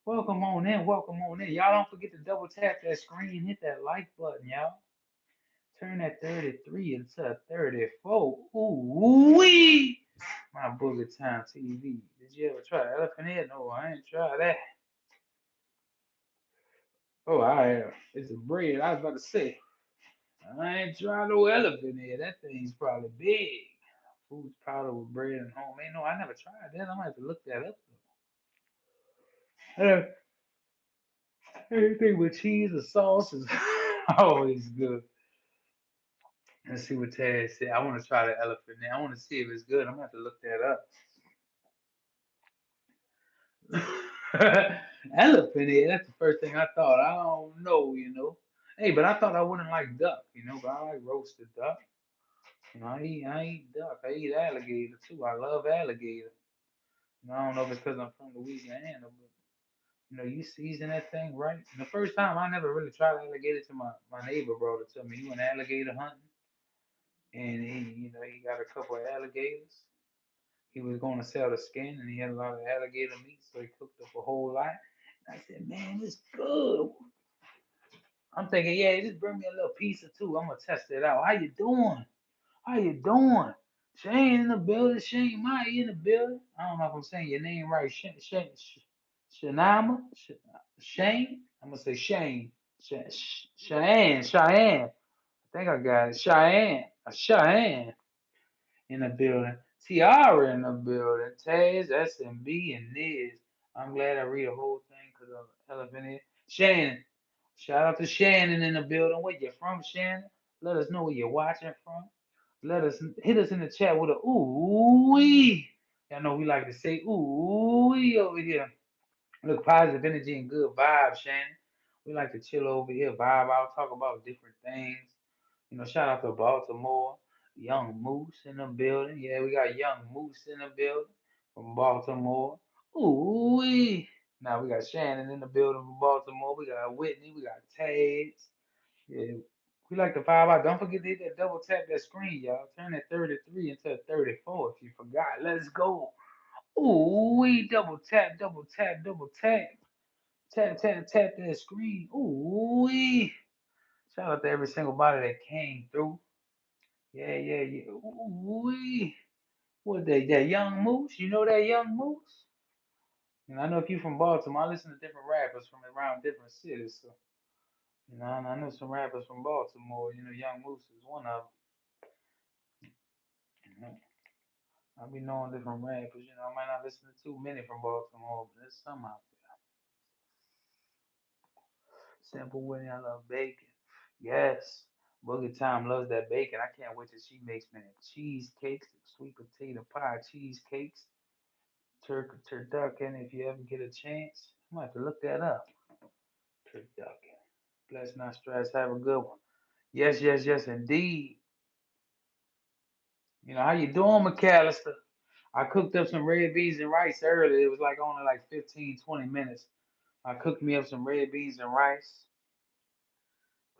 Welcome on in, welcome on in. Y'all don't forget to double tap that screen, hit that like button, y'all. Turn that 33 into 34. Ooh wee! My Booger Time TV. Did you ever try elephant head? No, I ain't tried that. Oh, I have. It's a bread. I was about to say, I ain't tried no elephant head. That thing's probably big. Food powder with bread and homemade. No, I never tried that. I might have to look that up. Uh, Anything with cheese or sauce is always good. Let's see what Tad said. I want to try the elephant head. I want to see if it's good. I'm gonna have to look that up. Elephant head. That's the first thing I thought. I don't know. Hey, but I thought I wouldn't like duck. But I like roasted duck. I eat duck. I eat alligator too. I love alligator. I don't know if it's because I'm from Louisiana, but you season that thing right. And the first time I never really tried alligator till my neighbor brought it to me. He went alligator hunting, and he got a couple of alligators. He was going to sell the skin, and he had a lot of alligator meat, so he cooked up a whole lot. And I said, man, this good. I'm thinking, yeah, just bring me a little piece or two. I'm gonna test it out. How you doing? How you doing? Shane in the building. Shane Maya in the building. I don't know if I'm saying your name right. Shanama? Shane? I'm gonna say Shane. Cheyenne. I think I got it. Cheyenne in the building. Tiara in the building. Taz, SMB, and Niz. I'm glad I read the whole thing because of Elephant in. Shannon. Shout out to Shannon in the building. Where you from, Shannon? Let us know where you're watching from. Let us hit us in the chat with a ooh wee. Y'all know we like to say ooh wee over here. Look, positive energy and good vibes, Shannon. We like to chill over here, vibe out, talk about different things. Shout out to Baltimore. Young Moose in the building. Yeah, we got Young Moose in the building from Baltimore. Ooh wee. Now we got Shannon in the building from Baltimore. We got Whitney. We got Tags. Yeah, we like to vibe out. Don't forget to hit that double tap that screen, y'all. Turn that 33 into a 34 if you forgot. Let's go. Ooh, we double tap, double tap, double tap. Tap, tap, tap that screen. Ooh, we. Shout out to every single body that came through. Yeah, yeah, yeah. Ooh, we. What that young moose? You know that young moose? And I know if you from Baltimore, I listen to different rappers from around different cities. So, and I know some rappers from Baltimore. Young Moose is one of them. I be knowing different rappers. I might not listen to too many from Baltimore, but there's some out there. Simple Winnie, I love bacon. Yes. Boogie Time loves that bacon. I can't wait till she makes me cheesecakes, sweet potato pie cheesecakes, turducken. If you ever get a chance, I might have to look that up. Turducken. Bless not stress. Have a good one. Yes, yes, yes, indeed. How you doing, McAllister? I cooked up some red beans and rice earlier. It was like only like 15, 20 minutes. I cooked me up some red beans and rice.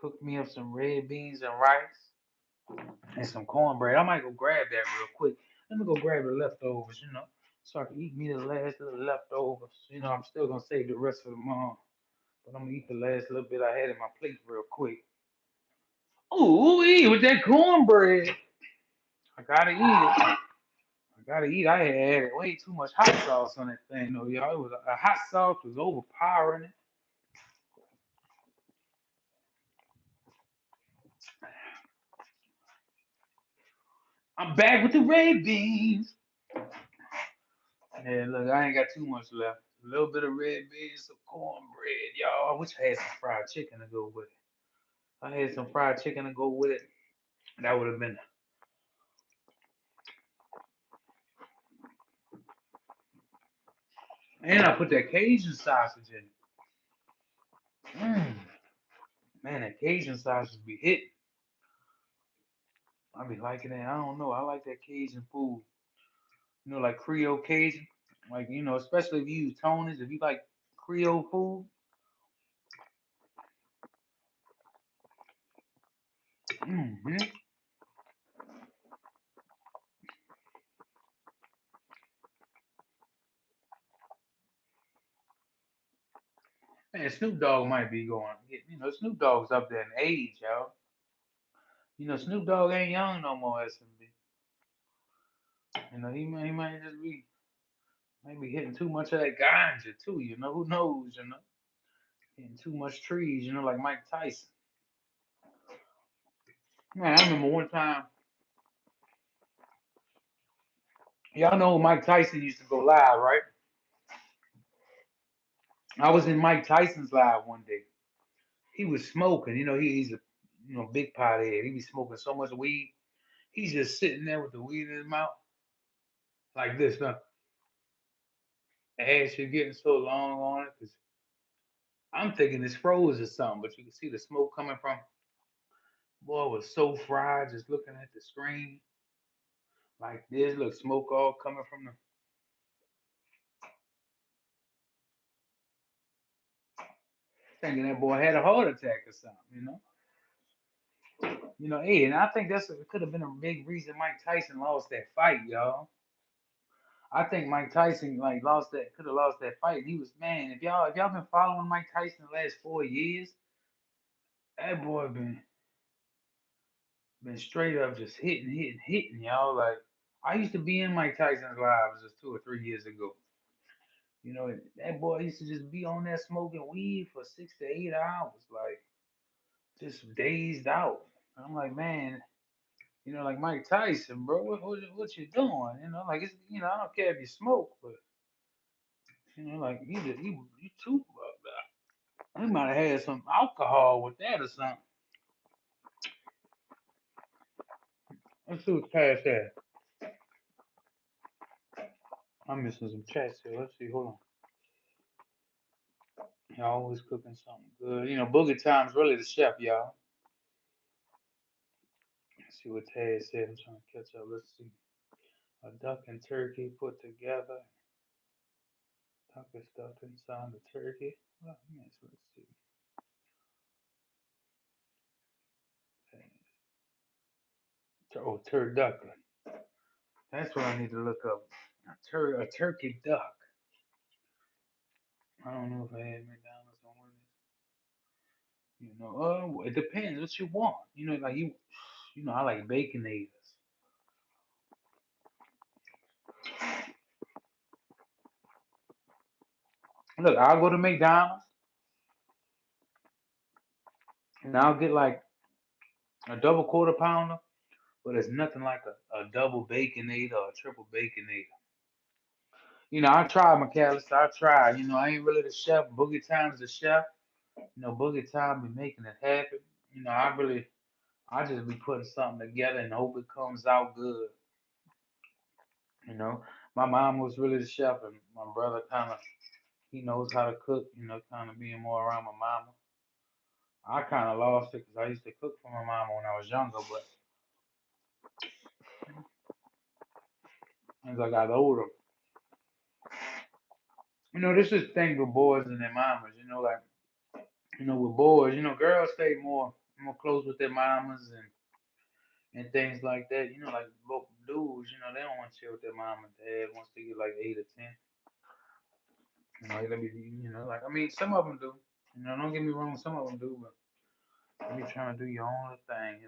Cooked me up some red beans and rice and some cornbread. I might go grab that real quick. Let me go grab the leftovers, so I can eat me the last little leftovers. I'm still gonna save the rest for tomorrow, but I'm gonna eat the last little bit I had in my plate real quick. Ooh, eat with that cornbread. I gotta eat it. I gotta eat. I had added way too much hot sauce on that thing, though, y'all. It was a hot sauce was overpowering it. I'm back with the red beans. Yeah, look, I ain't got too much left. A little bit of red beans, some cornbread, y'all. I wish I had some fried chicken to go with it. If I had some fried chicken to go with it, that would have been. And I put that Cajun sausage in it. Mm, man, that Cajun sausage be hitting. I be liking that. I don't know. I like that Cajun food. Like Creole Cajun. Like, especially if you use Tony's, if you like Creole food. Hmm. Man, Snoop Dogg might be going. Snoop Dogg's up there in age, yo. Snoop Dogg ain't young no more. SMB. He might just be maybe hitting too much of that ganja too. Who knows? Hitting too much trees. Like Mike Tyson. Man, I remember one time. Y'all know Mike Tyson used to go live, right? I was in Mike Tyson's live one day. He was smoking. He's a big pothead. He be smoking so much weed. He's just sitting there with the weed in his mouth like this, huh? The ass is getting so long on it because I'm thinking it's froze or something, but you can see the smoke coming from. Boy, I was so fried just looking at the screen like this. Look, smoke all coming from the. Thinking that boy had a heart attack or something. Hey, and I think it could have been a big reason Mike Tyson lost that fight, y'all. I think Mike Tyson like could have lost that fight. He was man. If y'all been following Mike Tyson the last 4 years, that boy been straight up just hitting, y'all. Like I used to be in Mike Tyson's lives just 2 or 3 years ago. That boy used to just be on there smoking weed for 6 to 8 hours, like just dazed out. I'm like, man, like Mike Tyson, bro, what you doing? Like it's, I don't care if you smoke, but like you too. He might have had some alcohol with that or something. Let's see what's past that. I'm missing some chats here. Let's see. Hold on. Y'all always cooking something good. Boogie Time's really the chef, y'all. Let's see what Taz said. I'm trying to catch up. Let's see. A duck and turkey put together. Duck is stuffed inside the turkey. Well, yes, let's see. Oh, turducken. That's what I need to look up. A turkey duck. I don't know if I had McDonald's on one of these. It depends what you want. Like I like baconators. Look, I'll go to McDonald's and I'll get like a double quarter pounder, but it's nothing like a double baconator or a triple baconator. I tried McAllister. I tried. I ain't really the chef. Boogie Time's the chef. Boogie Time be making it happen. I just be putting something together and hope it comes out good. You know, my mom was really the chef, and my brother he knows how to cook. Kind of being more around my mama. I kind of lost it because I used to cook for my mama when I was younger, but as I got older, this is the thing with boys and their mamas. Like with boys, girls stay more close with their mamas and things like that. Like both dudes, they don't want to chill with their mom and dad once they get like 8 or 10. Let me, like I mean, some of them do. Don't get me wrong, some of them do, but you trying to do your own thing.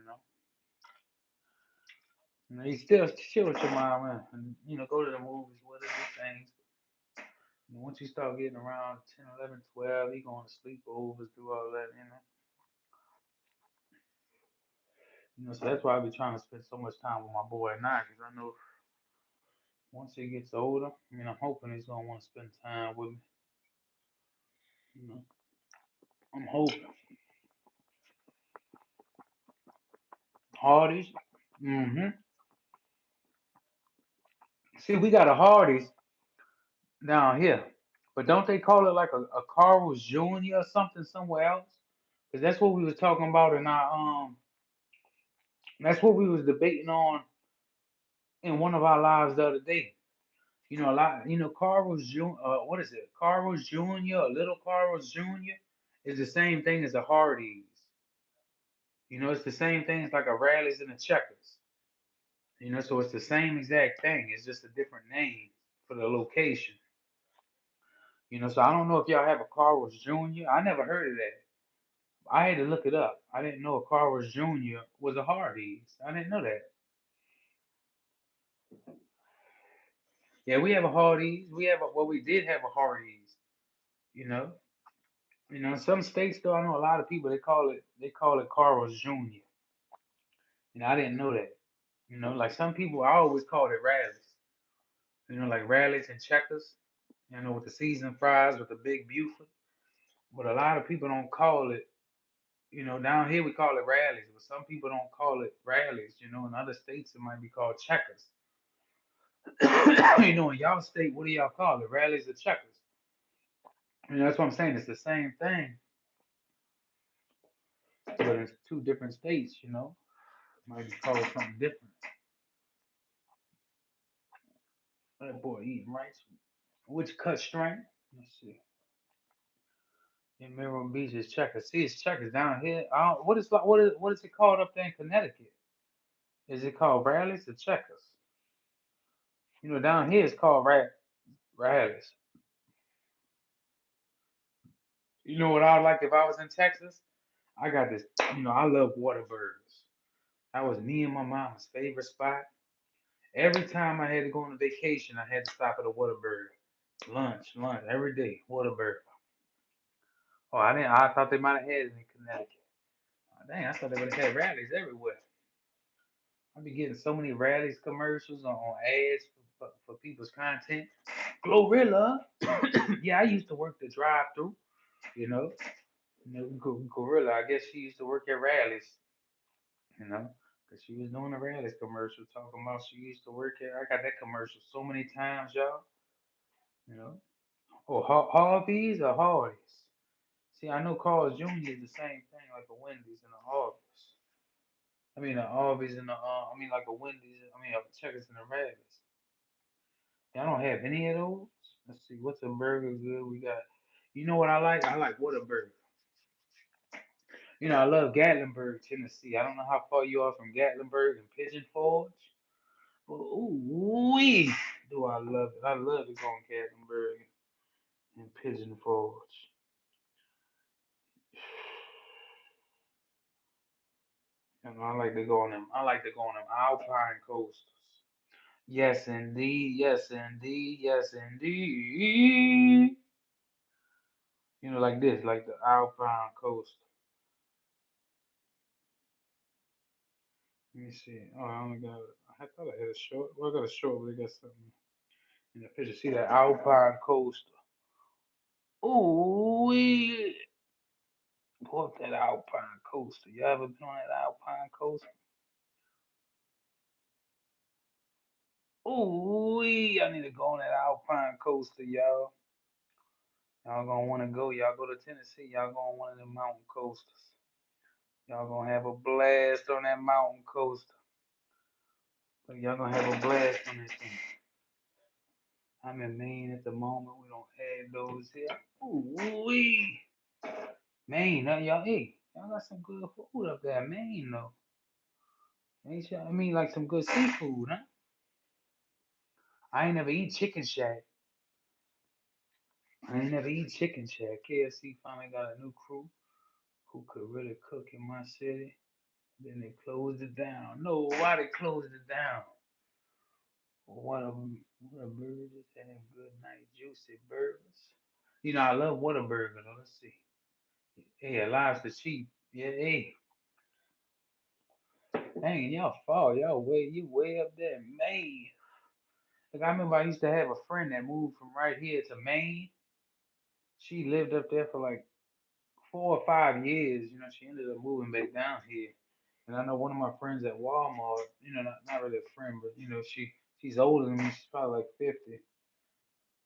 You still chill with your mom and go to the movies, whatever things. Once you start getting around 10, 11, 12, you going to sleepovers, do all that. So that's why I be trying to spend so much time with my boy now, because I know once he gets older, I'm hoping he's gonna want to spend time with me. You know, I'm hoping. Hardee's. Mm-hmm. See, we got a Hardee's down here, but don't they call it like a Carl's Jr. or something somewhere else? Because that's what we was talking about in our that's what we was debating on in one of our lives the other day. A lot. Carl's Jr. What is it? Carl's Jr. or Little Carl's Jr. is the same thing as a Hardee's. It's the same thing as like a Rallies and a Checkers. So it's the same exact thing. It's just a different name for the location. So I don't know if y'all have a Carl's Jr. I never heard of that. I had to look it up. I didn't know a Carl's Jr. was a Hardee's. I didn't know that. Yeah, we have a Hardee's. Well, we did have a Hardee's. You know, in some states though, I know a lot of people they call it Carl's Jr. I didn't know that. Like some people, I always called it Rallies. Like Rallies and Checkers. With the seasoned fries with the big Buford. But a lot of people don't call it. Down here we call it Rallies, but some people don't call it Rallies. In other states it might be called Checkers. In y'all state, what do y'all call it? Rallies or Checkers? That's what I'm saying. It's the same thing, but it's two different states. Might be called something different. That boy eating rice. Which cut strength? Let's see. In Mineral Beach is Checkers. See, it's Checkers down here. What is it called up there in Connecticut? Is it called Rallies or Checkers? Down here it's called Rallies. You know what I would like if I was in Texas? I got this. I love Whataburgers. That was me and my mom's favorite spot. Every time I had to go on a vacation, I had to stop at a Whataburger. Lunch, every day, Whataburger. Oh, I didn't. I thought they might have had it in Connecticut. Oh, dang, I thought they would have had rallies everywhere. I be getting so many rallies commercials on ads for people's content. Glorilla. Yeah, I used to work the drive-through. You know, Gorilla. I guess she used to work at rallies. You know, because she was doing a rallies commercial talking about she used to work at. I got that commercial so many times, y'all. You know, oh Harvey's or Hardee's. See, I know Carl's Jr. is the same thing, like a Wendy's and a Harvey's. I mean, a Arby's and like a Wendy's. A Checkers and a Rallies. I don't have any of those. Let's see, what's a burger good? We got. You know what I like? I like Whataburger. I love Gatlinburg, Tennessee. I don't know how far you are from Gatlinburg and Pigeon Forge. But ooh wee, do I love it? I love to go on Gatlinburg and Pigeon Forge. I like to go on them. I like to go on them Alpine coasters. Yes, indeed. Yes, indeed. Yes, indeed. Like this, like the Alpine coaster. Let me see. Oh, I only got. I thought I had a short. Well, I got a short, but I got something in the picture. See that Alpine coaster? Ooh, we pull up that Alpine coaster. You ever been on that Alpine coaster? Ooh, I need to go on that Alpine coaster, y'all. Y'all gonna want to go. Y'all go to Tennessee. Y'all gonna one of them mountain coasters. Y'all gonna have a blast on that mountain coaster. Like, y'all gonna have a blast on this thing. I'm in Maine at the moment. We don't have those here. Ooh wee. Maine, y'all, hey, y'all got some good food up there, Maine though. Ain't y'all? Like some good seafood, huh? I ain't never eat Chicken Shack. I ain't never eat Chicken Shack. KFC finally got a new crew who could really cook in my city. Then they closed it down. No, why they closed it down? What a burgers have good night juicy burgers. I love Whataburger though. Let's see. Hey, lobster cheap. Yeah, hey. Dang, y'all fall. You way up there, Maine. Like I remember I used to have a friend that moved from right here to Maine. She lived up there for like 4 or 5 years. She ended up moving back down here. And I know one of my friends at Walmart, not really a friend, but she's older than me. She's probably like 50.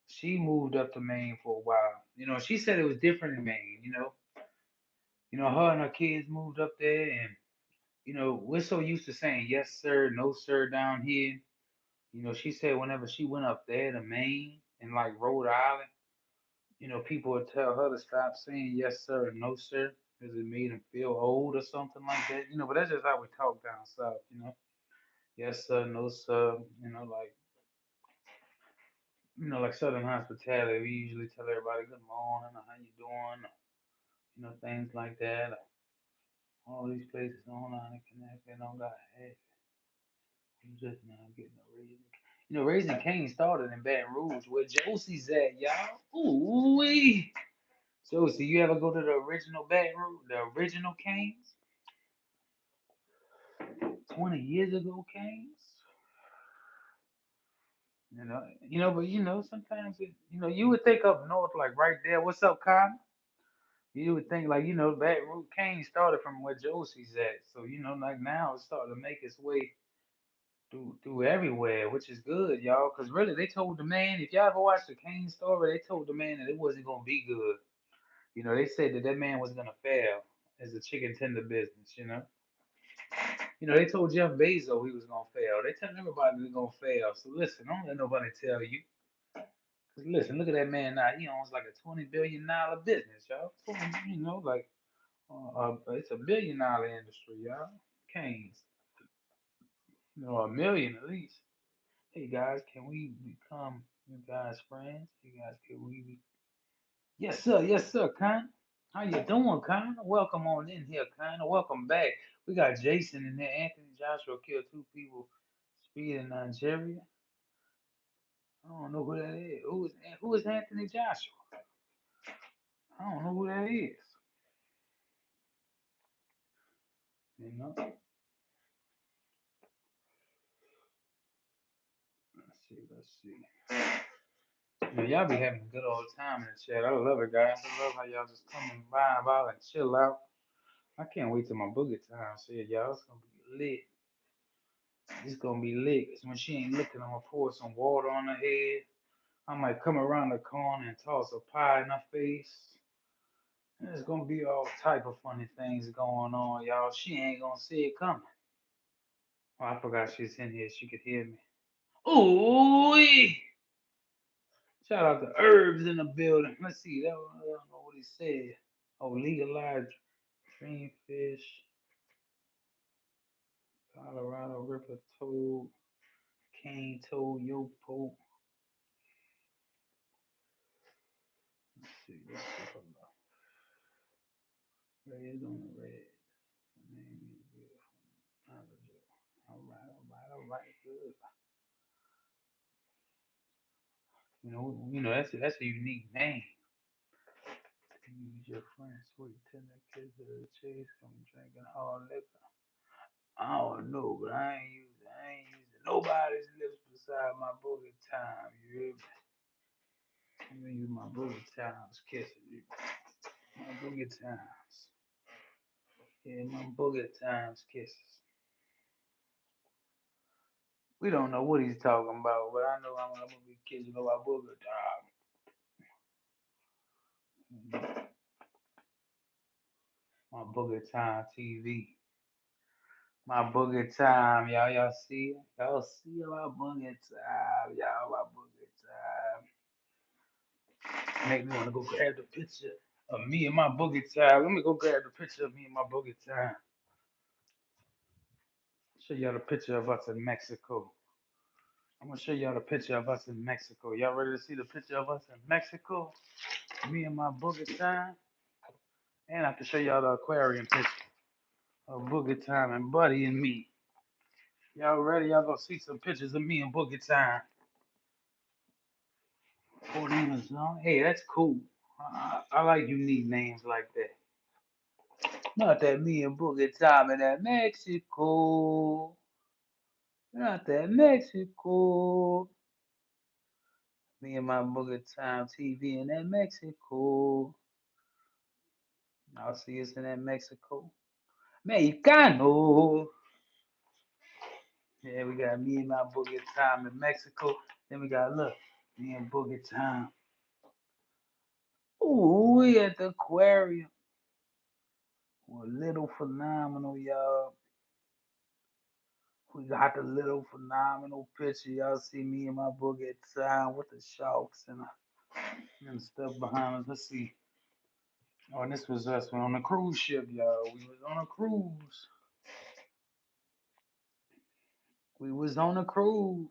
She moved up to Maine for a while. She said it was different in Maine. Her and her kids moved up there, and we're so used to saying yes sir, no sir down here. She said whenever she went up there to Maine and like Rhode Island, people would tell her to stop saying yes sir and no sir because it made them feel old or something like that. But that's just how we talk down south. Yes sir, no sir. Like like Southern hospitality, we usually tell everybody good morning or how you doing, or, things like that. All these places online and connect, they don't got head. I'm just now getting a raising. Raising Cane started in Baton Rouge, where Josie's at, y'all. Ooh wee. Josie, you ever go to the original Baton Rouge, the original Canes? 20 years ago, Canes. But sometimes you would think up north, like right there. What's up, Kyle? You would think like Baton Rouge Cane started from where Josie's at, so like now it's starting to make its way through everywhere, which is good, y'all. Cause really, they told the man, if y'all ever watched the Cane story, they told the man that it wasn't gonna be good. They said that man was gonna fail as a chicken tender business. They told Jeff Bezos he was gonna fail. They tell everybody they're gonna fail. So listen, don't let nobody tell you. Cause listen, look at that man now. He owns like a $20 billion business, y'all. Like it's a $1 billion industry, y'all. Canes, a million at least. Hey guys, can we become you guys friends? Hey guys, can we be? Yes sir, Con. How you doing, Con? Welcome on in here, Con. Welcome back. We got Jason in there. Anthony Joshua killed two people speed in Nigeria. I don't know who that is. Who is Anthony Joshua? I don't know who that is. You know. Let's see. Y'all be having a good old time in the chat. I love it, guys. I love how y'all just come and vibe out and chill out. I can't wait till my boogie time shit, y'all. It's gonna be lit. It's gonna be lit. 'Cause when she ain't looking, I'm gonna pour some water on her head. I might come around the corner and toss a pie in her face. There's gonna be all type of funny things going on, y'all. She ain't gonna see it coming. Oh, I forgot she's in here. She could hear me. Ooh, shout out to Herbs in the building. Let's see. I don't know what he said. Oh, legalized dreamfish, Colorado River toad, cane toad, yo poke. Let's see. Hold on. Red on the red. The name is beautiful. All right. Good. That's a unique name. Use your friends, sweet tender kids to the chase. I'm drinking hard liquor. I don't know, but I ain't using nobody's lips beside my boogie time. You hear me? I'm gonna use my boogie times kissing you. My boogie times. Yeah, my boogie times kisses. We don't know what he's talking about, but I know I'm gonna be kissing about boogie time. My boogie time TV. My boogie time, y'all. Y'all see it? Y'all see my boogie time, y'all. My boogie time. Make me wanna go grab the picture of me and my boogie time. Let me go grab the picture of me and my boogie time. Show y'all the picture of us in Mexico. I'm gonna show y'all the picture of us in Mexico. Y'all ready to see the picture of us in Mexico? Me and my boogie time. And I have to show y'all the aquarium picture of boogie time and Buddy and me. Y'all ready? Y'all gonna see some pictures of me and boogie time. Hey, that's cool. I like unique names like that. Not that me and Boogie Time in that Mexico. Not that Mexico. Me and my Boogie Time TV in that Mexico. I'll see us in that Mexico. Mexicano. Yeah, we got me and my Boogie Time in Mexico. Then we got, look, me and Boogie Time. Ooh, we at the aquarium. We're a little phenomenal, y'all. We got the little phenomenal picture. Y'all see me and my boogie time with the sharks and stuff behind us. Let's see. Oh, and this was us. We're on a cruise ship, y'all. We was on a cruise. We was on a cruise.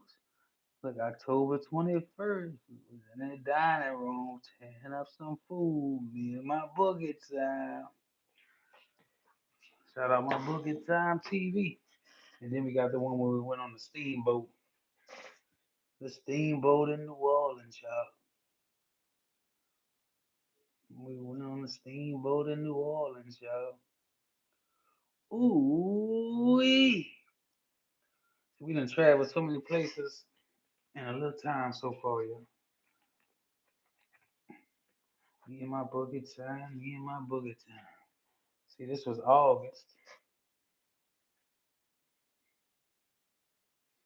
Look, October 21st, we was in the dining room tearing up some food. Me and my boogie time. Shout out my boogie time TV. And then we got the one where we went on the steamboat. The steamboat in New Orleans, y'all. We went on the steamboat in New Orleans, y'all. Ooh, we done traveled so many places in a little time so far, y'all. Me and my boogie time, me and my boogie time. See, this was August.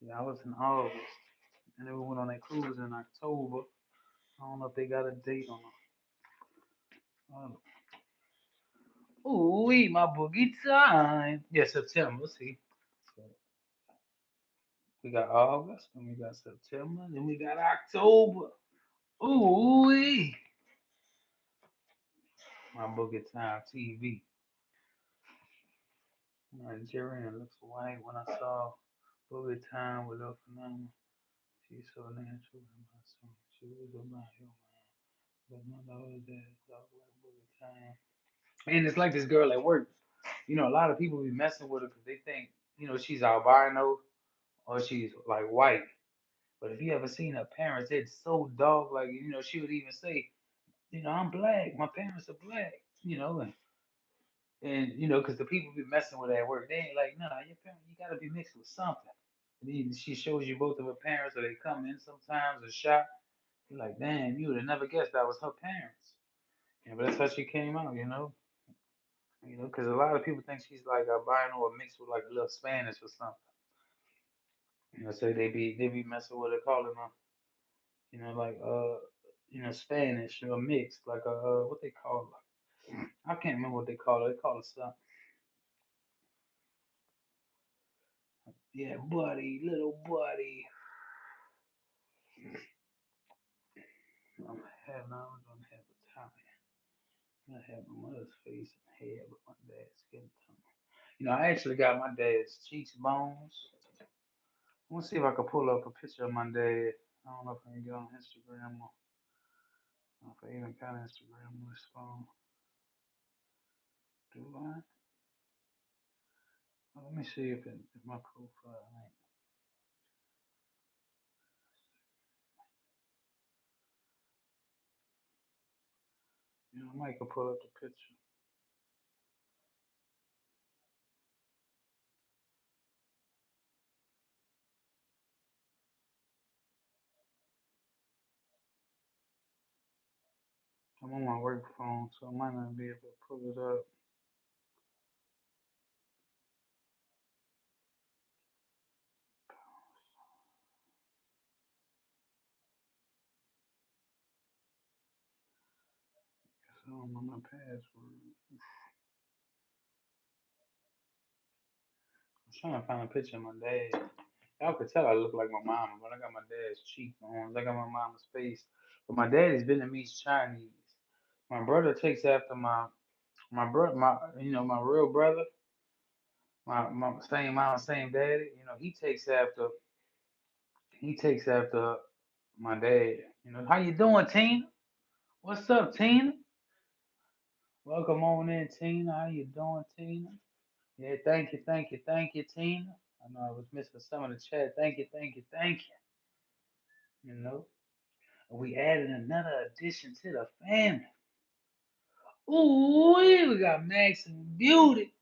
Yeah, I was in August. And then we went on that cruise in October. I don't know if they got a date on it. Ooh, my boogie time. Yeah, September. See, so we got August, then we got September, then we got October. Ooh, my boogie time TV. Nigerian looks white when I saw boogie time with her phenomenal. She's so natural in my song. She was about human. But my other dad talk like boogie time. And it's like this girl at work. You know, a lot of people be messing with her because they think, she's albino or she's like white. But if you ever seen her parents, it's so dog like, she would even say, I'm black. My parents are black, because the people be messing with her at work. They ain't like, nah, your parents, you got to be mixed with something. And then she shows you both of her parents, or they come in sometimes, a shot. You're like, damn, you would have never guessed that was her parents. Yeah, but that's how she came out, because a lot of people think she's like albino or mixed with like a little Spanish or something. So they be messing with her, calling her, like Spanish or mixed, like a what they call her. I can't remember what they call her. They call her something. Yeah, buddy, little buddy. I'm having, I don't have a time. I have my mother's face and head, but my dad's skin tone. I actually got my dad's cheeks bones. I want to see if I can pull up a picture of my dad. I don't know if I can get on Instagram or if I even got Instagram on this phone. Do I? Well, let me see if my profile ain't. I might can pull up the picture. I'm on my work phone, so I might not be able to pull it up. So I'm on my password. I'm trying to find a picture of my dad. Y'all could tell I look like my mama, but I got my dad's cheekbones. I got my mama's face. But my dad is Vietnamese Chinese. My brother takes after my brother, my real brother, my same mom, same daddy. He takes after my dad. How you doing, Tina? What's up, Tina? Welcome on in, Tina. How you doing, Tina? Yeah, thank you, thank you, thank you, Tina. I know I was missing some of the chat. Thank you, thank you, thank you. We added another addition to the family. Ooh, we got Max and Beauty.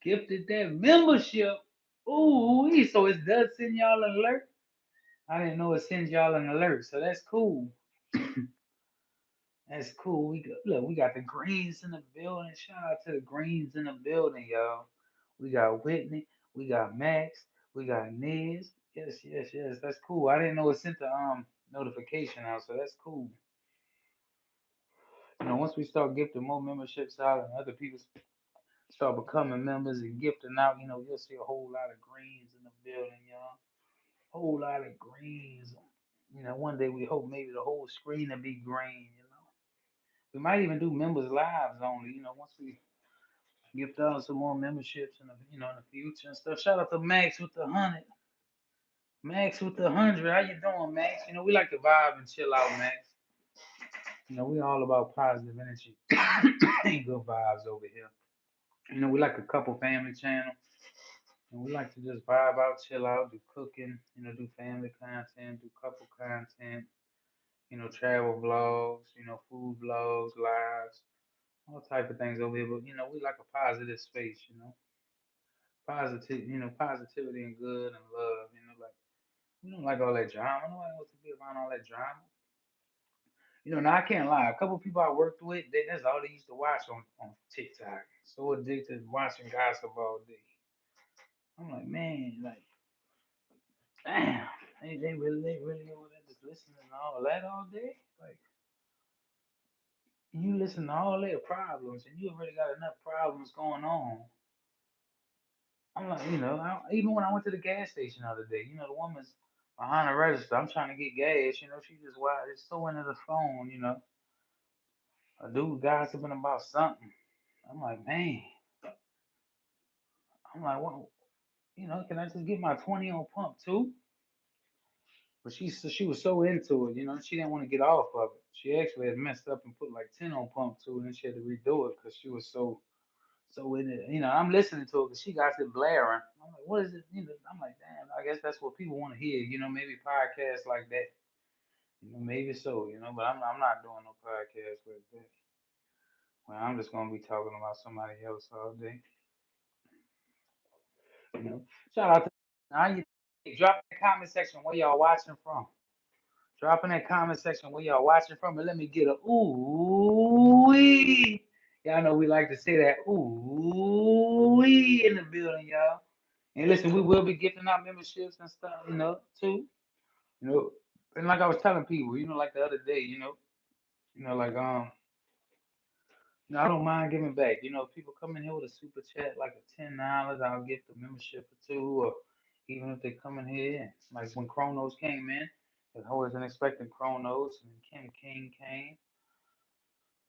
Gifted that membership. Ooh, so it does send y'all an alert. I didn't know it sends y'all an alert, so that's cool. That's cool. Look, we got the Greens in the building. Shout out to the Greens in the building, y'all. We got Whitney, we got Max, we got Niz. Yes, yes, yes. That's cool. I didn't know it sent the notification out, so that's cool. Once we start gifting more memberships out and other people start becoming members and gifting out, you'll see a whole lot of greens in the building, y'all. Whole lot of greens. One day we hope maybe the whole screen will be green. We might even do members lives only, once we gift out some more memberships in the future and stuff. Shout out to Max with the 100. Max with the 100. How you doing, Max? We like to vibe and chill out, Max. We all about positive energy and good vibes over here. We like a couple family channel, and we like to just vibe out, chill out, do cooking, do family content, do couple content, travel vlogs, food vlogs, lives, all type of things over here. But we like a positive space, positivity and good and love, like we don't like all that drama. Nobody wants to be around all that drama. Now I can't lie. A couple people I worked with, that's all they used to watch on TikTok. So addicted to watching gossip all day. I'm like, man, like, damn, they really over there just listening to all that all day. Like, you listen to all their problems, and you already got enough problems going on. I'm like, even when I went to the gas station the other day, the woman's behind the register. I'm trying to get gas. She just is so into the phone. A dude gossiping about something. I'm like, man. I'm like, what? Can I just get my 20 on pump too? But she was so into it, she didn't want to get off of it. She actually had messed up and put like 10 on pump two, and then she had to redo it because she was so in it. I'm listening to it because she got it blaring. I'm like, what is it? I'm like, damn, I guess that's what people want to hear. Maybe podcasts like that. Maybe so. But I'm not doing no podcast like that. Well, I'm just gonna be talking about somebody else all day. You know, shout out to now you drop in the comment section where y'all watching from. Drop in that comment section where y'all watching from, and let me get a ooh wee. Y'all know we like to say that ooh wee in the building, y'all. And listen, we will be gifting out memberships and stuff, too. You know, and like I was telling people, like the other day, like I don't mind giving back. If people come in here with a super chat, like a $10, I'll gift a membership or two, or even if they come in here, like when Chronos came in, I wasn't expecting Chronos, and Kim King came,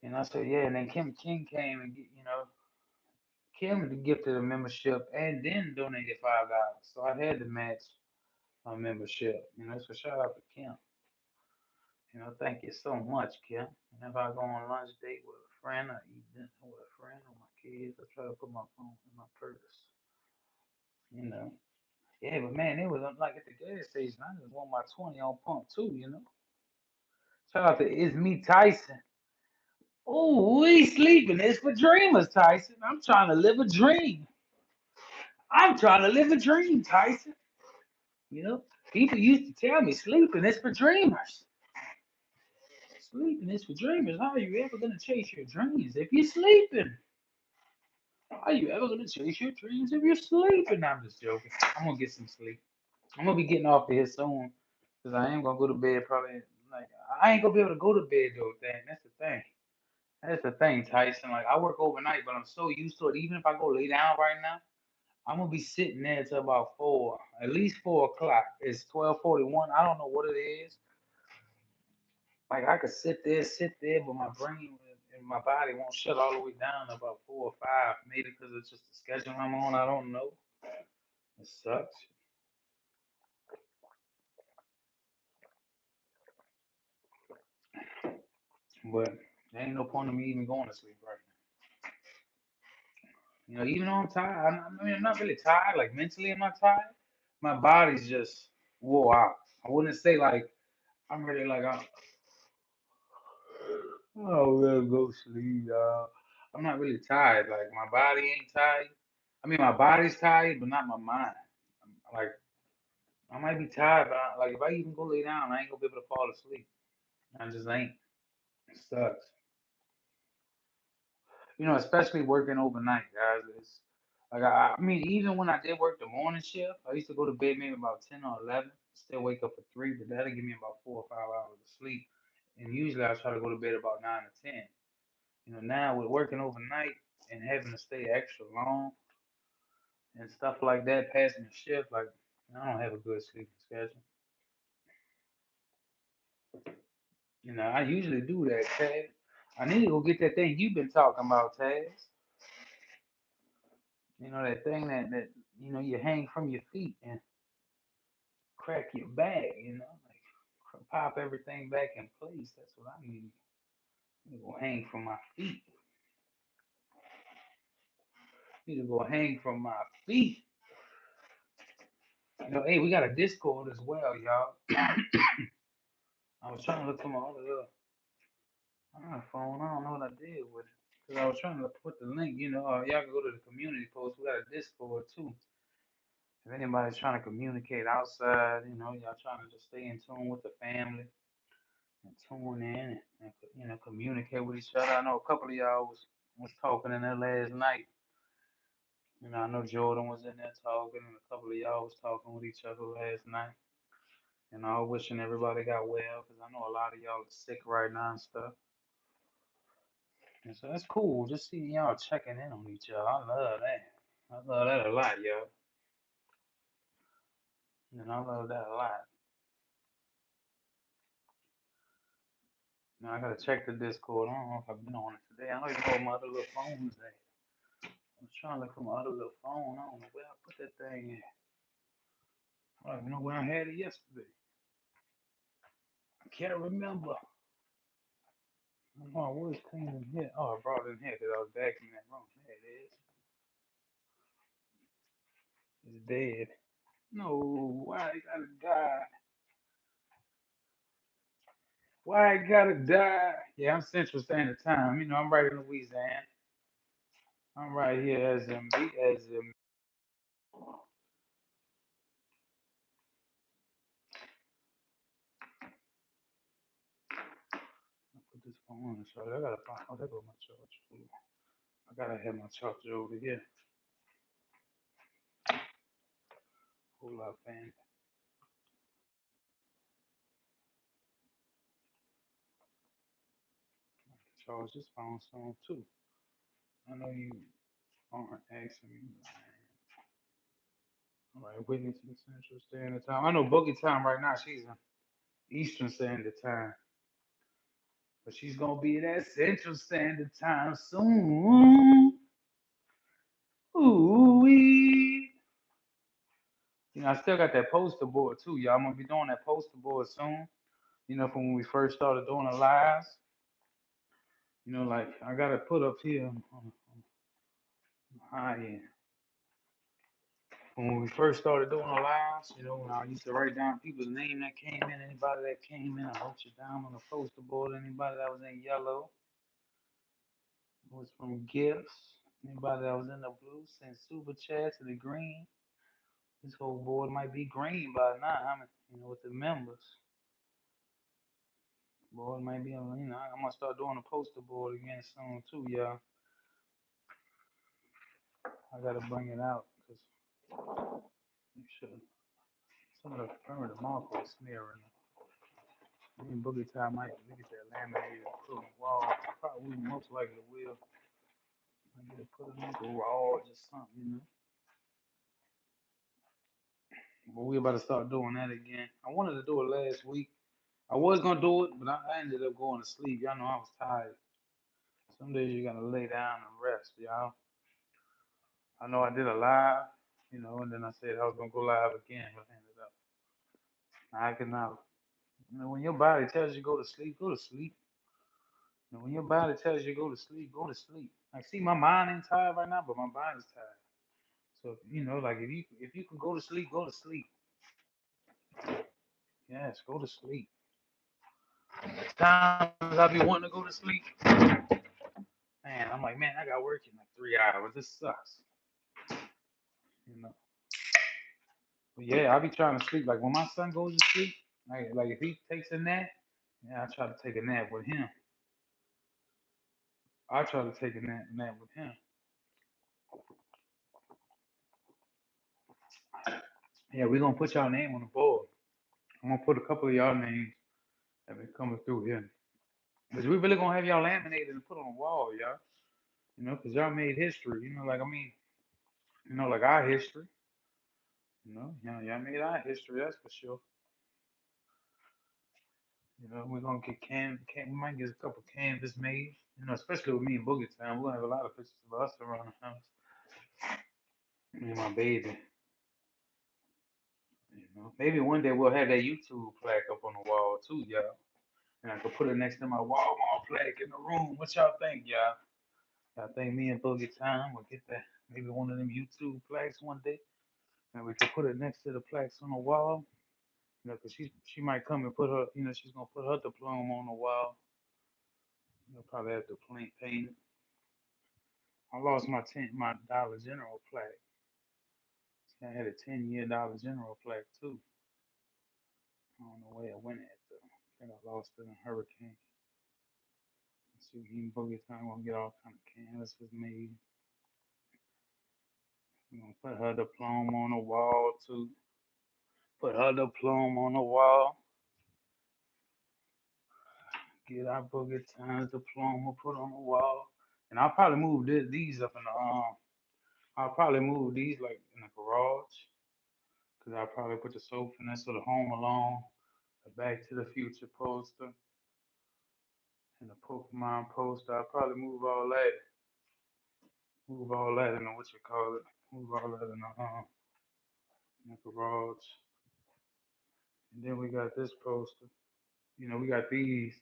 and I said, yeah, and then Kim King came, and Kim gifted a membership and then donated $5, so I had to match a membership. So shout out to Kim. Thank you so much, Kim. Whenever I go on lunch date with a friend, I eat dinner with a friend or my kids, I try to put my phone in my purse. You know. Yeah, but man, it was like at the gas station. I just want my 20 on pump too. Shout out to It's Me Tyson. Oh, we sleeping. It's for dreamers, Tyson. I'm trying to live a dream. I'm trying to live a dream, Tyson. People used to tell me sleeping is for dreamers. Sleeping is for dreamers. How are you ever gonna chase your dreams if you're sleeping? How are you ever gonna chase your dreams if you're sleeping? I'm just joking. I'm gonna get some sleep. I'm gonna be getting off of here soon because I am gonna go to bed probably. Like I ain't gonna be able to go to bed though. Dang, that's the thing. That's the thing, Tyson. Like I work overnight, but I'm so used to it. Even if I go lay down right now, I'm gonna be sitting there till about 4, at least 4 o'clock. It's 12:41. I don't know what it is. Like I could sit there, but my brain and my body won't shut all the way down about 4 or 5. Maybe because it's just the schedule I'm on. I don't know. It sucks, but there ain't no point in me even going to sleep right now. Even though I'm tired, I mean, I'm not really tired. Like mentally, I'm not tired. My body's just wore out. I wouldn't say like I'm really like oh, let's go sleep, y'all. I'm not really tired. Like my body ain't tired. I mean, my body's tired, but not my mind. Like I might be tired, but like if I even go lay down, I ain't gonna be able to fall asleep. I just ain't. It sucks. Especially working overnight, guys. It's like I mean, even when I did work the morning shift, I used to go to bed maybe about 10 or 11. Still wake up at 3, but that'll give me about 4 or 5 hours of sleep. And usually I try to go to bed about 9 or 10. Now with working overnight and having to stay extra long and stuff like that, passing the shift, like I don't have a good sleeping schedule. I usually do that, Taz. I need to go get that thing you've been talking about, Taz. That thing that you hang from your feet and crack your back, like pop everything back in place. That's what I need. Need to go hang from my feet. Need to go hang from my feet. Hey, we got a Discord as well, y'all. I was trying to look for my other phone. I don't know what I did with it. Because I was trying to put the link, y'all can go to the community post. We got a Discord too. If anybody's trying to communicate outside, y'all trying to just stay in tune with the family and tune in and communicate with each other. I know a couple of y'all was talking in there last night. I know Jordan was in there talking, and a couple of y'all was talking with each other last night. Wishing everybody got well, because I know a lot of y'all are sick right now and stuff. And so that's cool. Just seeing y'all checking in on each other. I love that. I love that a lot, y'all. I love that a lot. Now I gotta check the Discord. I don't know if I've been on it today. I don't even know where my other little phone is at. I was trying to look for my other little phone. I don't know where I put that thing at. I don't even know where I had it yesterday. I can't remember. Oh, where's clean in here? Oh, I brought it in here because I was back in that room. There it is. It's dead. No, why it gotta die? Why it gotta die? Yeah, I'm Central Standard Time. I'm right in Louisiana. I'm right here as in. I put this phone on the charger. I gotta find. Oh, there goes my charger. I gotta have my charger over here. Hold up, man. I can charge this phone soon too. I know you aren't asking me. All right, Whitney to Central Standard Time. I know Boogie Time right now. She's in Eastern Standard Time, but she's gonna be at Central Standard Time soon. Ooh wee. I still got that poster board too, y'all. I'm gonna be doing that poster board soon. From when we first started doing the lives. Like I gotta put up here on high end. When we first started doing the lives, when I used to write down people's name that came in, anybody that came in, I wrote you down on the poster board. Anybody that was in yellow was from gifts. Anybody that was in the blue sent super chats to the green. This whole board might be green by now. With the members. Board might be, I'm gonna start doing a poster board again soon too, y'all. I gotta bring it out because some of the primitive markers smearing. Me and Boogie Tie might look at that laminated and put on the wall. Probably most likely will. I get to put it on the wall or just something. But we about to start doing that again. I wanted to do it last week. I was gonna do it, but I ended up going to sleep. Y'all know I was tired. Some days you gotta lay down and rest, y'all. I know I did a live, and then I said I was gonna go live again, but I ended up I cannot. When your body tells you go to sleep, go to sleep. When your body tells you go to sleep, go to sleep. I see my mind ain't tired right now, but my body's tired. So like if you can go to sleep, go to sleep. Yes, go to sleep. Times I be wanting to go to sleep. Man, I'm like, man, I got work in like 3 hours. This sucks. You know. But yeah, I be trying to sleep. Like when my son goes to sleep, like if he takes a nap, yeah, I try to take a nap with him. I try to take a nap with him. Yeah, we're gonna put y'all name on the board. I'm gonna put a couple of y'all names that been coming through here. Because we really gonna have y'all laminated and put on the wall, y'all. Because y'all made history. Like I mean, like our history. Y'all made our history, that's for sure. We're gonna get we might get a couple canvas made. Especially with me and Boogie Town, we're gonna have a lot of pictures of us around the house. Me and my baby. Maybe one day we'll have that YouTube plaque up on the wall too, y'all. And I could put it next to my Walmart plaque in the room. What y'all think, y'all? Y'all think me and Boogie Time will get that? Maybe one of them YouTube plaques one day, and we could put it next to the plaques on the wall. 'Cause she might come and put her, she's gonna put her diploma on the wall. Probably have to paint it. I lost my Dollar General plaque. I had a 10-year Dollar General plaque too. I don't know where it went at though. I think I lost it in a hurricane. Let's see, me and Boogie Time gonna get all kind of canvases made. We're gonna put her diploma on the wall too. Put her diploma on the wall. Get our Boogie Time's diploma put on the wall. And I'll probably move these up in the I'll probably move these like in the garage. Cause I'll probably put the sofa next to the Home Alone, the Back to the Future poster, and the Pokemon poster. I'll probably move all that in the what you call it, move all that in the garage. And then we got this poster. We got these.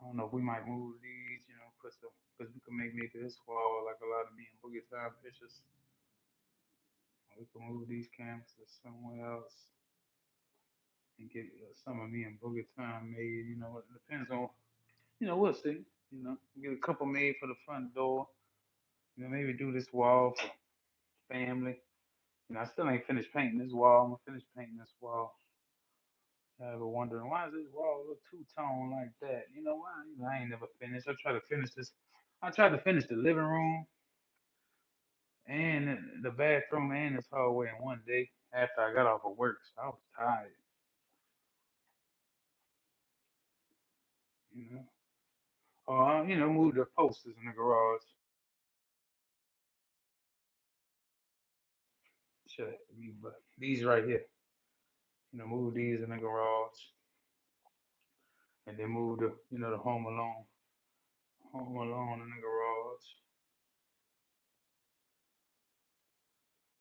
I don't know if we might move these. Put some because we can make this wall like a lot of me and Boogie Time pictures. We can move these canvases somewhere else and get some of me and Boogie Time made. It depends on. We'll see. Get a couple made for the front door. Maybe do this wall for family. I still ain't finished painting this wall. I'm gonna finish painting this wall. I ever wondering why does this wall look two tone like that? Why? I ain't never finished. I tried to finish this. I tried to finish the living room and the bathroom and this hallway in one day after I got off of work. So I was tired. You know. Or move the posters in the garage. Shut up, but these right here. Move these in the garage, and then move the Home Alone in the garage.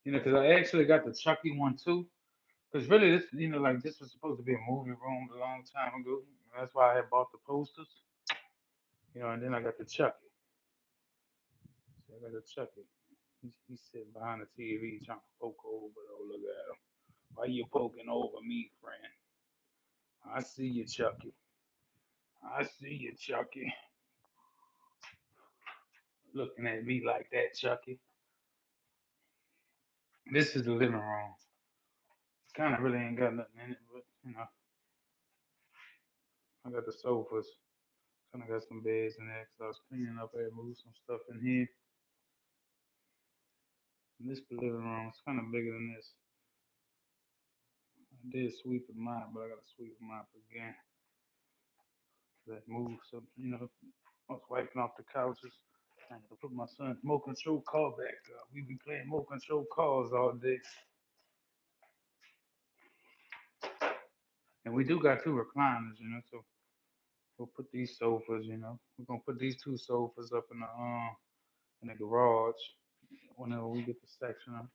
Because I actually got the Chucky one too. Because really, like this was supposed to be a movie room a long time ago. That's why I had bought the posters. And then I got the Chucky. So I got the Chucky. He's sitting behind the TV trying to poke over. Oh, look at him. Why you poking over me, friend? I see you, Chucky. I see you, Chucky. Looking at me like that, Chucky. This is the living room. Kind of really ain't got nothing in it, but I got the sofas. Kind of got some beds in there because I was cleaning up. I had moved some stuff in here. And this the living room. It's kind of bigger than this. I did sweep the mop, but I got to sweep the mop again. That move. So I was wiping off the couches. I had to put my son's remote control car back up. We been playing remote control cars all day. And we do got two recliners, so we'll put these sofas. We're gonna put these two sofas up in the garage whenever we get the sectional.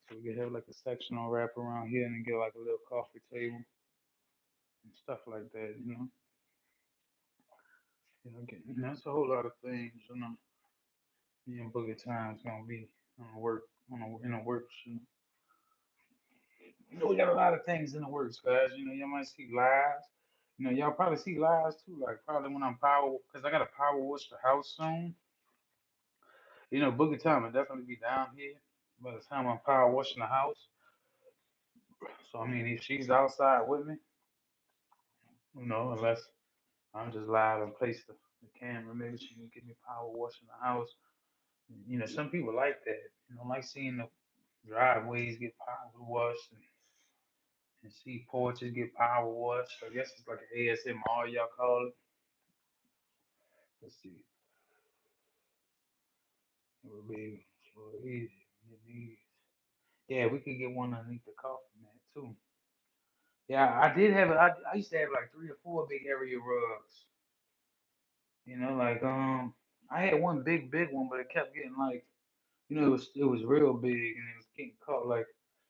So we can have like a sectional wrap around here and then get like a little coffee table and stuff like that. That's a whole lot of things. Me and Boogie Time's gonna be on the work in the works. We got a lot of things in the works, guys. Y'all might see lives. Y'all probably see lives too. Like probably when I'm because I gotta power wash the house soon. Boogie Time will definitely be down here by the time I'm power washing the house. So I mean, if she's outside with me, unless I'm just live and place the camera, maybe she can get me power washing the house. Some people like that. Like seeing the driveways get power washed and see porches get power washed. I guess it's like an ASMR, y'all call it. Let's see. It would be a little easy. Yeah, we could get one underneath the coffee mat too. Yeah, I did have. I used to have like three or four big area rugs. Like I had one big one, but it kept getting like, it was real big and it was getting caught like.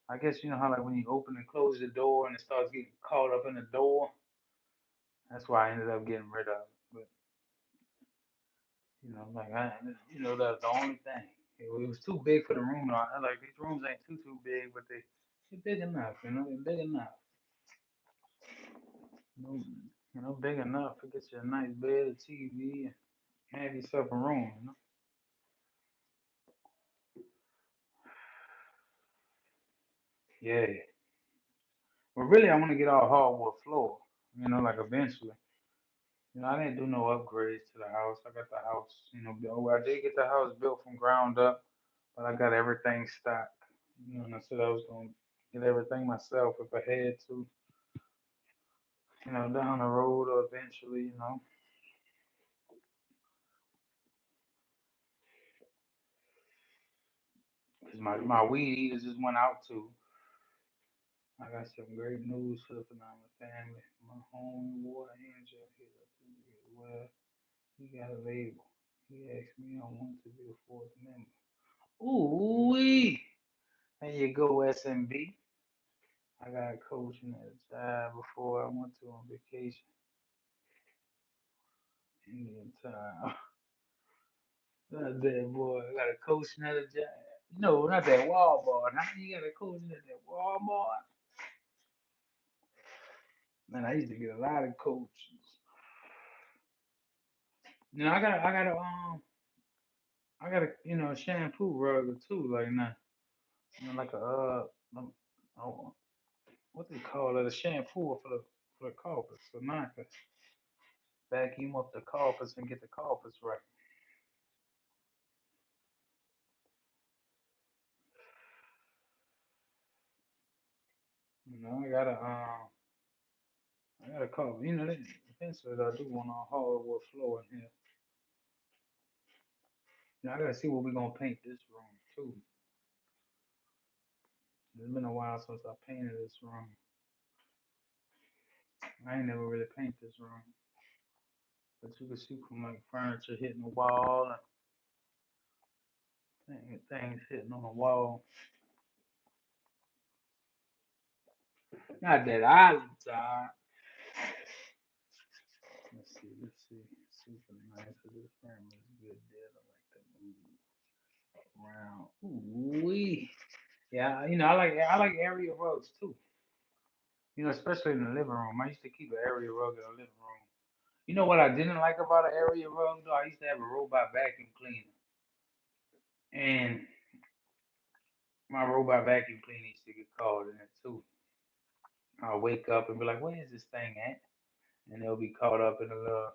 I guess you know how like when you open and close the door and it starts getting caught up in the door. That's why I ended up getting rid of it. But like that's the only thing. It was too big for the room. I like these rooms ain't too big, but they're big enough. They're big enough. Big enough to get you a nice bed, a TV, and have yourself a room. Yeah. But really, I want to get all hardwood floor. Like eventually. I didn't do no upgrades to the house. I got the house, I did get the house built from ground up, but I got everything stocked. And I said I was gonna get everything myself if I had to, down the road or eventually. 'Cause my weed eater just went out too. I got some great news for the phenomenal family. My home water angel hit up well. He got a label. He asked me I want to be a fourth member. Ooh wee! There you go, SMB. I got coaching at a job before I went to on vacation. Indian time. Not that boy. I got a coaching at a job. No, not that Walmart. How you got a coaching at that Walmart? Man, I used to get a lot of coaches. I got a shampoo rug too, like now. Like a oh, what they call it, a shampoo for the carpets. So now I can vacuum up the carpets and get the carpets right. I got a couple. Eventually I do want a hardwood floor in here. I gotta see what we're gonna paint this room too. It's been a while since I painted this room. I ain't never really painted this room, but you can see from like furniture hitting the wall and things hitting on the wall. Not that I was tired. Let's see. Super nice. This frame is good. Dead. I like that movie. Round. Ooh wee. Yeah, I like area rugs too. Especially in the living room. I used to keep an area rug in the living room. You know what I didn't like about an area rug though? I used to have a robot vacuum cleaner, and my robot vacuum cleaner used to get called in it too. I'll wake up and be like, "Where is this thing at?" And it'll be caught up in a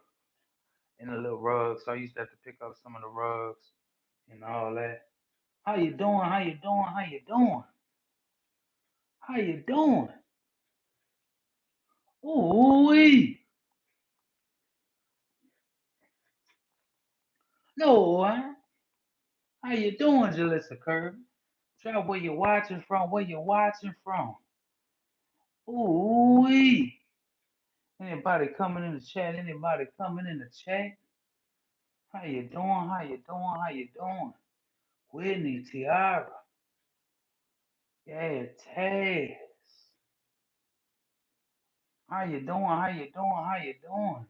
little rug. So I used to have to pick up some of the rugs and all that. How you doing? How you doing? How you doing? How you doing? Ooh wee. No, huh? How you doing, Jalissa Kirby? Try where you're watching from. Where you watching from? Ooh wee. Anybody coming in the chat? Anybody coming in the chat? How you doing? How you doing? How you doing? Whitney, Tiara. Yeah, Taz. How you doing? How you doing? How you doing?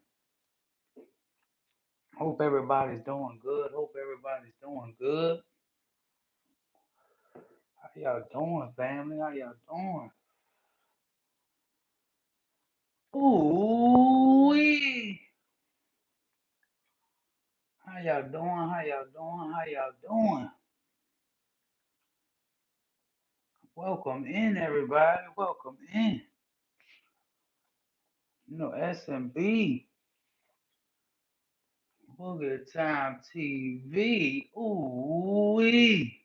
Hope everybody's doing good. Hope everybody's doing good. How y'all doing, family? How y'all doing? Ooh wee. How y'all doing? How y'all doing? How y'all doing? Welcome in, everybody. Welcome in. SMB, Boogie Time TV. Ooh wee.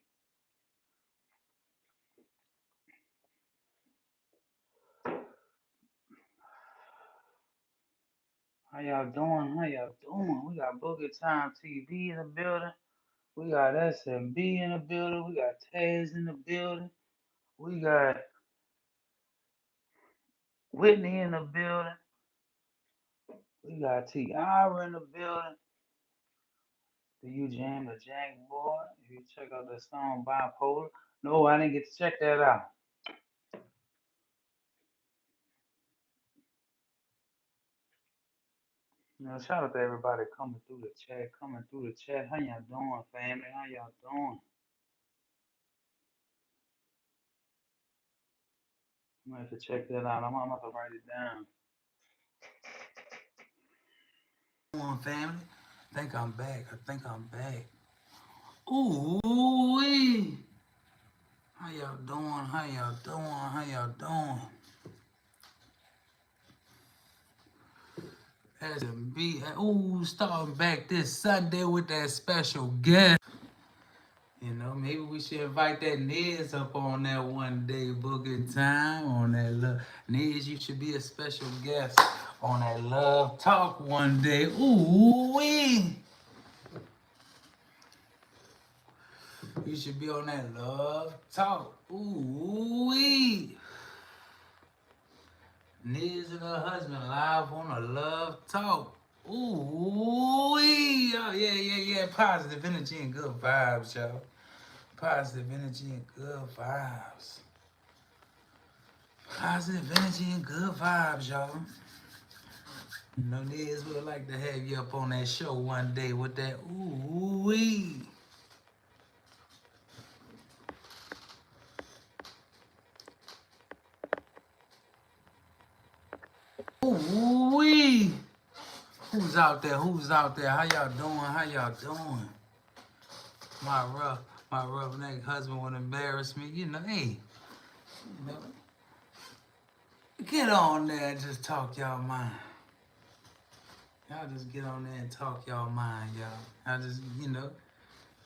How y'all doing? How y'all doing? We got Boogie Time TV in the building. We got SMB in the building. We got Taz in the building. We got Whitney in the building. We got Tiara in the building. Do you jam the jank boy? If you check out the song Bipolar. No, I didn't get to check that out. Shout out to everybody coming through the chat, coming through the chat. How y'all doing, family? How y'all doing? I'm gonna have to check that out. I'm gonna have to write it down. Come on, family. I think I'm back. I think I'm back. Ooh wee. How y'all doing? How y'all doing? How y'all doing? S&B. Ooh, starting back this Sunday with that special guest. You know, maybe we should invite that Niz up on that one day booking time on that love. Niz, you should be a special guest on that love talk one day. Ooh wee. You should be on that love talk. Ooh wee. Niz and her husband live on a love talk. Ooh wee. Oh, yeah. Positive energy and good vibes, y'all. Positive energy and good vibes. Positive energy and good vibes, y'all. You know, Niz would like to have you up on that show one day with that ooh wee. Ooh wee. Who's out there? Who's out there? How y'all doing? How y'all doing? My rough, my roughneck husband would embarrass me. You know, hey, you know, get on there and just talk y'all mind. Y'all just get on there and talk y'all mind, y'all. I just, you know,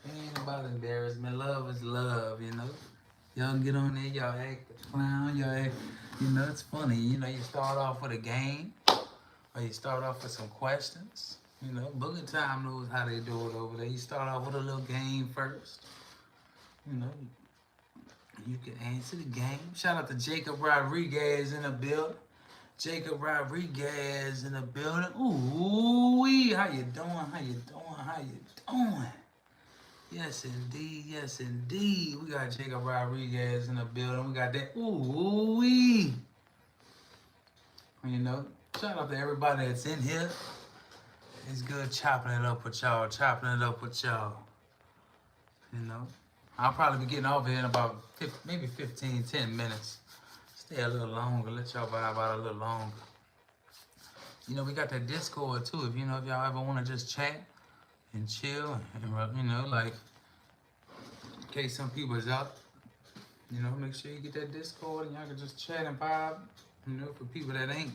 it ain't about embarrassment. Love is love, you know. Y'all get on there, y'all act the clown, y'all act, you know, it's funny. You know, you start off with a game, or you start off with some questions. You know, Boogie Time knows how they do it over there. You start off with a little game first. You know, you can answer the game. Shout out to Jacob Rodriguez in the building. Jacob Rodriguez in the building. Ooh, how you doing? How you doing? How you doing? Yes, indeed. Yes, indeed. We got Jacob Rodriguez in the building. We got that. Ooh, you know, shout out to everybody that's in here. It's good chopping it up with y'all. Chopping it up with y'all. You know, I'll probably be getting off here in about maybe 15, 10 minutes. Stay a little longer. Let y'all vibe out a little longer. You know, we got that Discord too. If y'all ever want to just chat and chill, and you know, like in case some people is out, you know, make sure you get that Discord and y'all can just chat and vibe. You know, for people that ain't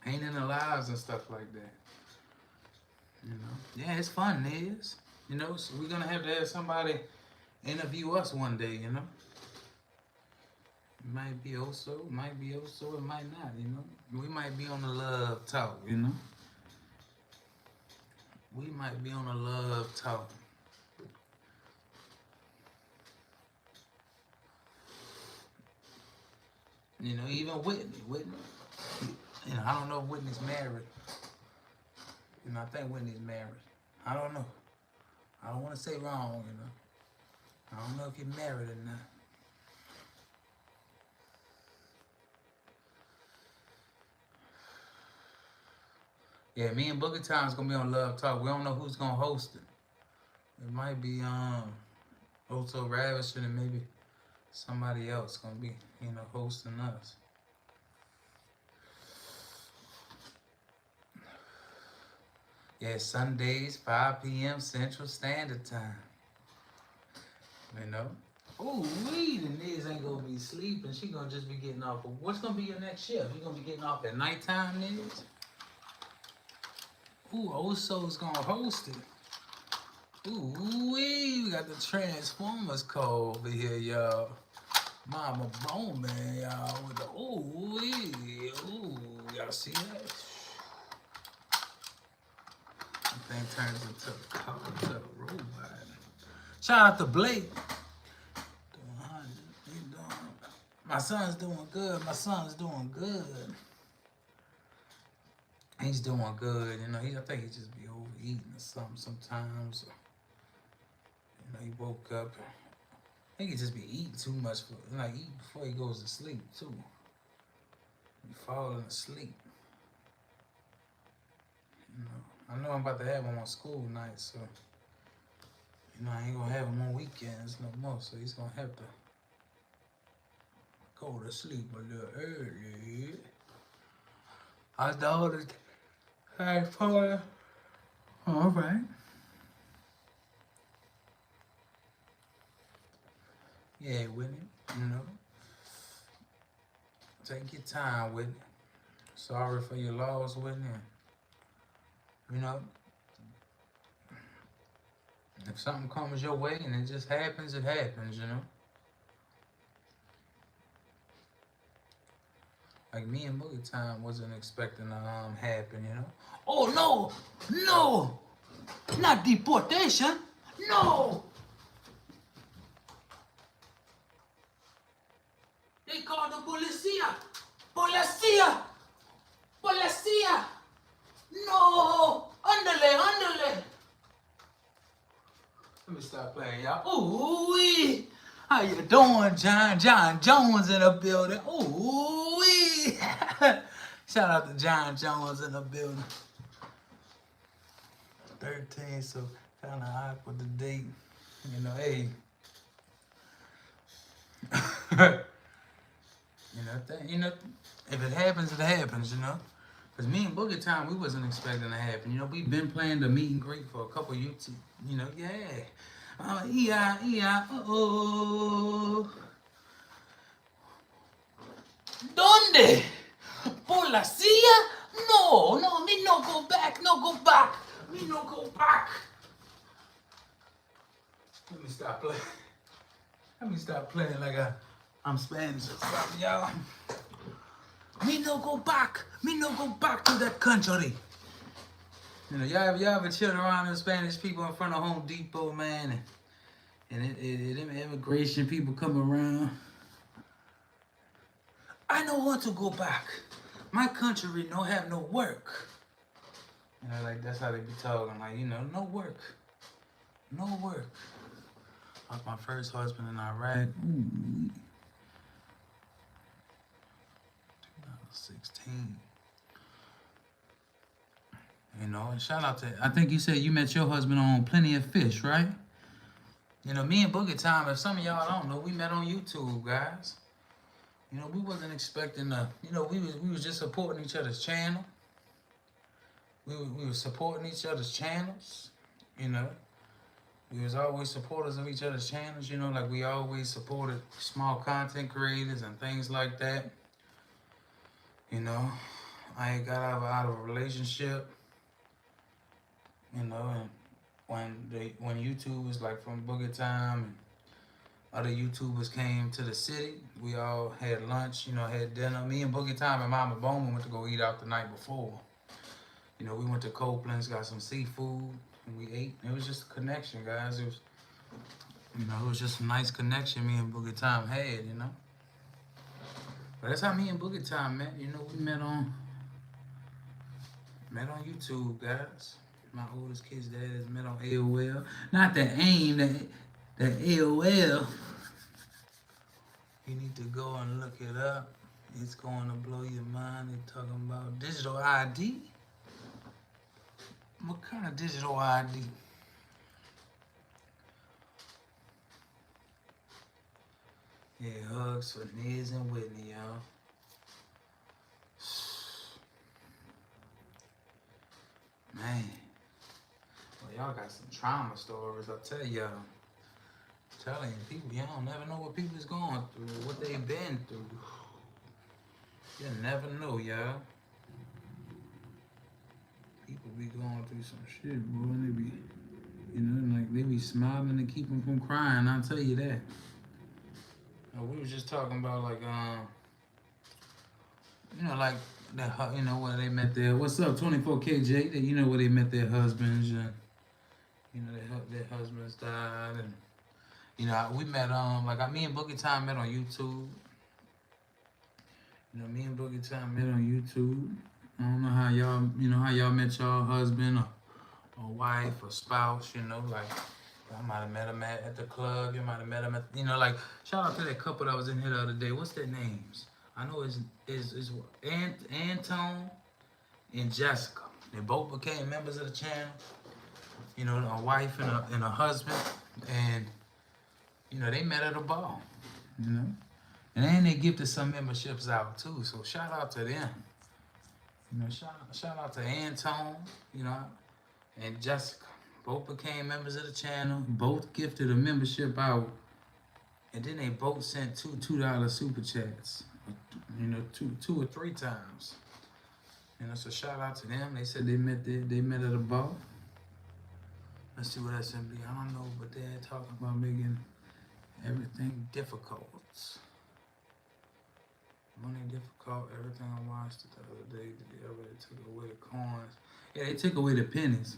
in the lives and stuff like that. You know, yeah, it's fun, it is. You know, so we're gonna have to have somebody interview us one day. You know, it might be also, it might not. You know, we might be on the love talk. You know, we might be on a love talk. You know, even Whitney. You know, I don't know if Whitney's married. You know, I think Whitney's married. I don't know. I don't want to say wrong. You know, I don't know if you're married or not. Yeah, me and Boogie Time's gonna be on Love Talk. We don't know who's gonna host it. It might be Otto Ravishing and maybe somebody else gonna be, you know, hosting us. Yeah, Sundays, 5 p.m. Central Standard Time. You know? Oh, the niggas ain't gonna be sleeping. She gonna just be getting off. What's gonna be your next shift? You gonna be getting off at nighttime, niggas? Ooh, Oso's gonna host it. Ooh, we got the Transformers call over here, y'all. Mama Bone Man, y'all, with the ooh, y'all see that? That thing turns into a car, into a robot. Shout out to Blake. My son's doing good. My son's doing good. He's doing good, you know. I think he just be overeating or something sometimes. You know, he woke up. I think he just be eating too much, like eating before he goes to sleep too. He falling asleep.
I know I'm about to have him on school nights, so I ain't gonna have him on weekends no more. So he's gonna have to go to sleep a little early. I know the time for. All right. Yeah, Whitney. Take your time with it. Sorry for your loss, Whitney. You know, if something comes your way and it just happens, it happens. Like me and Boogie Time wasn't expecting to happen. Oh no! No! Not deportation! No! They called the policia! Policia! Policia! No! Underlay! Let me stop playing, y'all. Ooh-wee! How you doing, John? John Jones in the building. Ooh-wee! Shout out to John Jones in the building. 13, so kind of awkward to date. Hey. If it happens, it happens. Because me and Boogie Time, we wasn't expecting to happen. We've been planning the meet and greet for a couple YouTube, yeah. Oh. ¿Dónde? ¿Por la silla? No, me no go back, me no go back. Let me stop playing like I'm Spanish or something, y'all. Me no go back to that country. Y'all ever chill around them Spanish people in front of Home Depot, man, and immigration people come around. I don't want to go back. My country no have no work. Like that's how they be talking, like, no work. Like my first husband in Iraq. 2016. And shout out to, I think you said you met your husband on Plenty of Fish, right? Me and Boogie Time, if some of y'all don't know, we met on YouTube, guys. We wasn't expecting to, we was just supporting each other's channel. We were supporting each other's channels, We was always supporters of each other's channels, like we always supported small content creators and things like that. I got out of a relationship, and when YouTube was like from Boogie Time and other YouTubers came to the city, we all had lunch, had dinner. Me and Boogie Time and Mama Bowman went to go eat out the night before. We went to Copeland's, got some seafood, and we ate. It was just a connection, guys. It was, it was just a nice connection me and Boogie Time had, But that's how me and Boogie Time met. We met on YouTube, guys. My oldest kid's dad is met on AOL. Not the AIM, the AOL. You need to go and look it up. It's going to blow your mind. They're talking about digital ID. What kind of digital ID? Yeah, hugs for Niz and Whitney, y'all. Man. Well, y'all got some trauma stories, I'll tell y'all. I'm telling you, people, y'all never know what people is going through, what they've been through. You never know, y'all. People be going through some shit, boy, and they be, like they be smiling to keep them from crying, I'll tell you that. We was just talking about like like that, where they met their, what's up 24KJ, that where they met their husbands, and their husbands died, and we met like me and Boogie Time met on YouTube. Me and Boogie Time met on YouTube. I don't know how y'all met y'all husband or wife or spouse, like I might have met him at the club. You might have met him at, like, shout out to that couple that was in here the other day. What's their names? I know it's Antone and Jessica. They both became members of the channel. You know, a wife and a husband, and you know they met at a bar. You know, and then they gifted some memberships out too. So shout out to them. You know, shout out to Antone. You know, and Jessica. Both became members of the channel. Both gifted a membership out, and then they both sent $2 super chats. You know, two or three times. You know, so shout out to them. They said they met at a bar. Let's see what SMB. I don't know, but they're talking about making everything difficult. Money difficult. Everything I watched the other day. They already took away the coins. Yeah, they took away the pennies.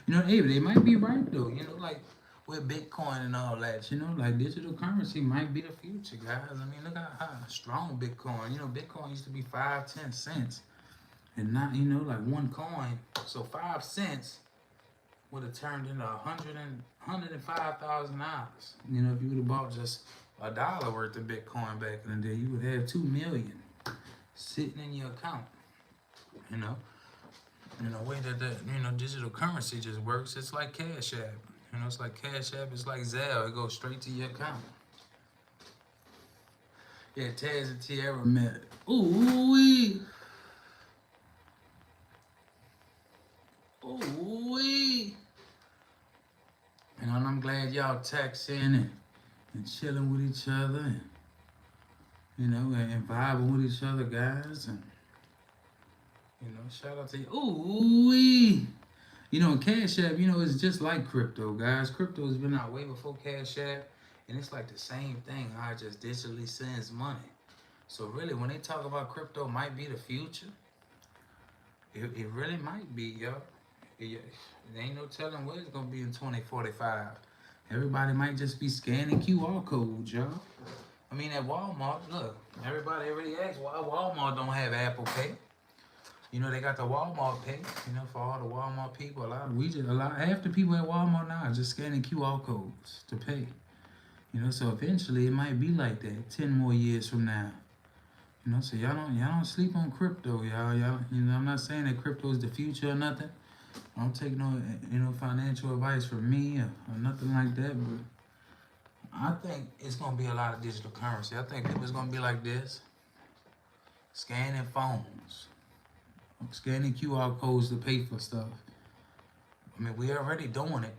You know, hey, they might be right though. You know, like with Bitcoin and all that. You know, like digital currency might be the future, guys. I mean, look how strong Bitcoin. You know, Bitcoin used to be 5, 10 cents, and not like one coin. So 5 cents would have turned into $105,000. You know, if you would have bought just $1 worth of Bitcoin back in the day, you would have 2 million sitting in your account. You know, the way that digital currency just works, it's like Cash App. You know, it's like Cash App. It's like Zelle. It goes straight to your account. Yeah, Taz and Tierra met. Ooh-wee. Ooh-wee. You know, and I'm glad y'all texting and chilling with each other, and and vibing with each other, guys. And shout out to you. Ooh-wee. You know, Cash App, it's just like crypto, guys. Crypto has been out way before Cash App, and it's like the same thing. How it just digitally sends money. So really, when they talk about crypto might be the future, it really might be, yo. It ain't no telling what it's gonna be in 2045. Everybody might just be scanning QR codes, y'all. I mean, at Walmart, look, everybody already asks why Walmart don't have Apple Pay. You know, they got the Walmart Pay. You know, for all the Walmart people, half the people at Walmart now are just scanning QR codes to pay. You know, so eventually it might be like that 10 more years from now. You know, so y'all don't sleep on crypto, y'all. I'm not saying that crypto is the future or nothing. I don't take no financial advice from me or nothing like that, but I think it's gonna be a lot of digital currency. I think people's gonna be like this, scanning phones, scanning QR codes to pay for stuff. I mean, we already doing it.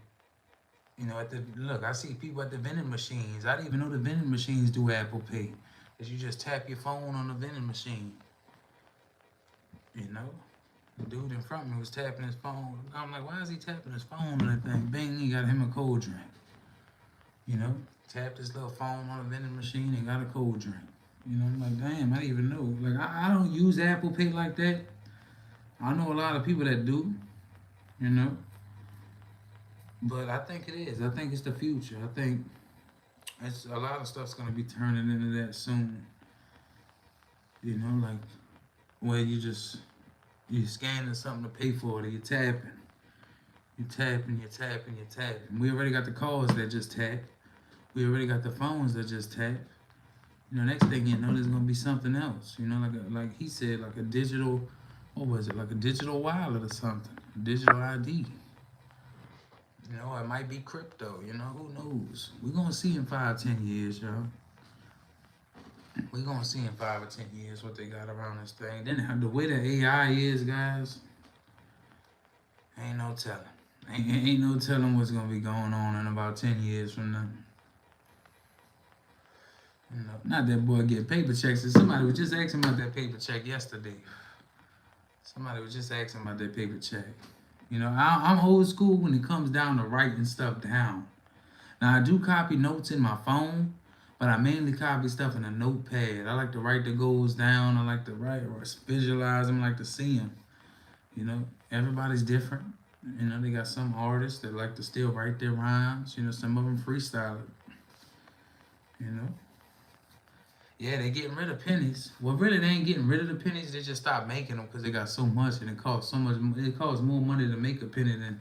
You know, I see people at the vending machines. I didn't even know the vending machines do Apple Pay. That you just tap your phone on the vending machine. You know, the dude in front of me was tapping his phone. I'm like, why is he tapping his phone on that thing? Bang, he got him a cold drink. You know, tapped his little phone on the vending machine and got a cold drink. You know, I'm like, damn, I didn't even know. Like, I don't use Apple Pay like that. I know a lot of people that do, you know. But I think it is. I think it's the future. I think it's a lot of stuff's gonna be turning into that soon. You know, like where you scanning something to pay for it, you're tapping. You're tapping. We already got the cars that just tap. We already got the phones that just tap. You know, next thing you know, there's gonna be something else. You know, like he said, like a digital, what was it? Like a digital wallet or something, a digital ID. You know, it might be crypto. You know, who knows? We're gonna see in 5, 10 years, y'all. We're gonna see in 5 or 10 years what they got around this thing. Then the way that AI is, guys, ain't no telling. Ain't no telling what's gonna be going on in about 10 years from now. You know, not that boy get paper checks. Somebody was just asking about that paper check yesterday. Somebody was just asking about that paper check. You know, I'm old school when it comes down to writing stuff down. Now, I do copy notes in my phone, but I mainly copy stuff in a notepad. I like to write the goals down. I like to write or visualize them, I like to see them. You know, everybody's different. You know, they got some artists that like to still write their rhymes. You know, some of them freestyle it. You know. Yeah, they getting rid of pennies. Well, really, they ain't getting rid of the pennies. They just stopped making them because they got so much and it costs so much. It costs more money to make a penny than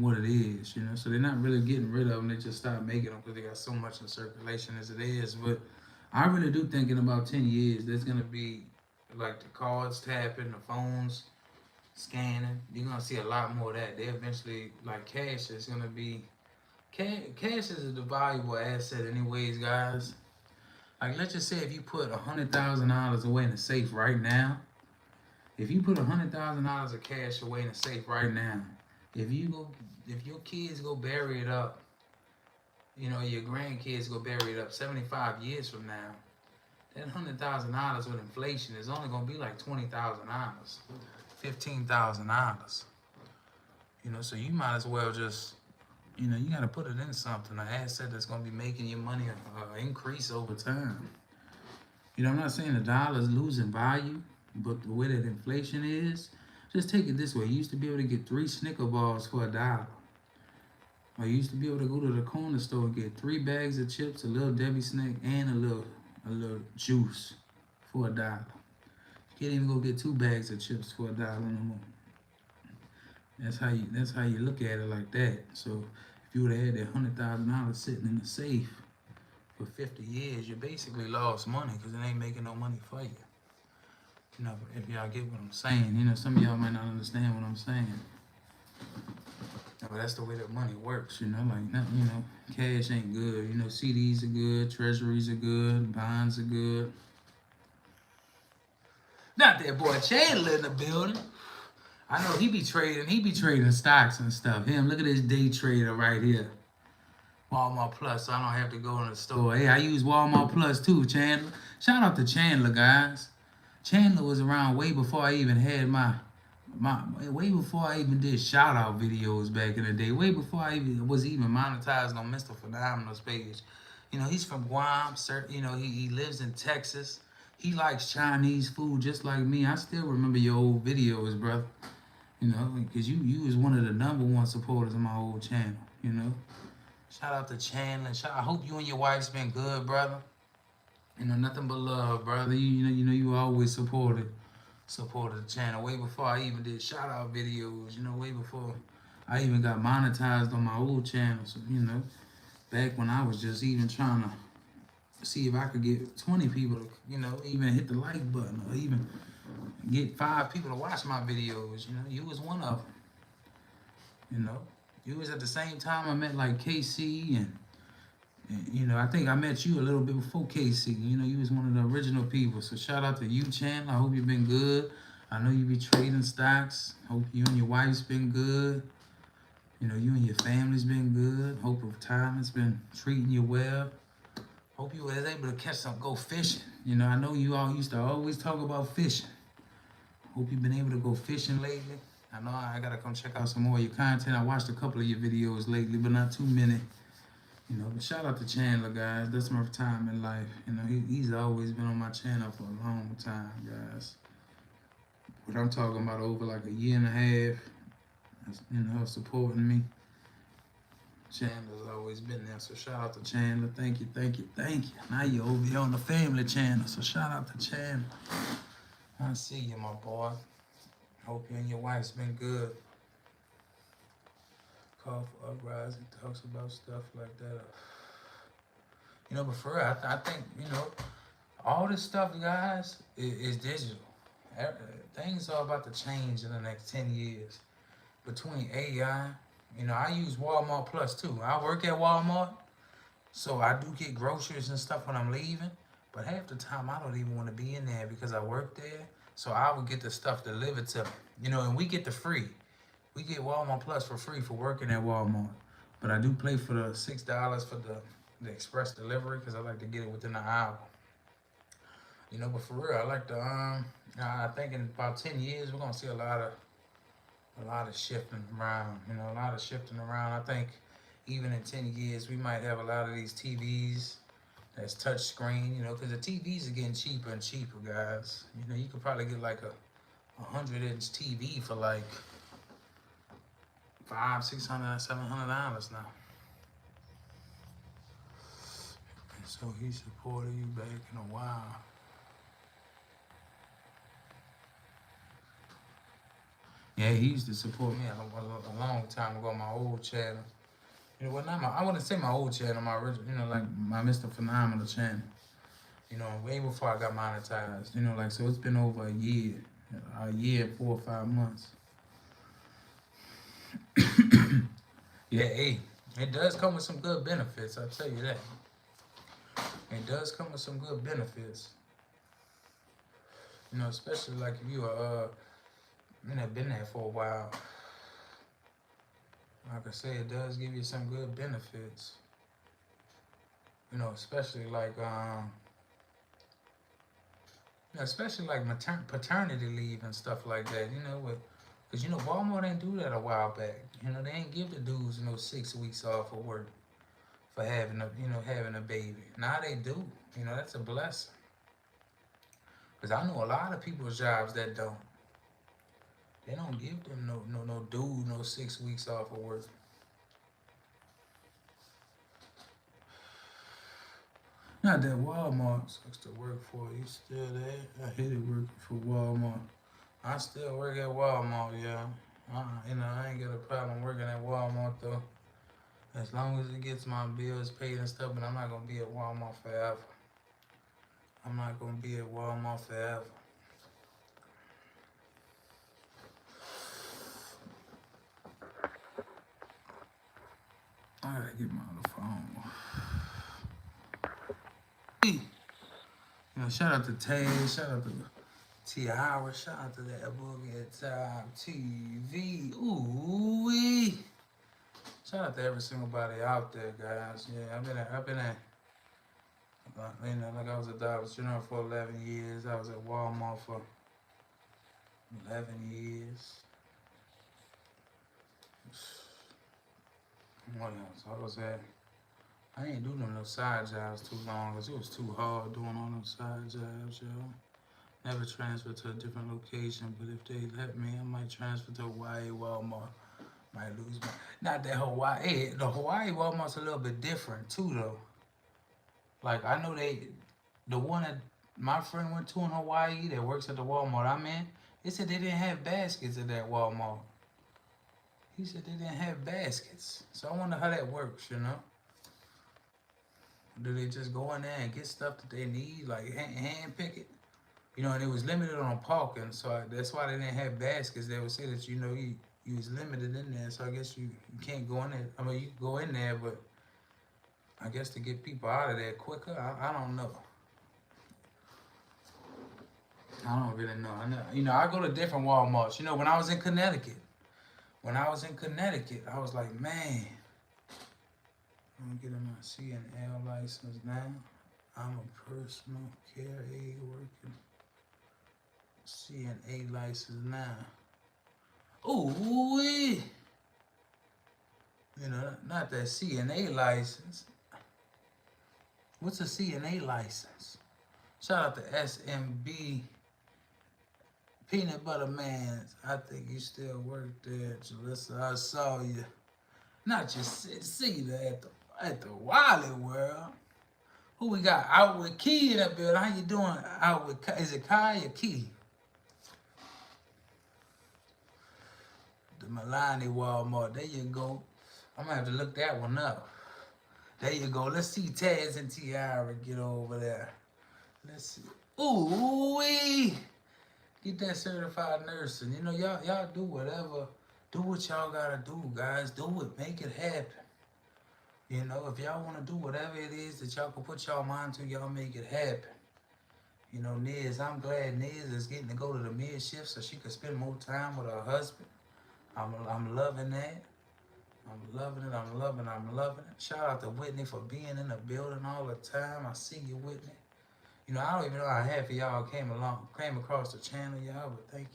what it is. You know, so they're not really getting rid of them. They just stopped making them because they got so much in circulation as it is. But I really do think in about 10 years, there's gonna be like the cards tapping, the phones scanning. You're gonna see a lot more of that. They eventually, like, cash is gonna be cash is a valuable asset anyways, guys. Like, let's just say if you put $100,000 away in the safe right now, if you put $100,000 of cash away in the safe right now, if you go, if your kids go bury it up, your grandkids go bury it up 75 years from now, that $100,000 with inflation is only gonna be like $20,000, $15,000. So you might as well just, you gotta put it in something, an asset that's gonna be making your money increase over time. I'm not saying the dollar is losing value, but the way that inflation is, just take it this way. You used to be able to get 3 Snicker bars for $1. Or you used to be able to go to the corner store and get 3 bags of chips, a little Debbie snack, and a little juice for $1. You can't even go get 2 bags of chips for $1 no more. That's how you look at it like that. So if you would have had that $100,000 sitting in the safe for 50 years, you basically lost money because it ain't making no money for you. If y'all get what I'm saying, some of y'all might not understand what I'm saying. But that's the way that money works, cash ain't good. CDs are good, treasuries are good, bonds are good. Not that boy Chandler in the building. I know he be trading stocks and stuff. Him, look at this day trader right here. Walmart Plus, so I don't have to go in the store. Hey, I use Walmart Plus too, Chandler. Shout out to Chandler, guys. Chandler was around way before I even had way before I even did shout out videos back in the day. Way before I was even monetized on Mr. Phenomenal's page. He's from Guam, sir. He lives in Texas. He likes Chinese food just like me. I still remember your old videos, brother. Because you was one of the #1 supporters of my old channel. Shout out to Chandler. I hope you and your wife's been good, brother. Nothing but love, brother. You always supported the channel way before I even did shout out videos. Way before I even got monetized on my old channel. So back when I was just even trying to see if I could get 20 people to even hit the like button or even get 5 people to watch my videos. You was one of them. You was at the same time I met like KC and I think I met you a little bit before KC. You was one of the original people. So shout out to you, Chandler. I hope you've been good. I know you be trading stocks. Hope you and your wife's been good. You and your family's been good. Hope retirement's been treating you well. Hope you was able to go fishing. I know you all used to always talk about fishing. Hope you've been able to go fishing lately. I know I gotta come check out some more of your content. I watched a couple of your videos lately, but not too many. But shout out to Chandler, guys. That's my retirement life. He's always been on my channel for a long time, guys. But I'm talking about over like a year and a half, supporting me. Chandler's always been there, so shout out to Chandler. Thank you. Now you're over here on the family channel, so shout out to Chandler. I see you, my boy. Hope you and your wife's been good. Call for uprising, talks about stuff like that. But for real, I think, all this stuff, guys, is digital. Things are about to change in the next 10 years. Between AI, I use Walmart Plus too. I work at Walmart, so I do get groceries and stuff when I'm leaving. But half the time, I don't even want to be in there because I work there. So I would get the stuff delivered to me. And we get the free. We get Walmart Plus for free for working at Walmart. But I do pay for the $6 for the express delivery because I like to get it within an hour. But for real, I like to, I think in about 10 years, we're going to see a lot of shifting around. A lot of shifting around. I think even in 10 years, we might have a lot of these TVs that's touch screen, because the TVs are getting cheaper and cheaper, guys. You could probably get like a 100-inch TV for like $500, $600, $700 now. And so he supported you back in a while. Yeah, he used to support me a long time ago on my old channel. I wouldn't say my old channel, my original, like my Mr. Phenomenal channel. Way before I got monetized. So it's been over a year and 4 or 5 months. Yeah, hey, it does come with some good benefits. I'll tell you that. It does come with some good benefits. You know, especially like if you are, been there for a while. Like I say, it does give you some good benefits. You know, especially like paternity leave and stuff like that. You know, because you know Walmart didn't do that a while back. You know, they ain't give the dudes 6 weeks off of work for having a baby. Now they do. You know, that's a blessing. Because I know a lot of people's jobs that don't. They don't give them no dude no 6 weeks off of work. Not that Walmart sucks to work for. You still there? I hated working for Walmart. I still work at Walmart, yeah. I ain't got a problem working at Walmart though. As long as it gets my bills paid and stuff, but I'm not gonna be at Walmart forever. I'm not gonna be at Walmart forever. I gotta get my other phone. You know, shout out to Tay, shout out to Tiara, shout out to that Boogie Time TV. Ooh-wee. Shout out to every single body out there, guys. Yeah, I've been at, like I was at Dollar General for 11 years. I was at Walmart for 11 years. What else? I ain't doing no side jobs too long because it was too hard doing all them side jobs, yo. Never transferred to a different location, but if they let me, I might transfer to Hawaii Walmart. Might lose my. Not that Hawaii. The Hawaii Walmart's a little bit different too, though. Like I know the one that my friend went to in Hawaii that works at the Walmart I'm in. They said they didn't have baskets at that Walmart. He said they didn't have baskets. So I wonder how that works, you know? Do they just go in there and get stuff that they need, like hand pick it? You know, and it was limited on parking, so that's why they didn't have baskets. They would say that, you was limited in there, so I guess you can't go in there. I mean, you can go in there, but I guess to get people out of there quicker, I don't know. I don't really know. I go to different Walmarts. You know, when I was in Connecticut, I was like, man, I'm getting my C&L license now. I'm a personal care aide working. CNA license now. Ooh, you know, not that CNA license. What's a CNA license? Shout out to SMB Peanut Butter Man. I think you still work there, Jalissa. I saw you. Not just see that at the Wally World. Who we got out with Key in that building? How you doing out with? Is it Kai or Key? The Milani Walmart. There you go. I'm gonna have to look that one up. There you go. Let's see Taz and Tiara get over there. Let's see. Ooh wee. Get that certified nursing. You know, y'all do whatever. Do what y'all gotta do, guys. Do it. Make it happen. You know, if y'all wanna do whatever it is that y'all can put y'all mind to, y'all make it happen. You know, I'm glad Niz is getting to go to the mid shift so she can spend more time with her husband. I'm loving that. I'm loving it. Shout out to Whitney for being in the building all the time. I see you, Whitney. You know, I don't even know how half of y'all came across the channel, y'all, but thank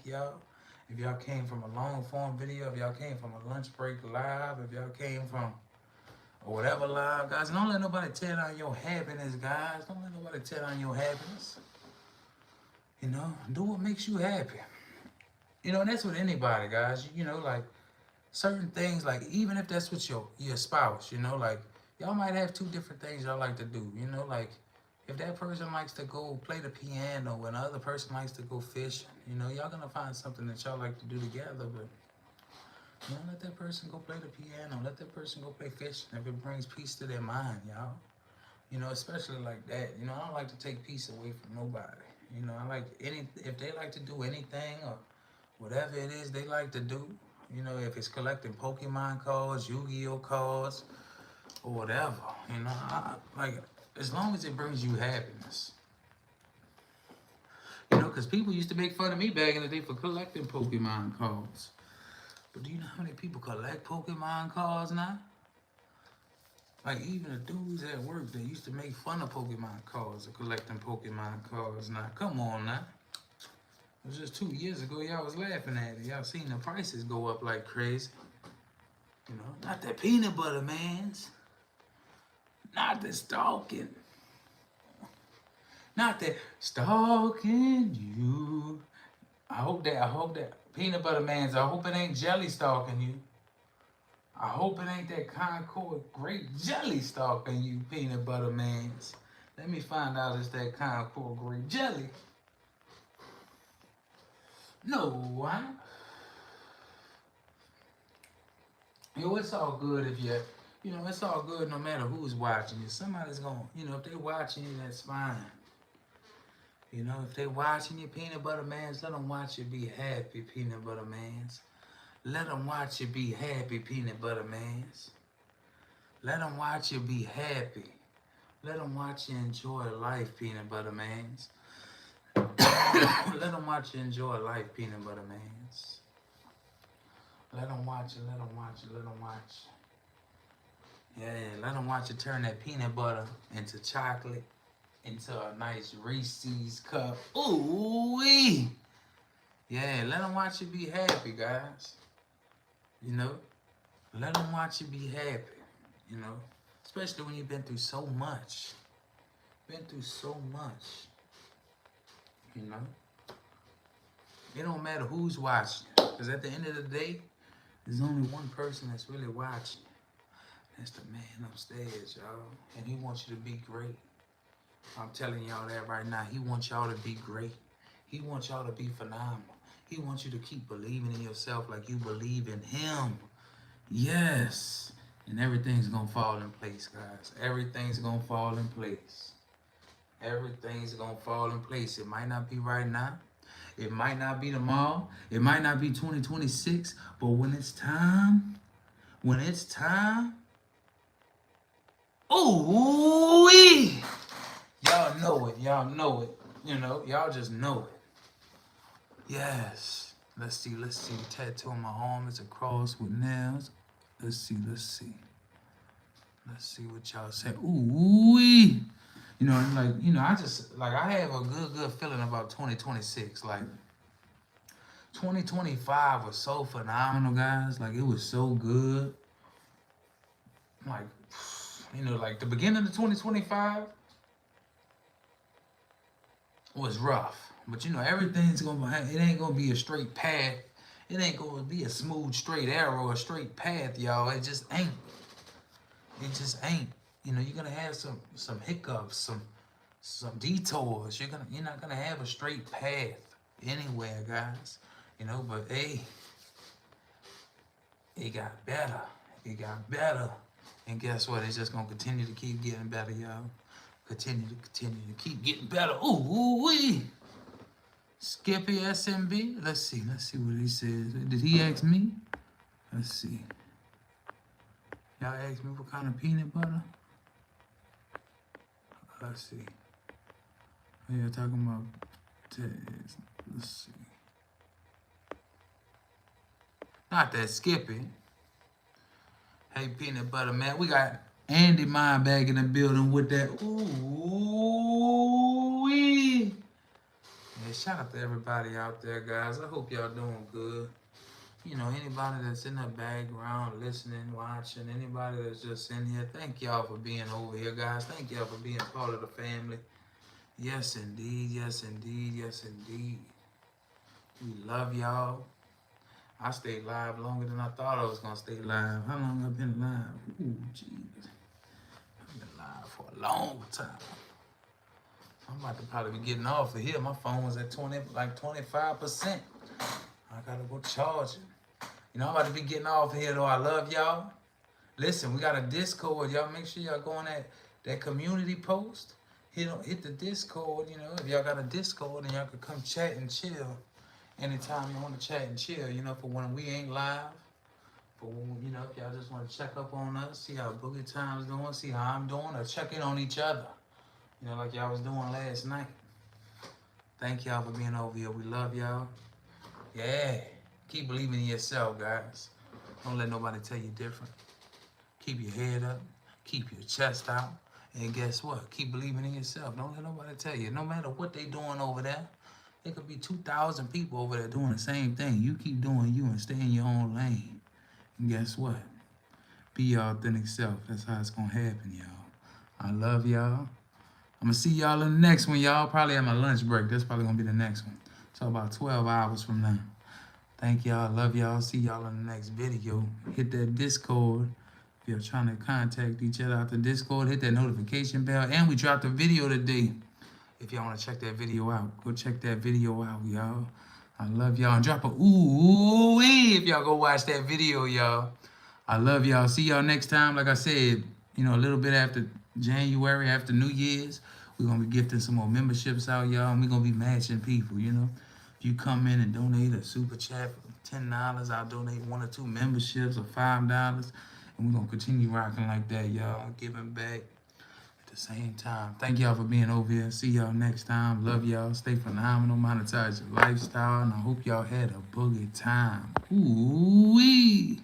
y'all. If y'all came from a long form video, if y'all came from a lunch break live, if y'all came from or whatever live, guys, don't let nobody tear down your happiness, guys. Don't let nobody tear down your happiness. You know, do what makes you happy. You know, and that's with anybody, guys. You know, like certain things, like even if that's with your spouse, you know, like y'all might have two different things y'all like to do. You know, like if that person likes to go play the piano and the other person likes to go fishing, you know, y'all gonna find something that y'all like to do together. But you know, let that person go play the piano, let that person go play fishing if it brings peace to their mind, y'all. You know, especially like that. You know, I don't like to take peace away from nobody. You know, if they like to do anything or whatever it is they like to do, You know, if it's collecting Pokemon cards, Yu-Gi-Oh cards, or whatever. You know, like as long as it brings you happiness. You know, because people used to make fun of me back in the day for collecting Pokemon cards. But do you know how many people collect Pokemon cards now? Like even the dudes at work that used to make fun of Pokemon cards or collecting Pokemon cards now. Come on now. It was just 2 years ago y'all was laughing at it. Y'all seen the prices go up like crazy. You know, not that peanut butter man's. Not the stalking. Not that stalking you. I hope that peanut butter man's. I hope it ain't jelly stalking you. I hope it ain't that Concord grape jelly stalking you, peanut butter mans. Let me find out it's that Concord grape jelly. No, yo, it's all good if it's all good no matter who's watching you. Somebody's gonna, if they watching you, that's fine. You know, if they watching you, peanut butter mans, let them watch you be happy, peanut butter mans. Let them watch you be happy, peanut butter mans. Let them watch you be happy. Let them watch you enjoy life, peanut butter mans. Let them watch you enjoy life, peanut butter mans. Let them watch you, let them watch you, let them watch you. Yeah, let them watch you turn that peanut butter into chocolate, into a nice Reese's cup. Ooh-wee! Yeah, let them watch you be happy, guys. You know? Let them watch you be happy, you know? Especially when you've been through so much. Been through so much. You know? It don't matter who's watching. Because at the end of the day, there's only one person that's really watching. That's the man upstairs, y'all. And he wants you to be great. I'm telling y'all that right now. He wants y'all to be great. He wants y'all to be phenomenal. He wants you to keep believing in yourself like you believe in him. Yes. And everything's going to fall in place, guys. Everything's going to fall in place. Everything's going to fall in place. It might not be right now. It might not be tomorrow. It might not be 2026. But when it's time, ooh-wee! Y'all know it. Y'all know it. You know, y'all just know it. Yes. Let's see. The tattoo on my arm is a cross with nails. Let's see. Let's see what y'all say. Ooh-wee! You know, I have a good feeling about 2026. Like, 2025 was so phenomenal, guys. Like, it was so good. Like, like the beginning of 2025 was rough. But, everything's going to, it ain't going to be a straight path. It ain't going to be a smooth, straight arrow, a straight path, y'all. It just ain't. It just ain't. You're going to have some hiccups, some detours. You're not gonna have a straight path anywhere, guys. But hey, it got better. It got better. And guess what? It's just gonna continue to keep getting better, y'all. Continue to keep getting better. Ooh-wee! Skippy SMB. Let's see what he says. Did he ask me? Let's see. Y'all asked me what kind of peanut butter? Let's see. Oh, yeah, talking about tags. Let's see. Not that Skippy. Hey, peanut butter man. We got Andy Mind back in the building with that. Ooh-wee. Yeah, shout out to everybody out there, guys. I hope y'all doing good. Anybody that's in the background, listening, watching, anybody that's just in here, thank y'all for being over here, guys. Thank y'all for being part of the family. Yes, indeed. Yes, indeed. Yes, indeed. We love y'all. I stayed live longer than I thought I was going to stay live. How long have I been live? Ooh, jeez. I've been live for a long time. I'm about to probably be getting off of here. My phone was at 25%. I got to go charge it. I'm about to be getting off of here, though. I love y'all. Listen, we got a Discord. Y'all make sure y'all go on that community post. Hit the Discord, if y'all got a Discord, and y'all could come chat and chill anytime you want to chat and chill, for when we ain't live. You know, if y'all just want to check up on us, see how Boogie Time's doing, see how I'm doing, or check in on each other. You know, like y'all was doing last night. Thank y'all for being over here. We love y'all. Yeah. Keep believing in yourself, guys. Don't let nobody tell you different. Keep your head up. Keep your chest out. And guess what? Keep believing in yourself. Don't let nobody tell you. No matter what they doing over there, there could be 2,000 people over there doing the same thing. You keep doing you and stay in your own lane. And guess what? Be your authentic self. That's how it's going to happen, y'all. I love y'all. I'm going to see y'all in the next one, y'all. Probably at my lunch break. That's probably going to be the next one. So about 12 hours from now. Thank y'all. Love y'all. See y'all in the next video. Hit that Discord. If you're trying to contact each other out the Discord, hit that notification bell. And we dropped a video today. If y'all want to check that video out, go check that video out, y'all. I love y'all. And drop a ooh-wee if y'all go watch that video, y'all. I love y'all. See y'all next time. Like I said, you know, a little bit after January, after New Year's, we're going to be gifting some more memberships out, y'all. And we're going to be matching people, you know. If you come in and donate a super chat for $10, I'll donate 1 or 2 memberships or $5. And we're going to continue rocking like that, y'all. Giving back at the same time. Thank y'all for being over here. See y'all next time. Love y'all. Stay phenomenal. Monetize your lifestyle. And I hope y'all had a boogie time. Ooh-wee.